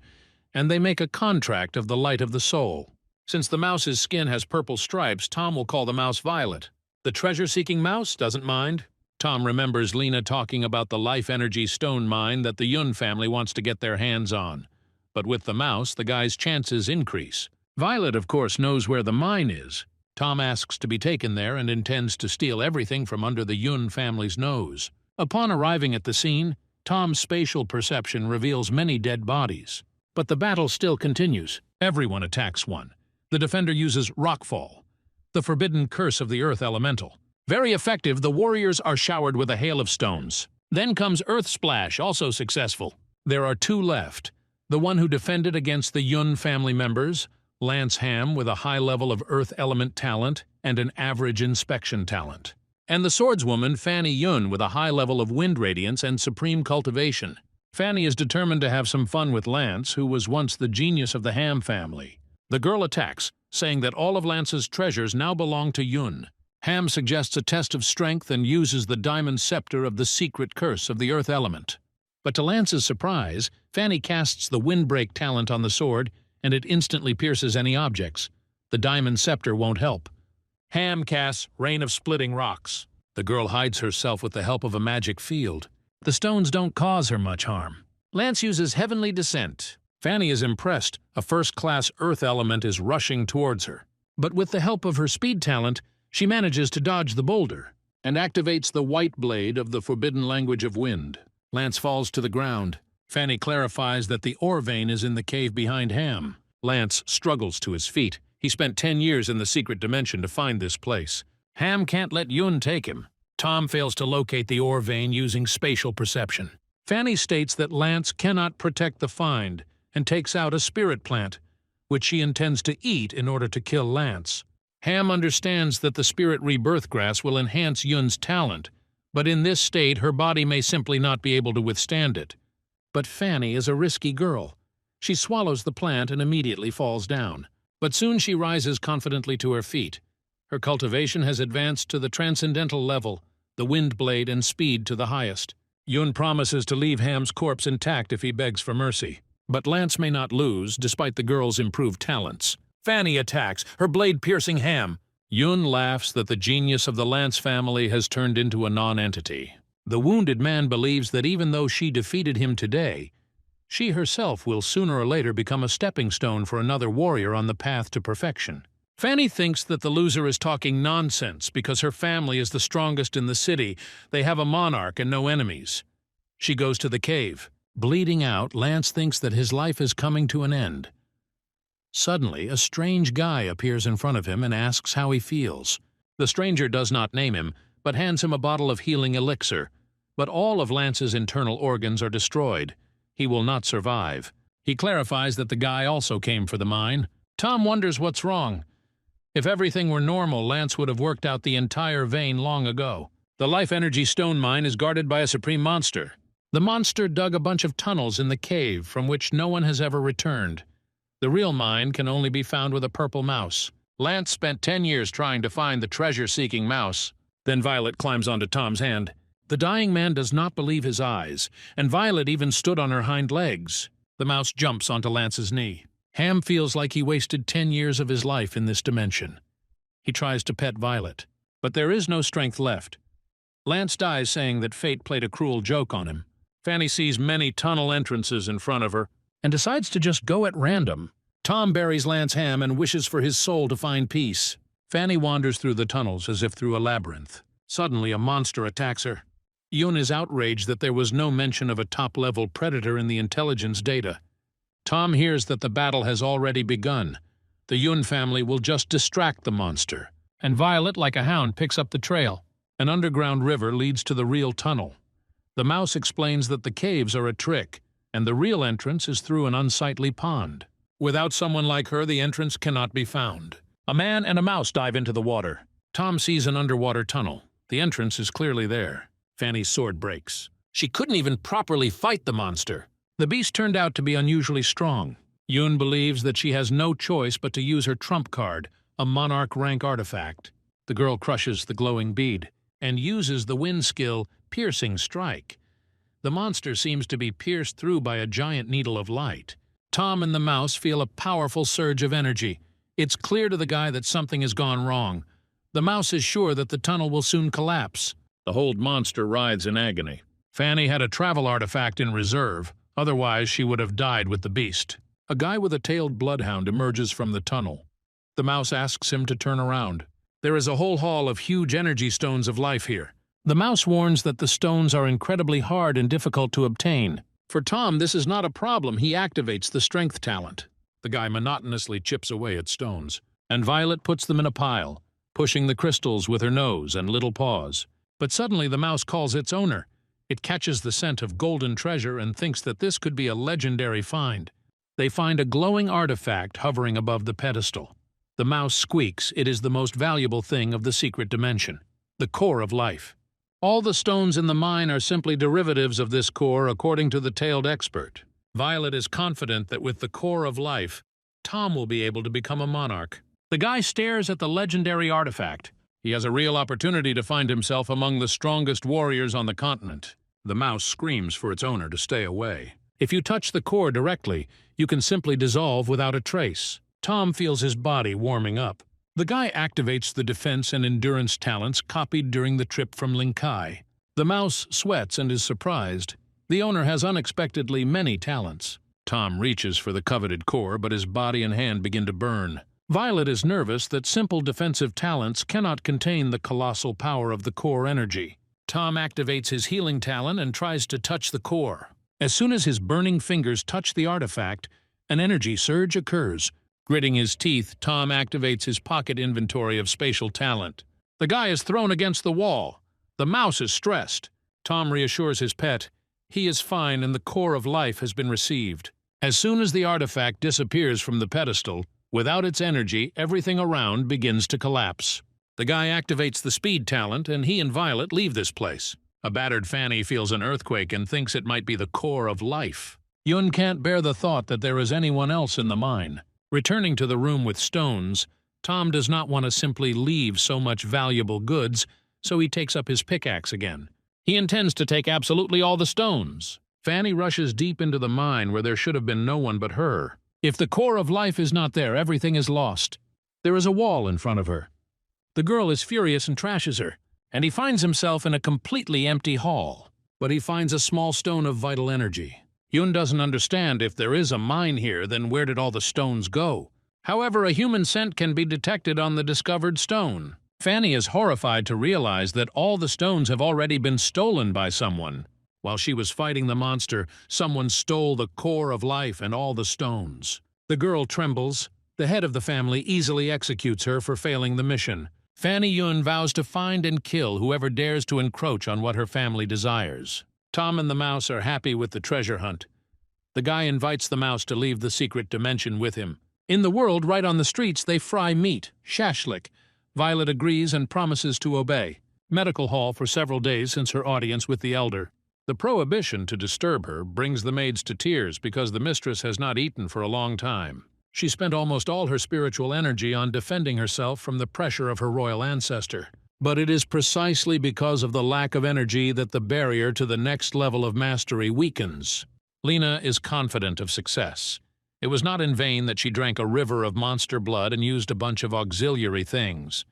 and they make a contract of the light of the soul. Since the mouse's skin has purple stripes, Tom will call the mouse Violet. The treasure-seeking mouse doesn't mind. Tom remembers Lena talking about the life energy stone mine that the Yun family wants to get their hands on. But with the mouse, the guy's chances increase. Violet, of course, knows where the mine is. Tom asks to be taken there and intends to steal everything from under the Yun family's nose. Upon arriving at the scene, Tom's spatial perception reveals many dead bodies. But the battle still continues. Everyone attacks one. The defender uses Rockfall, the forbidden curse of the Earth Elemental. Very effective, the warriors are showered with a hail of stones. Then comes Earth Splash, also successful. There are 2 left. The one who defended against the Yun family members, Lance Ham with a high level of Earth Element talent and an average inspection talent. And the swordswoman Fanny Yun with a high level of Wind Radiance and Supreme Cultivation. Fanny is determined to have some fun with Lance, who was once the genius of the Ham family. The girl attacks, saying that all of Lance's treasures now belong to Yun. Ham suggests a test of strength and uses the diamond scepter of the secret curse of the Earth Element. But to Lance's surprise, Fanny casts the Windbreak talent on the sword, and it instantly pierces any objects. The diamond scepter won't help. Ham casts Rain of Splitting Rocks. The girl hides herself with the help of a magic field. The stones don't cause her much harm. Lance uses Heavenly Descent. Fanny is impressed. A first-class Earth element is rushing towards her. But with the help of her speed talent, she manages to dodge the boulder and activates the white blade of the forbidden language of wind. Lance falls to the ground. Fanny clarifies that the ore vein is in the cave behind Ham. Lance struggles to his feet. He spent 10 years in the secret dimension to find this place. Ham can't let Yun take him. Tom fails to locate the ore vein using spatial perception. Fanny states that Lance cannot protect the find and takes out a spirit plant, which she intends to eat in order to kill Lance. Ham understands that the spirit rebirth grass will enhance Yun's talent, but in this state her body may simply not be able to withstand it. But Fanny is a risky girl. She swallows the plant and immediately falls down. But soon she rises confidently to her feet. Her cultivation has advanced to the transcendental level, the wind blade and speed to the highest. Yun promises to leave Ham's corpse intact if he begs for mercy. But Lance may not lose, despite the girl's improved talents. Fanny attacks, her blade piercing Ham. Yun laughs that the genius of the Lance family has turned into a non-entity. The wounded man believes that even though she defeated him today, she herself will sooner or later become a stepping stone for another warrior on the path to perfection. Fanny thinks that the loser is talking nonsense because her family is the strongest in the city. They have a monarch and no enemies. She goes to the cave. Bleeding out, Lance thinks that his life is coming to an end. Suddenly, a strange guy appears in front of him and asks how he feels. The stranger does not name him, but hands him a bottle of healing elixir. But all of Lance's internal organs are destroyed. He will not survive. He clarifies that the guy also came for the mine. Tom wonders what's wrong. If everything were normal, Lance would have worked out the entire vein long ago. The life energy stone mine is guarded by a supreme monster. The monster dug a bunch of tunnels in the cave from which no one has ever returned. The real mine can only be found with a purple mouse. Lance spent 10 years trying to find the treasure-seeking mouse. Then Violet climbs onto Tom's hand. The dying man does not believe his eyes, and Violet even stood on her hind legs. The mouse jumps onto Lance's knee. Ham feels like he wasted 10 years of his life in this dimension. He tries to pet Violet, but there is no strength left. Lance dies saying that fate played a cruel joke on him. Fanny sees many tunnel entrances in front of her and decides to just go at random. Tom buries Lance Ham and wishes for his soul to find peace. Fanny wanders through the tunnels as if through a labyrinth. Suddenly, a monster attacks her. Yun is outraged that there was no mention of a top-level predator in the intelligence data. Tom hears that the battle has already begun. The Yun family will just distract the monster. And Violet, like a hound, picks up the trail. An underground river leads to the real tunnel. The mouse explains that the caves are a trick, and the real entrance is through an unsightly pond. Without someone like her, the entrance cannot be found. A man and a mouse dive into the water. Tom sees an underwater tunnel. The entrance is clearly there. Fanny's sword breaks. She couldn't even properly fight the monster. The beast turned out to be unusually strong. Yun believes that she has no choice but to use her trump card, a monarch rank artifact. The girl crushes the glowing bead and uses the wind skill Piercing Strike. The monster seems to be pierced through by a giant needle of light. Tom and the mouse feel a powerful surge of energy. It's clear to the guy that something has gone wrong. The mouse is sure that the tunnel will soon collapse. The whole monster writhes in agony. Fanny had a travel artifact in reserve, otherwise she would have died with the beast. A guy with a tailed bloodhound emerges from the tunnel. The mouse asks him to turn around. There is a whole hall of huge energy stones of life here. The mouse warns that the stones are incredibly hard and difficult to obtain. For Tom, this is not a problem. He activates the strength talent. The guy monotonously chips away at stones, and Violet puts them in a pile, pushing the crystals with her nose and little paws. But suddenly the mouse calls its owner. It catches the scent of golden treasure and thinks that this could be a legendary find. They find a glowing artifact hovering above the pedestal. The mouse squeaks. It is the most valuable thing of the secret dimension, the core of life. All the stones in the mine are simply derivatives of this core, according to the tailed expert. Violet is confident that with the core of life, Tom will be able to become a monarch. The guy stares at the legendary artifact. He has a real opportunity to find himself among the strongest warriors on the continent. The mouse screams for its owner to stay away. If you touch the core directly, you can simply dissolve without a trace. Tom feels his body warming up. The guy activates the defense and endurance talents copied during the trip from Linkai. The mouse sweats and is surprised. The owner has unexpectedly many talents. Tom reaches for the coveted core, but his body and hand begin to burn. Violet is nervous that simple defensive talents cannot contain the colossal power of the core energy. Tom activates his healing talent and tries to touch the core. As soon as his burning fingers touch the artifact, an energy surge occurs. Gritting his teeth, Tom activates his pocket inventory of spatial talent. The guy is thrown against the wall. The mouse is stressed. Tom reassures his pet. He is fine and the core of life has been received. As soon as the artifact disappears from the pedestal, without its energy, everything around begins to collapse. The guy activates the speed talent, and he and Violet leave this place. A battered Fanny feels an earthquake and thinks it might be the core of life. Yun can't bear the thought that there is anyone else in the mine. Returning to the room with stones, Tom does not want to simply leave so much valuable goods, so he takes up his pickaxe again. He intends to take absolutely all the stones. Fanny rushes deep into the mine where there should have been no one but her. If the core of life is not there, everything is lost. There is a wall in front of her. The girl is furious and trashes her, and he finds himself in a completely empty hall. But he finds a small stone of vital energy. Yun doesn't understand. If there is a mine here, then where did all the stones go? However, a human scent can be detected on the discovered stone. Fanny is horrified to realize that all the stones have already been stolen by someone. While she was fighting the monster, someone stole the core of life and all the stones. The girl trembles. The head of the family easily executes her for failing the mission. Fanny Yun vows to find and kill whoever dares to encroach on what her family desires. Tom and the mouse are happy with the treasure hunt. The guy invites the mouse to leave the secret dimension with him. In the world, right on the streets, they fry meat, shashlik. Violet agrees and promises to obey. Medical hall for several days since her audience with the elder. The prohibition to disturb her brings the maids to tears because the mistress has not eaten for a long time. She spent almost all her spiritual energy on defending herself from the pressure of her royal ancestor. But it is precisely because of the lack of energy that the barrier to the next level of mastery weakens. Lena is confident of success. It was not in vain that she drank a river of monster blood and used a bunch of auxiliary things.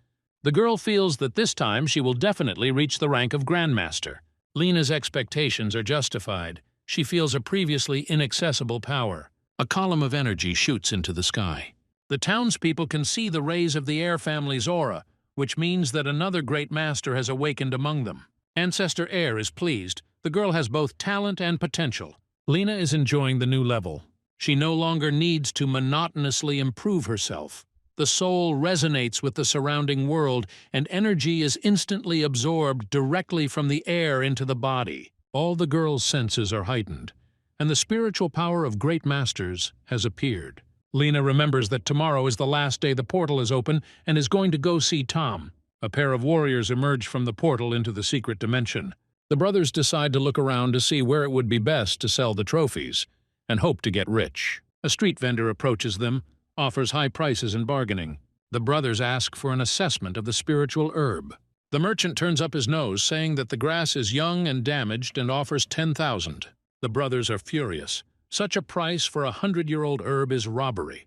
The girl feels that this time she will definitely reach the rank of Grandmaster. Lena's expectations are justified. She feels a previously inaccessible power. A column of energy shoots into the sky. The townspeople can see the rays of the Air family's aura, which means that another great master has awakened among them. Ancestor Air is pleased. The girl has both talent and potential. Lena is enjoying the new level. She no longer needs to monotonously improve herself. The soul resonates with the surrounding world, and energy is instantly absorbed directly from the air into the body. All the girl's senses are heightened, and the spiritual power of great masters has appeared. Lena remembers that tomorrow is the last day the portal is open and is going to go see Tom. A pair of warriors emerge from the portal into the secret dimension. The brothers decide to look around to see where it would be best to sell the trophies, and hope to get rich. A street vendor approaches them, offers high prices in bargaining. The brothers ask for an assessment of the spiritual herb. The merchant turns up his nose, saying that the grass is young and damaged and offers 10,000. The brothers are furious. Such a price for a 100-year-old herb is robbery.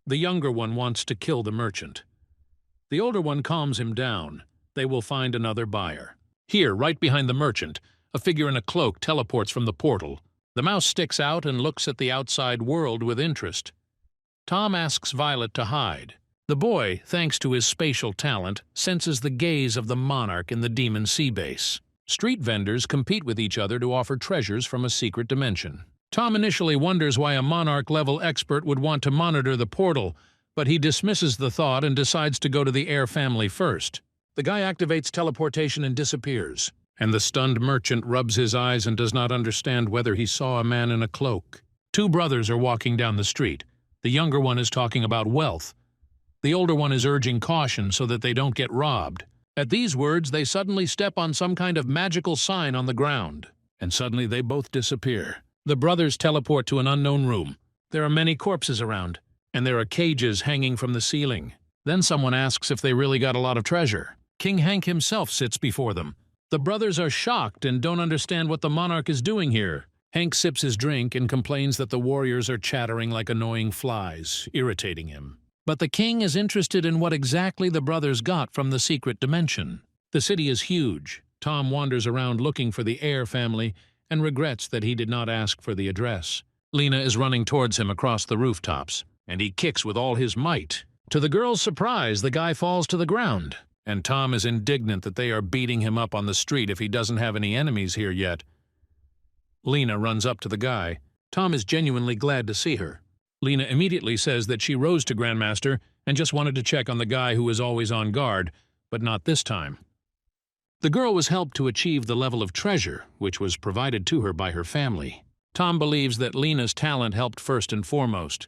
The younger one wants to kill the merchant. The older one calms him down. They will find another buyer. Here, right behind the merchant, a figure in a cloak teleports from the portal. The mouse sticks out and looks at the outside world with interest. Tom asks Violet to hide. The boy, thanks to his spatial talent, senses the gaze of the monarch in the Demon Sea base. Street vendors compete with each other to offer treasures from a secret dimension. Tom initially wonders why a monarch-level expert would want to monitor the portal, but he dismisses the thought and decides to go to the Air family first. The guy activates teleportation and disappears, and the stunned merchant rubs his eyes and does not understand whether he saw a man in a cloak. Two brothers are walking down the street. The younger one is talking about wealth. The older one is urging caution so that they don't get robbed. At these words, they suddenly step on some kind of magical sign on the ground, and suddenly they both disappear. The brothers teleport to an unknown room. There are many corpses around, and there are cages hanging from the ceiling. Then someone asks if they really got a lot of treasure. King Hank himself sits before them. The brothers are shocked and don't understand what the monarch is doing here. Hank sips his drink and complains that the warriors are chattering like annoying flies, irritating him. But the king is interested in what exactly the brothers got from the secret dimension. The city is huge. Tom wanders around looking for the Air family and regrets that he did not ask for the address. Lena is running towards him across the rooftops, and he kicks with all his might. To the girl's surprise, the guy falls to the ground, and Tom is indignant that they are beating him up on the street if he doesn't have any enemies here yet. Lena runs up to the guy. Tom is genuinely glad to see her. Lena immediately says that she rose to Grandmaster and just wanted to check on the guy who is always on guard, but not this time. The girl was helped to achieve the level of treasure, which was provided to her by her family. Tom believes that Lena's talent helped first and foremost.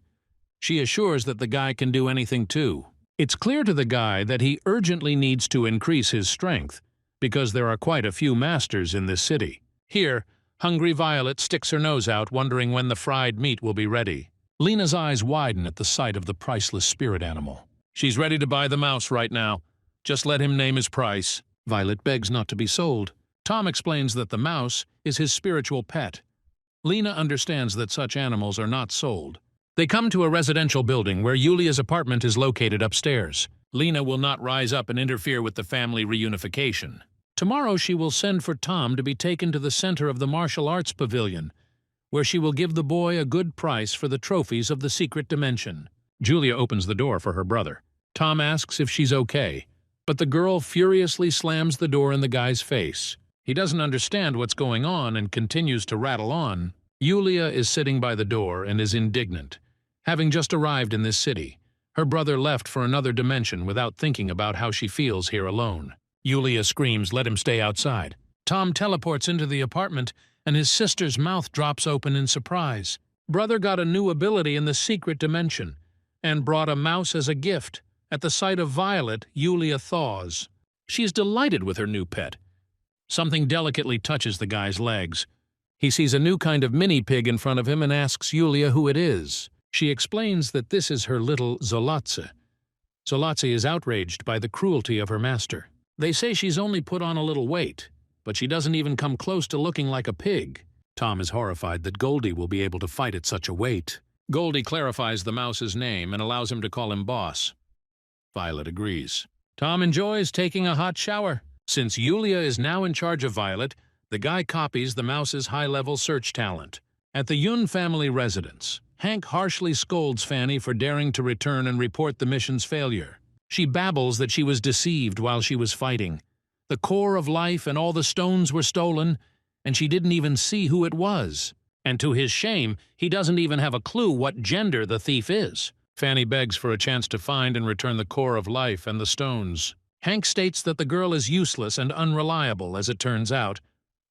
She assures that the guy can do anything too. It's clear to the guy that he urgently needs to increase his strength, because there are quite a few masters in this city. Here, hungry Violet sticks her nose out, wondering when the fried meat will be ready. Lena's eyes widen at the sight of the priceless spirit animal. She's ready to buy the mouse right now. Just let him name his price. Violet begs not to be sold. Tom explains that the mouse is his spiritual pet. Lena understands that such animals are not sold. They come to a residential building where Yulia's apartment is located upstairs. Lena will not rise up and interfere with the family reunification. Tomorrow she will send for Tom to be taken to the center of the martial arts pavilion, where she will give the boy a good price for the trophies of the secret dimension. Julia opens the door for her brother. Tom asks if she's okay, but the girl furiously slams the door in the guy's face. He doesn't understand what's going on and continues to rattle on. Yulia is sitting by the door and is indignant. Having just arrived in this city, her brother left for another dimension without thinking about how she feels here alone. Yulia screams, "Let him stay outside." Tom teleports into the apartment, and his sister's mouth drops open in surprise. Brother got a new ability in the secret dimension and brought a mouse as a gift. At the sight of Violet, Yulia thaws. She's delighted with her new pet. Something delicately touches the guy's legs. He sees a new kind of mini-pig in front of him and asks Yulia who it is. She explains that this is her little Zolatse. Zolatse is outraged by the cruelty of her master. They say she's only put on a little weight, but she doesn't even come close to looking like a pig. Tom is horrified that Goldie will be able to fight at such a weight. Goldie clarifies the mouse's name and allows him to call him boss. Violet agrees. Tom enjoys taking a hot shower. Since Yulia is now in charge of Violet, the guy copies the mouse's high-level search talent. At the Yun family residence, Hank harshly scolds Fanny for daring to return and report the mission's failure. She babbles that she was deceived while she was fighting. The core of life and all the stones were stolen, and she didn't even see who it was. And to his shame, he doesn't even have a clue what gender the thief is. Fanny begs for a chance to find and return the core of life and the stones. Hank states that the girl is useless and unreliable, as it turns out,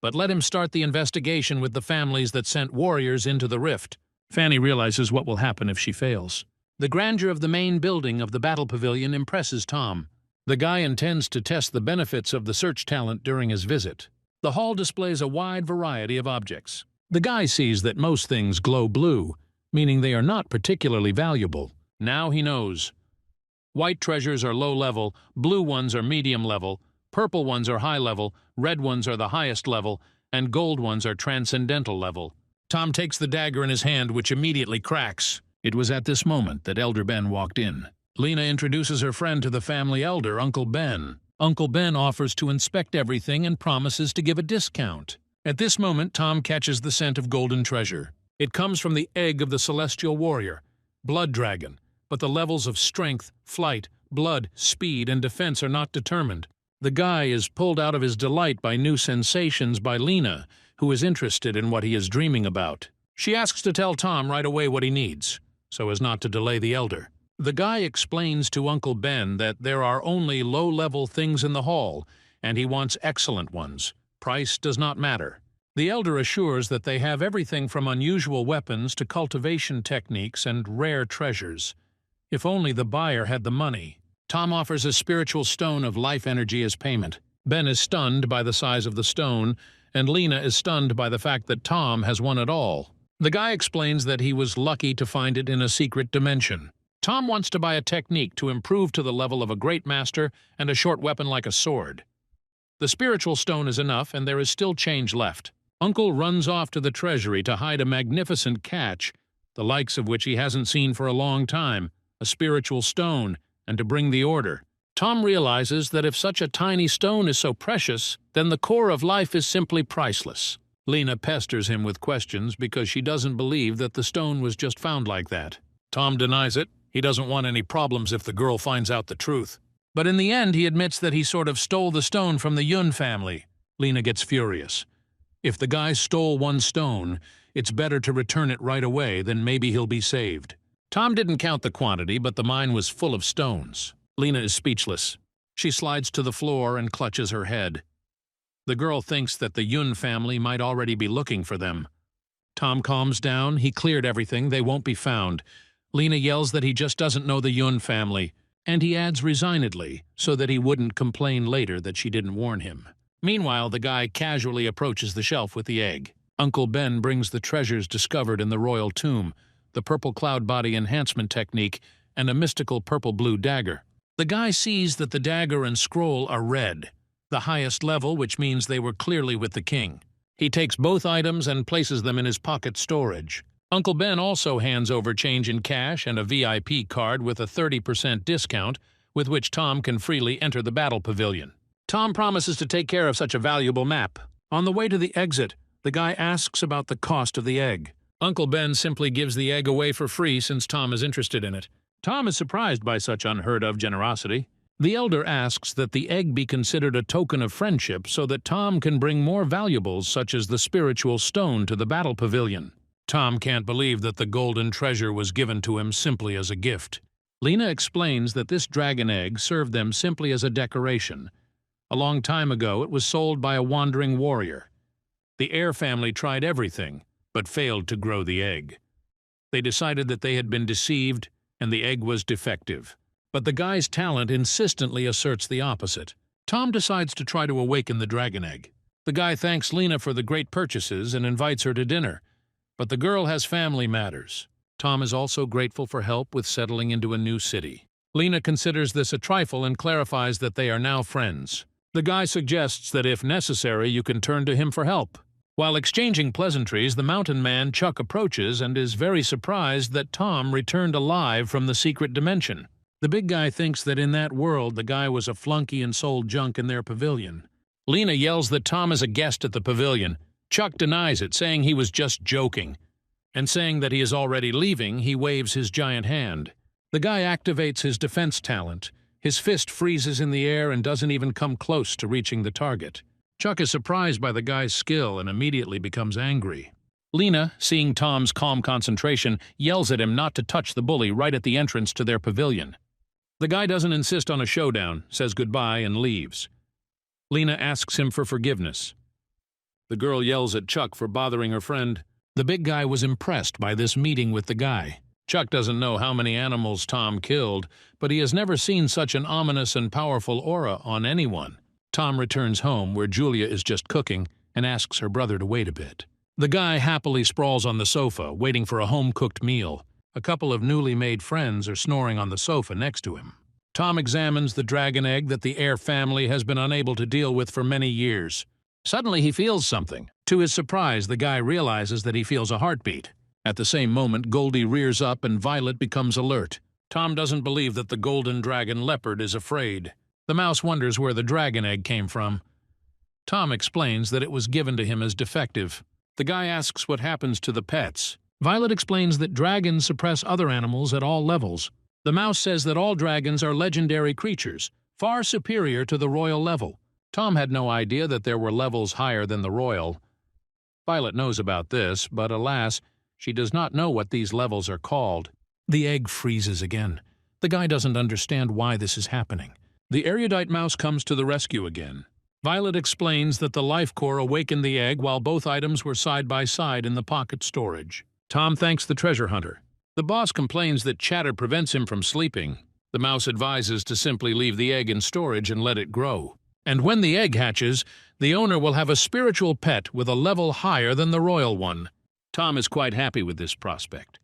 but let him start the investigation with the families that sent warriors into the rift. Fanny realizes what will happen if she fails. The grandeur of the main building of the battle pavilion impresses Tom. The guy intends to test the benefits of the search talent during his visit. The hall displays a wide variety of objects. The guy sees that most things glow blue, meaning they are not particularly valuable. Now he knows. White treasures are low level, blue ones are medium level, purple ones are high level, red ones are the highest level, and gold ones are transcendental level. Tom takes the dagger in his hand, which immediately cracks. It was at this moment that Elder Ben walked in. Lena introduces her friend to the family elder, Uncle Ben. Uncle Ben offers to inspect everything and promises to give a discount. At this moment, Tom catches the scent of golden treasure. It comes from the egg of the celestial warrior, Blood Dragon, but the levels of strength, flight, blood, speed, and defense are not determined. The guy is pulled out of his delight by new sensations by Lena, who is interested in what he is dreaming about. She asks to tell Tom right away what he needs, so as not to delay the elder. The guy explains to Uncle Ben that there are only low-level things in the hall, and he wants excellent ones. Price does not matter. The elder assures that they have everything from unusual weapons to cultivation techniques and rare treasures. If only the buyer had the money. Tom offers a spiritual stone of life energy as payment. Ben is stunned by the size of the stone, and Lena is stunned by the fact that Tom has won it all. The guy explains that he was lucky to find it in a secret dimension. Tom wants to buy a technique to improve to the level of a great master and a short weapon like a sword. The spiritual stone is enough, and there is still change left. Uncle runs off to the treasury to hide a magnificent catch, the likes of which he hasn't seen for a long time, a spiritual stone, and to bring the order. Tom realizes that if such a tiny stone is so precious, then the core of life is simply priceless. Lena pesters him with questions because she doesn't believe that the stone was just found like that. Tom denies it, He doesn't want any problems if the girl finds out the truth. But in the end, he admits that he sort of stole the stone from the Yun family. Lena gets furious. If the guy stole one stone, it's better to return it right away, then maybe he'll be saved. Tom didn't count the quantity, but the mine was full of stones. Lena is speechless. She slides to the floor and clutches her head. The girl thinks that the Yun family might already be looking for them. Tom calms down. He cleared everything. They won't be found. Lena yells that he just doesn't know the Yun family, and he adds resignedly so that he wouldn't complain later that she didn't warn him. Meanwhile, the guy casually approaches the shelf with the egg. Uncle Ben brings the treasures discovered in the royal tomb, the purple cloud body enhancement technique, and a mystical purple-blue dagger. The guy sees that the dagger and scroll are red, the highest level, which means they were clearly with the king. He takes both items and places them in his pocket storage. Uncle Ben also hands over change in cash and a VIP card with a 30% discount, with which Tom can freely enter the battle pavilion. Tom promises to take care of such a valuable map. On the way to the exit, the guy asks about the cost of the egg. Uncle Ben simply gives the egg away for free since Tom is interested in it. Tom is surprised by such unheard-of generosity. The elder asks that the egg be considered a token of friendship so that Tom can bring more valuables such as the spiritual stone to the battle pavilion. Tom can't believe that the golden treasure was given to him simply as a gift. Lena explains that this dragon egg served them simply as a decoration. A long time ago, it was sold by a wandering warrior. The heir family tried everything, but failed to grow the egg. They decided that they had been deceived, and the egg was defective. But the guy's talent insistently asserts the opposite. Tom decides to try to awaken the dragon egg. The guy thanks Lena for the great purchases and invites her to dinner. But the girl has family matters. Tom is also grateful for help with settling into a new city. Lena considers this a trifle and clarifies that they are now friends. The guy suggests that if necessary, you can turn to him for help. While exchanging pleasantries, the mountain man Chuck approaches and is very surprised that Tom returned alive from the secret dimension. The big guy thinks that in that world the guy was a flunky and sold junk in their pavilion. Lena yells that Tom is a guest at the pavilion. Chuck denies it, saying he was just joking. And saying that he is already leaving, he waves his giant hand. The guy activates his defense talent. His fist freezes in the air and doesn't even come close to reaching the target. Chuck is surprised by the guy's skill and immediately becomes angry. Lena, seeing Tom's calm concentration, yells at him not to touch the bully right at the entrance to their pavilion. The guy doesn't insist on a showdown, says goodbye, and leaves. Lena asks him for forgiveness. The girl yells at Chuck for bothering her friend. The big guy was impressed by this meeting with the guy. Chuck doesn't know how many animals Tom killed, but he has never seen such an ominous and powerful aura on anyone. Tom returns home, where Julia is just cooking, and asks her brother to wait a bit. The guy happily sprawls on the sofa, waiting for a home-cooked meal. A couple of newly made friends are snoring on the sofa next to him. Tom examines the dragon egg that the heir family has been unable to deal with for many years. Suddenly he feels something. To his surprise, the guy realizes that he feels a heartbeat. At the same moment, Goldie rears up and Violet becomes alert. Tom doesn't believe that the golden dragon leopard is afraid. The mouse wonders where the dragon egg came from. Tom explains that it was given to him as defective. The guy asks what happens to the pets. Violet explains that dragons suppress other animals at all levels. The mouse says that all dragons are legendary creatures, far superior to the royal level. Tom had no idea that there were levels higher than the royal. Violet knows about this, but alas, she does not know what these levels are called. The egg freezes again. The guy doesn't understand why this is happening. The erudite mouse comes to the rescue again. Violet explains that the life core awakened the egg while both items were side by side in the pocket storage. Tom thanks the treasure hunter. The boss complains that chatter prevents him from sleeping. The mouse advises to simply leave the egg in storage and let it grow. And when the egg hatches, the owner will have a spiritual pet with a level higher than the royal one. Tom is quite happy with this prospect.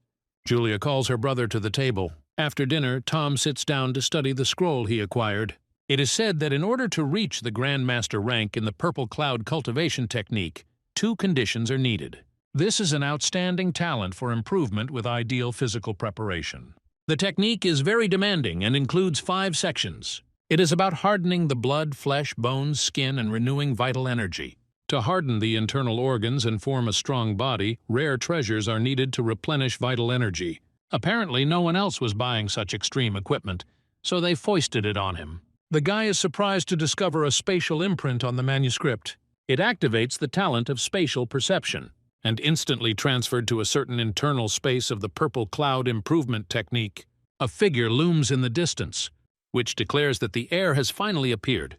Julia calls her brother to the table. After dinner, Tom sits down to study the scroll he acquired. It is said that in order to reach the Grandmaster rank in the Purple Cloud cultivation technique, 2 conditions are needed. This is an outstanding talent for improvement with ideal physical preparation. The technique is very demanding and includes 5 sections. It is about hardening the blood, flesh, bones, skin, and renewing vital energy. To harden the internal organs and form a strong body, rare treasures are needed to replenish vital energy. Apparently, no one else was buying such extreme equipment, so they foisted it on him. The guy is surprised to discover a spatial imprint on the manuscript. It activates the talent of spatial perception, and instantly transferred to a certain internal space of the purple cloud improvement technique. A figure looms in the distance, which declares that the heir has finally appeared.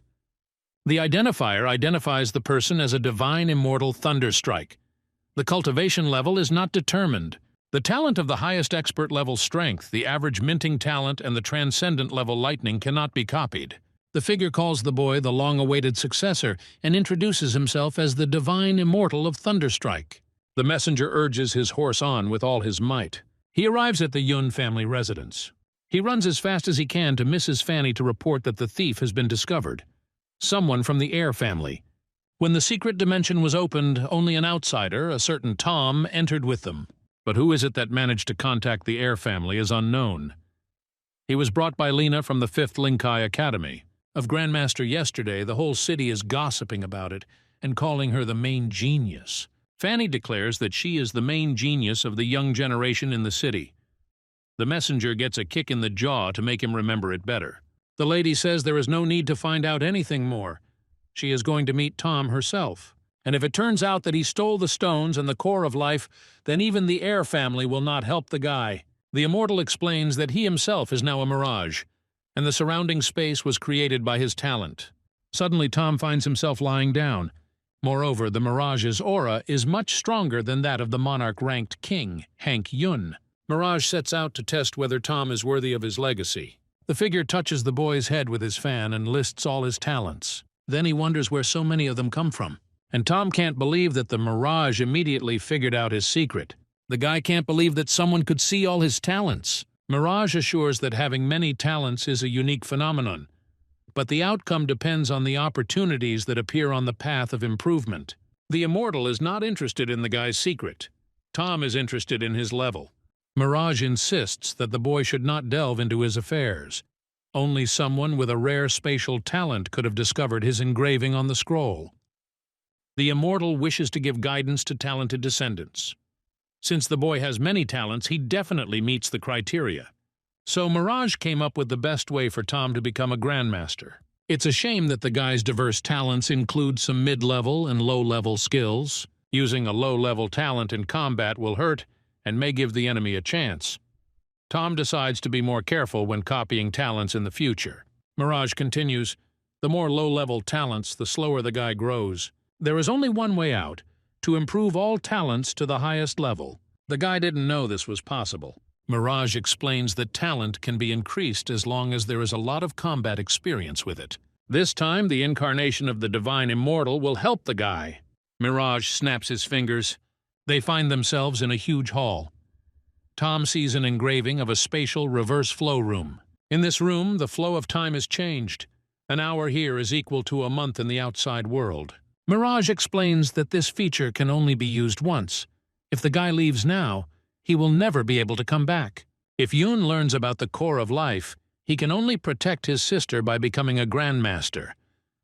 The identifier identifies the person as a divine immortal thunderstrike. The cultivation level is not determined. The talent of the highest expert level strength, the average minting talent, and the transcendent level lightning cannot be copied. The figure calls the boy the long-awaited successor and introduces himself as the divine immortal of Thunderstrike. The messenger urges his horse on with all his might. He arrives at the Yun family residence. He runs as fast as he can to Mrs. Fanny to report that the thief has been discovered. Someone from the heir family. When the secret dimension was opened, only an outsider, a certain Tom, entered with them. But who is it that managed to contact the heir family is unknown. He was brought by Lena from the 5th Linkai Academy. Of Grandmaster yesterday, the whole city is gossiping about it and calling her the main genius. Fanny declares that she is the main genius of the young generation in the city. The messenger gets a kick in the jaw to make him remember it better. The lady says there is no need to find out anything more. She is going to meet Tom herself. And if it turns out that he stole the stones and the core of life, then even the heir family will not help the guy. The immortal explains that he himself is now a mirage, and the surrounding space was created by his talent. Suddenly Tom finds himself lying down. Moreover, the mirage's aura is much stronger than that of the monarch-ranked king, Hank Yun. Mirage sets out to test whether Tom is worthy of his legacy. The figure touches the boy's head with his fan and lists all his talents. Then he wonders where so many of them come from. And Tom can't believe that the Mirage immediately figured out his secret. The guy can't believe that someone could see all his talents. Mirage assures that having many talents is a unique phenomenon, but the outcome depends on the opportunities that appear on the path of improvement. The immortal is not interested in the guy's secret. Tom is interested in his level. Mirage insists that the boy should not delve into his affairs. Only someone with a rare spatial talent could have discovered his engraving on the scroll. The immortal wishes to give guidance to talented descendants. Since the boy has many talents, he definitely meets the criteria. So Mirage came up with the best way for Tom to become a grandmaster. It's a shame that the guy's diverse talents include some mid-level and low-level skills. Using a low-level talent in combat will hurt and may give the enemy a chance. Tom decides to be more careful when copying talents in the future. Mirage continues, the more low-level talents, the slower the guy grows. There is only one way out, to improve all talents to the highest level. The guy didn't know this was possible. Mirage explains that talent can be increased as long as there is a lot of combat experience with it. This time, the incarnation of the divine immortal will help the guy. Mirage snaps his fingers. They find themselves in a huge hall. Tom sees an engraving of a spatial reverse flow room. In this room, the flow of time is changed. An hour here is equal to a month in the outside world. Mirage explains that this feature can only be used once. If the guy leaves now, he will never be able to come back. If Yun learns about the core of life, he can only protect his sister by becoming a grandmaster.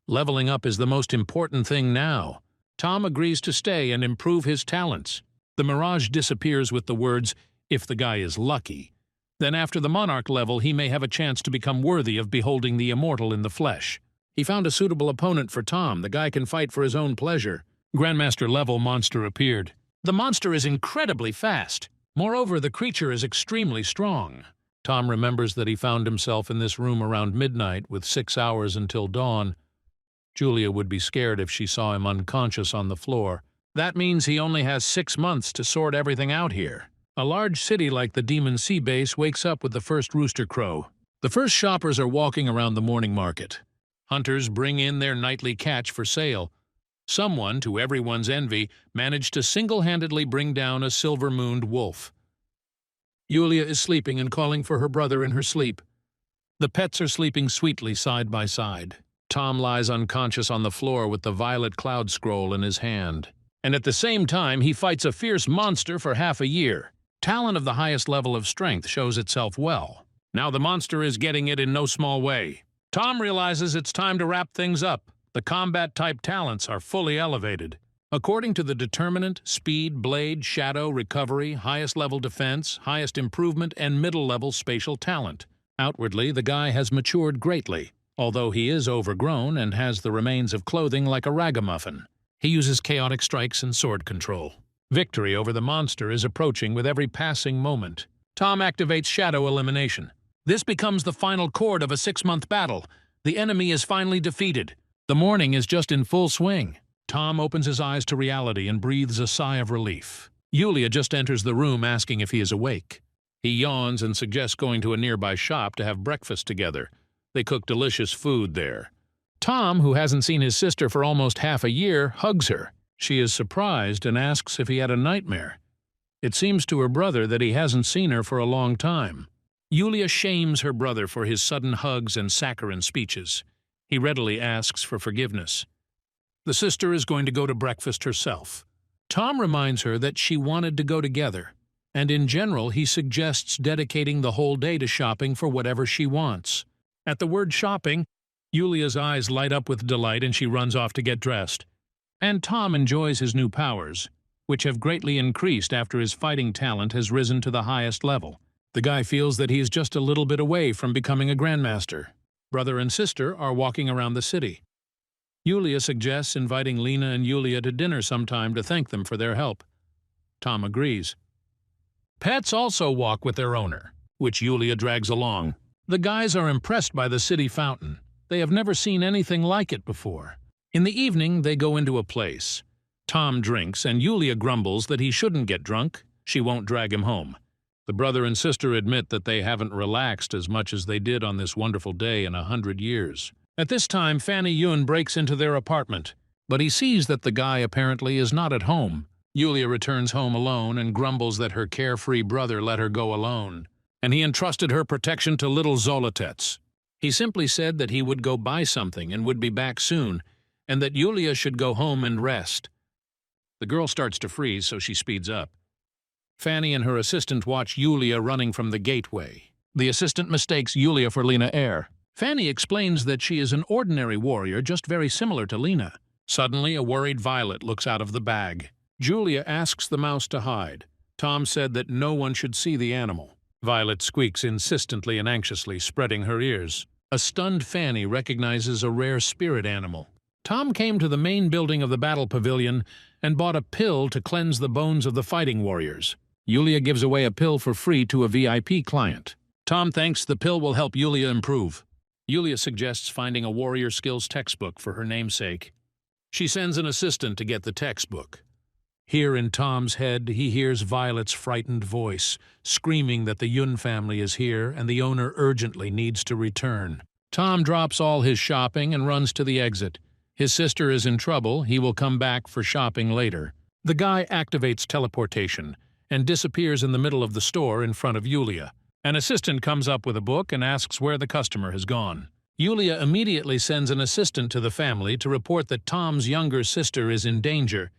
Leveling up is the most important thing now. Tom agrees to stay and improve his talents. The Mirage disappears with the words, if the guy is lucky. Then after the monarch level, he may have a chance to become worthy of beholding the immortal in the flesh. He found a suitable opponent for Tom. The guy can fight for his own pleasure. Grandmaster level monster appeared. The monster is incredibly fast. Moreover, the creature is extremely strong. Tom remembers that he found himself in this room around midnight with 6 hours until dawn. Julia would be scared if she saw him unconscious on the floor. That means he only has 6 months to sort everything out here. A large city like the Demon Sea base wakes up with the first rooster crow. The first shoppers are walking around the morning market. Hunters bring in their nightly catch for sale. Someone, to everyone's envy, managed to single-handedly bring down a silver-mooned wolf. Julia is sleeping and calling for her brother in her sleep. The pets are sleeping sweetly side by side. Tom lies unconscious on the floor with the violet cloud scroll in his hand. And at the same time, he fights a fierce monster for half a year. Talent of the highest level of strength shows itself well. Now the monster is getting it in no small way. Tom realizes it's time to wrap things up. The combat-type talents are fully elevated. According to the determinant, speed, blade, shadow, recovery, highest level defense, highest improvement, and middle level spatial talent. Outwardly, the guy has matured greatly, although he is overgrown and has the remains of clothing like a ragamuffin. He uses chaotic strikes and sword control. Victory over the monster is approaching with every passing moment. Tom activates Shadow Elimination. This becomes the final chord of a 6-month battle. The enemy is finally defeated. The morning is just in full swing. Tom opens his eyes to reality and breathes a sigh of relief. Yulia just enters the room asking if he is awake. He yawns and suggests going to a nearby shop to have breakfast together. They cook delicious food there. Tom, who hasn't seen his sister for almost half a year, hugs her. She is surprised and asks if he had a nightmare. It seems to her brother that he hasn't seen her for a long time. Yulia shames her brother for his sudden hugs and saccharine speeches. He readily asks for forgiveness. The sister is going to go to breakfast herself. Tom reminds her that she wanted to go together, and in general he suggests dedicating the whole day to shopping for whatever she wants. At the word shopping, Yulia's eyes light up with delight and she runs off to get dressed. And Tom enjoys his new powers, which have greatly increased after his fighting talent has risen to the highest level. The guy feels that he is just a little bit away from becoming a grandmaster. Brother and sister are walking around the city. Yulia suggests inviting Lena and Yulia to dinner sometime to thank them for their help. Tom agrees. Pets also walk with their owner, which Yulia drags along. The guys are impressed by the city fountain. They have never seen anything like it before. In the evening, they go into a place. Tom drinks, and Yulia grumbles that he shouldn't get drunk. She won't drag him home. The brother and sister admit that they haven't relaxed as much as they did on this wonderful day in 100 years. At this time, Fanny Yun breaks into their apartment, but he sees that the guy apparently is not at home. Yulia returns home alone and grumbles that her carefree brother let her go alone, and he entrusted her protection to little Zolotets. He simply said that he would go buy something and would be back soon, and that Yulia should go home and rest. The girl starts to freeze, so she speeds up. Fanny and her assistant watch Yulia running from the gateway. The assistant mistakes Yulia for Lena Air. Fanny explains that she is an ordinary warrior, just very similar to Lena. Suddenly, a worried Violet looks out of the bag. Julia asks the mouse to hide. Tom said that no one should see the animal. Violet squeaks insistently and anxiously, spreading her ears. A stunned Fanny recognizes a rare spirit animal. Tom came to the main building of the battle pavilion and bought a pill to cleanse the bones of the fighting warriors. Yulia gives away a pill for free to a VIP client. Tom thinks the pill will help Yulia improve. Yulia suggests finding a warrior skills textbook for her namesake. She sends an assistant to get the textbook. Here in Tom's head, he hears Violet's frightened voice, screaming that the Yun family is here and the owner urgently needs to return. Tom drops all his shopping and runs to the exit. His sister is in trouble. He will come back for shopping later. The guy activates teleportation and disappears in the middle of the store in front of Yulia. An assistant comes up with a book and asks where the customer has gone. Yulia immediately sends an assistant to the family to report that Tom's younger sister is in danger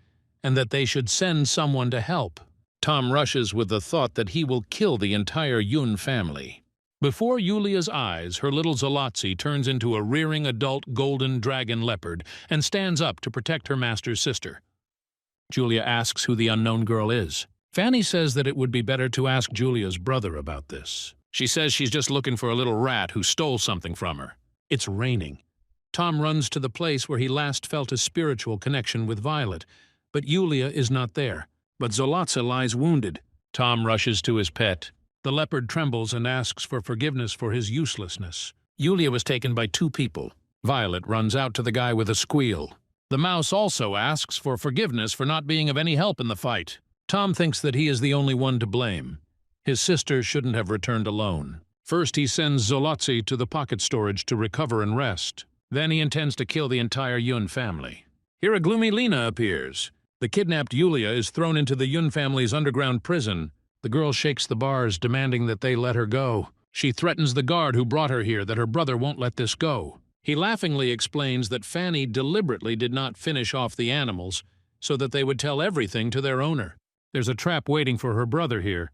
and that they should send someone to help. Tom rushes with the thought that he will kill the entire Yun family. Before Yulia's eyes, her little Zolotzi turns into a rearing adult golden dragon leopard and stands up to protect her master's sister. Julia asks who the unknown girl is. Fanny says that it would be better to ask Julia's brother about this. She says she's just looking for a little rat who stole something from her. It's raining. Tom runs to the place where he last felt a spiritual connection with Violet, but Yulia is not there. But Zolotza lies wounded. Tom rushes to his pet. The leopard trembles and asks for forgiveness for his uselessness. Yulia was taken by 2 people. Violet runs out to the guy with a squeal. The mouse also asks for forgiveness for not being of any help in the fight. Tom thinks that he is the only one to blame. His sister shouldn't have returned alone. First, he sends Zolotzi to the pocket storage to recover and rest. Then he intends to kill the entire Yun family. Here a gloomy Lena appears. The kidnapped Yulia is thrown into the Yun family's underground prison. The girl shakes the bars, demanding that they let her go. She threatens the guard who brought her here that her brother won't let this go. He laughingly explains that Fanny deliberately did not finish off the animals so that they would tell everything to their owner. There's a trap waiting for her brother here.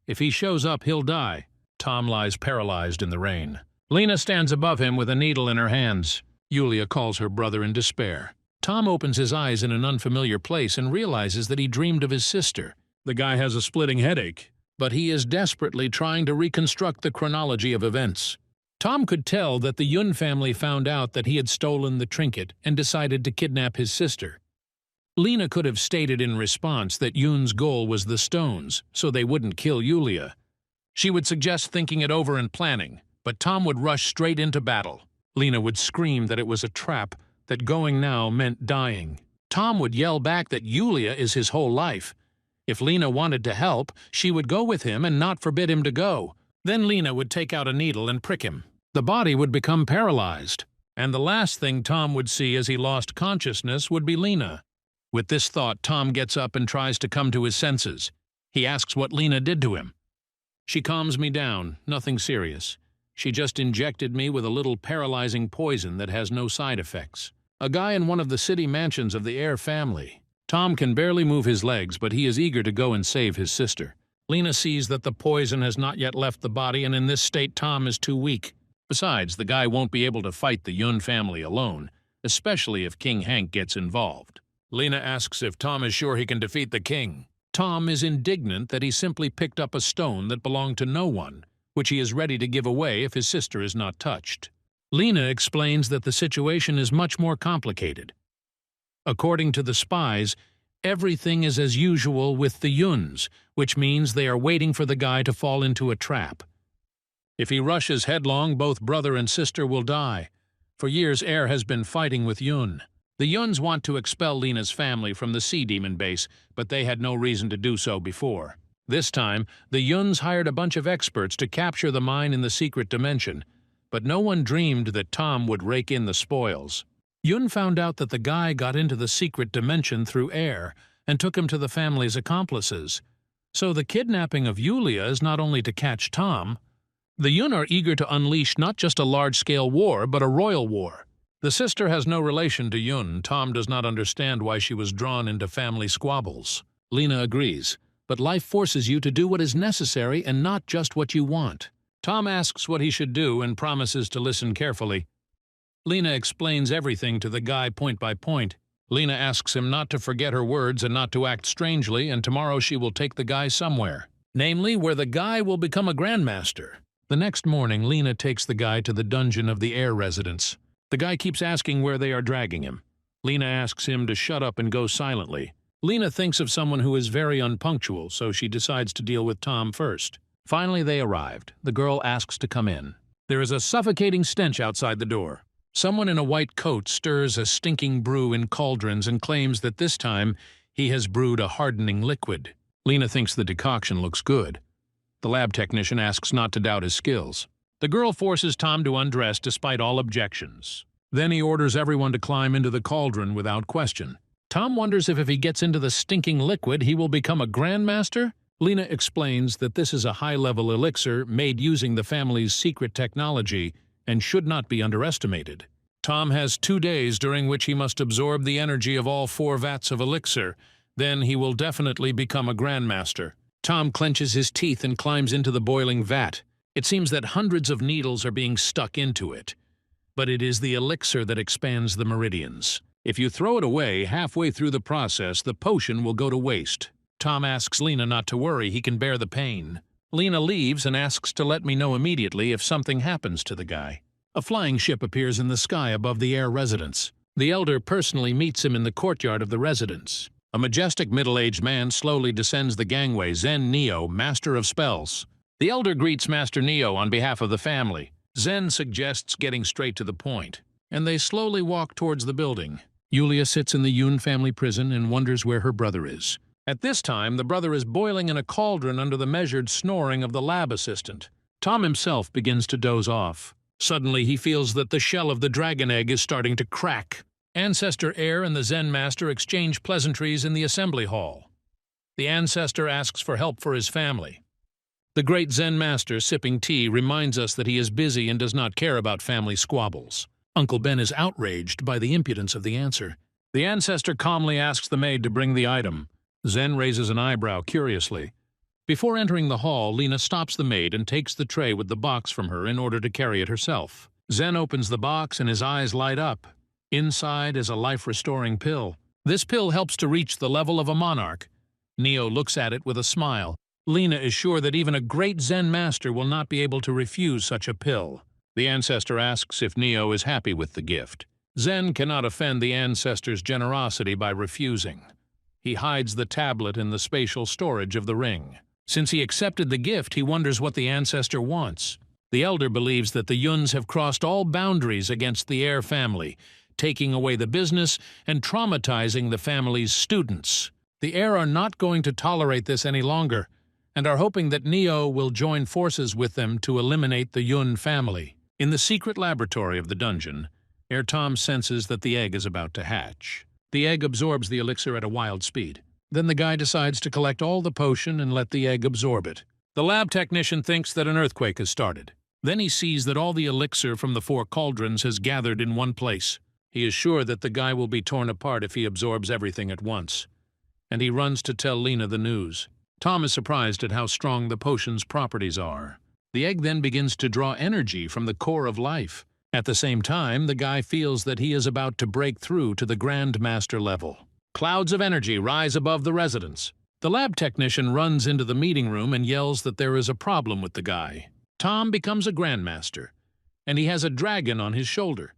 If he shows up, he'll die. Tom lies paralyzed in the rain. Lena stands above him with a needle in her hands. Yulia calls her brother in despair. Tom opens his eyes in an unfamiliar place and realizes that he dreamed of his sister. The guy has a splitting headache, but he is desperately trying to reconstruct the chronology of events. Tom could tell that the Yun family found out that he had stolen the trinket and decided to kidnap his sister. Lena could have stated in response that Yun's goal was the stones, so they wouldn't kill Yulia. She would suggest thinking it over and planning, but Tom would rush straight into battle. Lena would scream that it was a trap, that going now meant dying. Tom would yell back that Yulia is his whole life. If Lena wanted to help, she would go with him and not forbid him to go. Then Lena would take out a needle and prick him. The body would become paralyzed, and the last thing Tom would see as he lost consciousness would be Lena. With this thought, Tom gets up and tries to come to his senses. He asks what Lena did to him. She calms me down, nothing serious. She just injected me with a little paralyzing poison that has no side effects. A guy in one of the city mansions of the Air family. Tom can barely move his legs, but he is eager to go and save his sister. Lena sees that the poison has not yet left the body, and in this state Tom is too weak. Besides, the guy won't be able to fight the Yun family alone, especially if King Hank gets involved. Lena asks if Tom is sure he can defeat the king. Tom is indignant that he simply picked up a stone that belonged to no one, which he is ready to give away if his sister is not touched. Lena explains that the situation is much more complicated. According to the spies, everything is as usual with the Yuns, which means they are waiting for the guy to fall into a trap. If he rushes headlong, both brother and sister will die. For years, Air has been fighting with Yun. The Yuns want to expel Lena's family from the Sea Demon base, but they had no reason to do so before. This time, the Yuns hired a bunch of experts to capture the mine in the secret dimension, but no one dreamed that Tom would rake in the spoils. Yun found out that the guy got into the secret dimension through Air and took him to the family's accomplices. So the kidnapping of Yulia is not only to catch Tom. The Yun are eager to unleash not just a large-scale war, but a royal war. The sister has no relation to Yun. Tom does not understand why she was drawn into family squabbles. Lena agrees, but life forces you to do what is necessary and not just what you want. Tom asks what he should do and promises to listen carefully. Lena explains everything to the guy point by point. Lena asks him not to forget her words and not to act strangely, and tomorrow she will take the guy somewhere. Namely, where the guy will become a grandmaster. The next morning, Lena takes the guy to the dungeon of the Air residence. The guy keeps asking where they are dragging him. Lena asks him to shut up and go silently. Lena thinks of someone who is very unpunctual, so she decides to deal with Tom first. Finally, they arrived. The girl asks to come in. There is a suffocating stench outside the door. Someone in a white coat stirs a stinking brew in cauldrons and claims that this time he has brewed a hardening liquid. Lena thinks the decoction looks good. The lab technician asks not to doubt his skills. The girl forces Tom to undress despite all objections. Then he orders everyone to climb into the cauldron without question. Tom wonders if he gets into the stinking liquid, he will become a grandmaster? Lena explains that this is a high-level elixir made using the family's secret technology and should not be underestimated. Tom has 2 days during which he must absorb the energy of all 4 vats of elixir. Then he will definitely become a grandmaster. Tom clenches his teeth and climbs into the boiling vat. It seems that hundreds of needles are being stuck into it. But it is the elixir that expands the meridians. If you throw it away halfway through the process, the potion will go to waste. Tom asks Lena not to worry, he can bear the pain. Lena leaves and asks to let me know immediately if something happens to the guy. A flying ship appears in the sky above the Air residence. The elder personally meets him in the courtyard of the residence. A majestic middle-aged man slowly descends the gangway, Zen Neo, master of spells. The elder greets Master Neo on behalf of the family. Zen suggests getting straight to the point, and they slowly walk towards the building. Yulia sits in the Yun family prison and wonders where her brother is. At this time, the brother is boiling in a cauldron under the measured snoring of the lab assistant. Tom himself begins to doze off. Suddenly, he feels that the shell of the dragon egg is starting to crack. Ancestor Air and the Zen Master exchange pleasantries in the assembly hall. The ancestor asks for help for his family. The great Zen Master, sipping tea, reminds us that he is busy and does not care about family squabbles. Uncle Ben is outraged by the impudence of the answer. The ancestor calmly asks the maid to bring the item. Zen raises an eyebrow curiously. Before entering the hall, Lena stops the maid and takes the tray with the box from her in order to carry it herself. Zen opens the box and his eyes light up. Inside is a life-restoring pill. This pill helps to reach the level of a monarch. Neo looks at it with a smile. Lena is sure that even a great Zen master will not be able to refuse such a pill. The ancestor asks if Neo is happy with the gift. Zen cannot offend the ancestor's generosity by refusing. He hides the tablet in the spatial storage of the ring. Since he accepted the gift, he wonders what the ancestor wants. The elder believes that the Yuns have crossed all boundaries against the heir family, taking away the business and traumatizing the family's students. The heir are not going to tolerate this any longer, and are hoping that Neo will join forces with them to eliminate the Yun family. In the secret laboratory of the dungeon, Heir Tom senses that the egg is about to hatch. The egg absorbs the elixir at a wild speed. Then the guy decides to collect all the potion and let the egg absorb it. The lab technician thinks that an earthquake has started. Then he sees that all the elixir from the 4 cauldrons has gathered in one place. He is sure that the guy will be torn apart if he absorbs everything at once. And he runs to tell Lena the news. Tom is surprised at how strong the potion's properties are. The egg then begins to draw energy from the core of life. At the same time, the guy feels that he is about to break through to the Grand Master level. Clouds of energy rise above the residence. The lab technician runs into the meeting room and yells that there is a problem with the guy. Tom becomes a Grandmaster, and he has a dragon on his shoulder.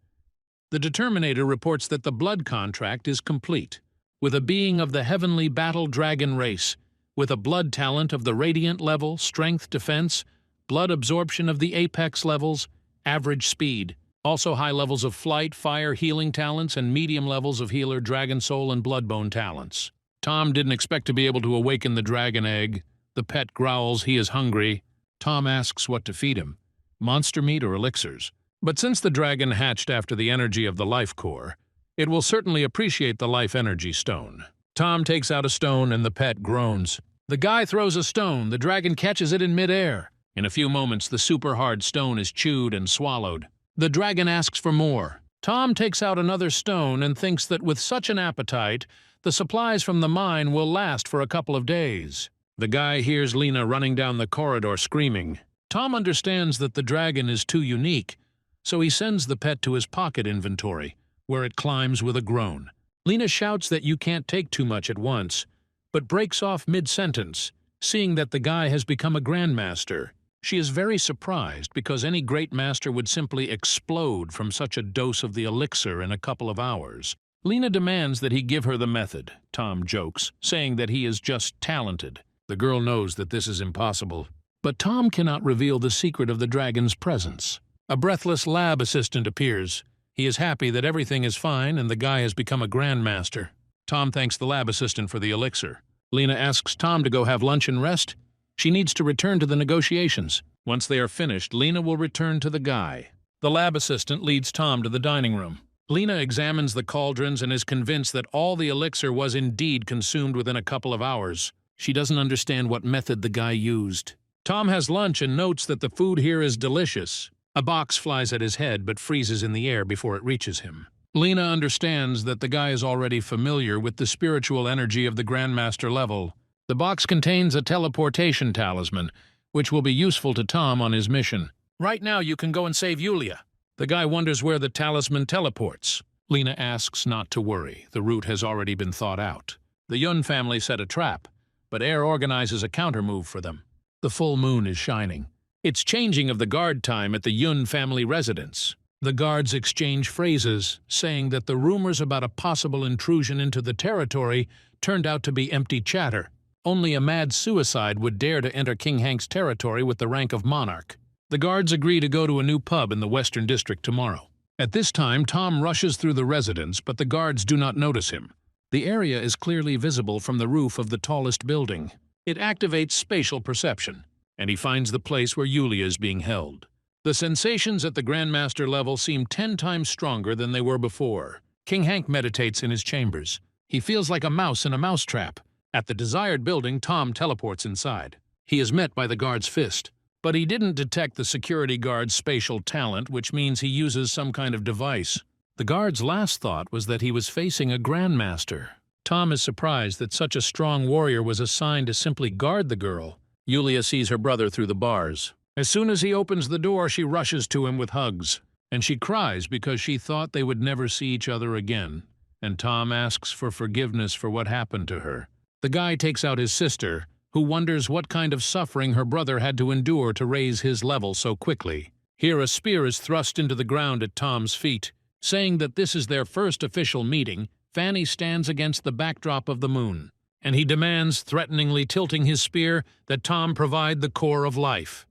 The Determinator reports that the blood contract is complete, with a being of the heavenly battle dragon race, with a blood talent of the radiant level, strength, defense, blood absorption of the apex levels, average speed, also high levels of flight, fire, healing talents, and medium levels of healer, dragon soul, and bloodbone talents. Tom didn't expect to be able to awaken the dragon egg. The pet growls he is hungry. Tom asks what to feed him, monster meat or elixirs. But since the dragon hatched after the energy of the life core, it will certainly appreciate the life energy stone. Tom takes out a stone and the pet groans. The guy throws a stone, the dragon catches it in midair. In a few moments, the super hard stone is chewed and swallowed. The dragon asks for more. Tom takes out another stone and thinks that with such an appetite, the supplies from the mine will last for a couple of days. The guy hears Lena running down the corridor screaming. Tom understands that the dragon is too unique, so he sends the pet to his pocket inventory, where it climbs with a groan. Lena shouts that you can't take too much at once, but breaks off mid-sentence, seeing that the guy has become a Grandmaster. She is very surprised because any great master would simply explode from such a dose of the elixir in a couple of hours. Lena demands that he give her the method. Tom jokes, saying that he is just talented. The girl knows that this is impossible, but Tom cannot reveal the secret of the dragon's presence. A breathless lab assistant appears. He is happy that everything is fine and the guy has become a Grandmaster. Tom thanks the lab assistant for the elixir. Lena asks Tom to go have lunch and rest. She needs to return to the negotiations. Once they are finished, Lena will return to the guy. The lab assistant leads Tom to the dining room. Lena examines the cauldrons and is convinced that all the elixir was indeed consumed within a couple of hours. She doesn't understand what method the guy used. Tom has lunch and notes that the food here is delicious. A box flies at his head but freezes in the air before it reaches him. Lena understands that the guy is already familiar with the spiritual energy of the Grandmaster level. The box contains a teleportation talisman, which will be useful to Tom on his mission. Right now you can go and save Yulia. The guy wonders where the talisman teleports. Lena asks not to worry. The route has already been thought out. The Yun family set a trap, but Air organizes a countermove for them. The full moon is shining. It's changing of the guard time at the Yun family residence. The guards exchange phrases, saying that the rumors about a possible intrusion into the territory turned out to be empty chatter. Only a mad suicide would dare to enter King Hank's territory with the rank of monarch. The guards agree to go to a new pub in the Western District tomorrow. At this time, Tom rushes through the residence, but the guards do not notice him. The area is clearly visible from the roof of the tallest building. It activates spatial perception, and he finds the place where Yulia is being held. The sensations at the Grandmaster level seem 10 times stronger than they were before. King Hank meditates in his chambers. He feels like a mouse in a mousetrap. At the desired building, Tom teleports inside. He is met by the guard's fist, but he didn't detect the security guard's spatial talent, which means he uses some kind of device. The guard's last thought was that he was facing a Grandmaster. Tom is surprised that such a strong warrior was assigned to simply guard the girl. Yulia sees her brother through the bars. As soon as he opens the door, she rushes to him with hugs. and she cries because she thought they would never see each other again, and Tom asks for forgiveness for what happened to her. The guy takes out his sister, who wonders what kind of suffering her brother had to endure to raise his level so quickly. Here a spear is thrust into the ground at Tom's feet. Saying that this is their first official meeting, Fanny stands against the backdrop of the moon, and he demands, threateningly tilting his spear, that Tom provide the core of life.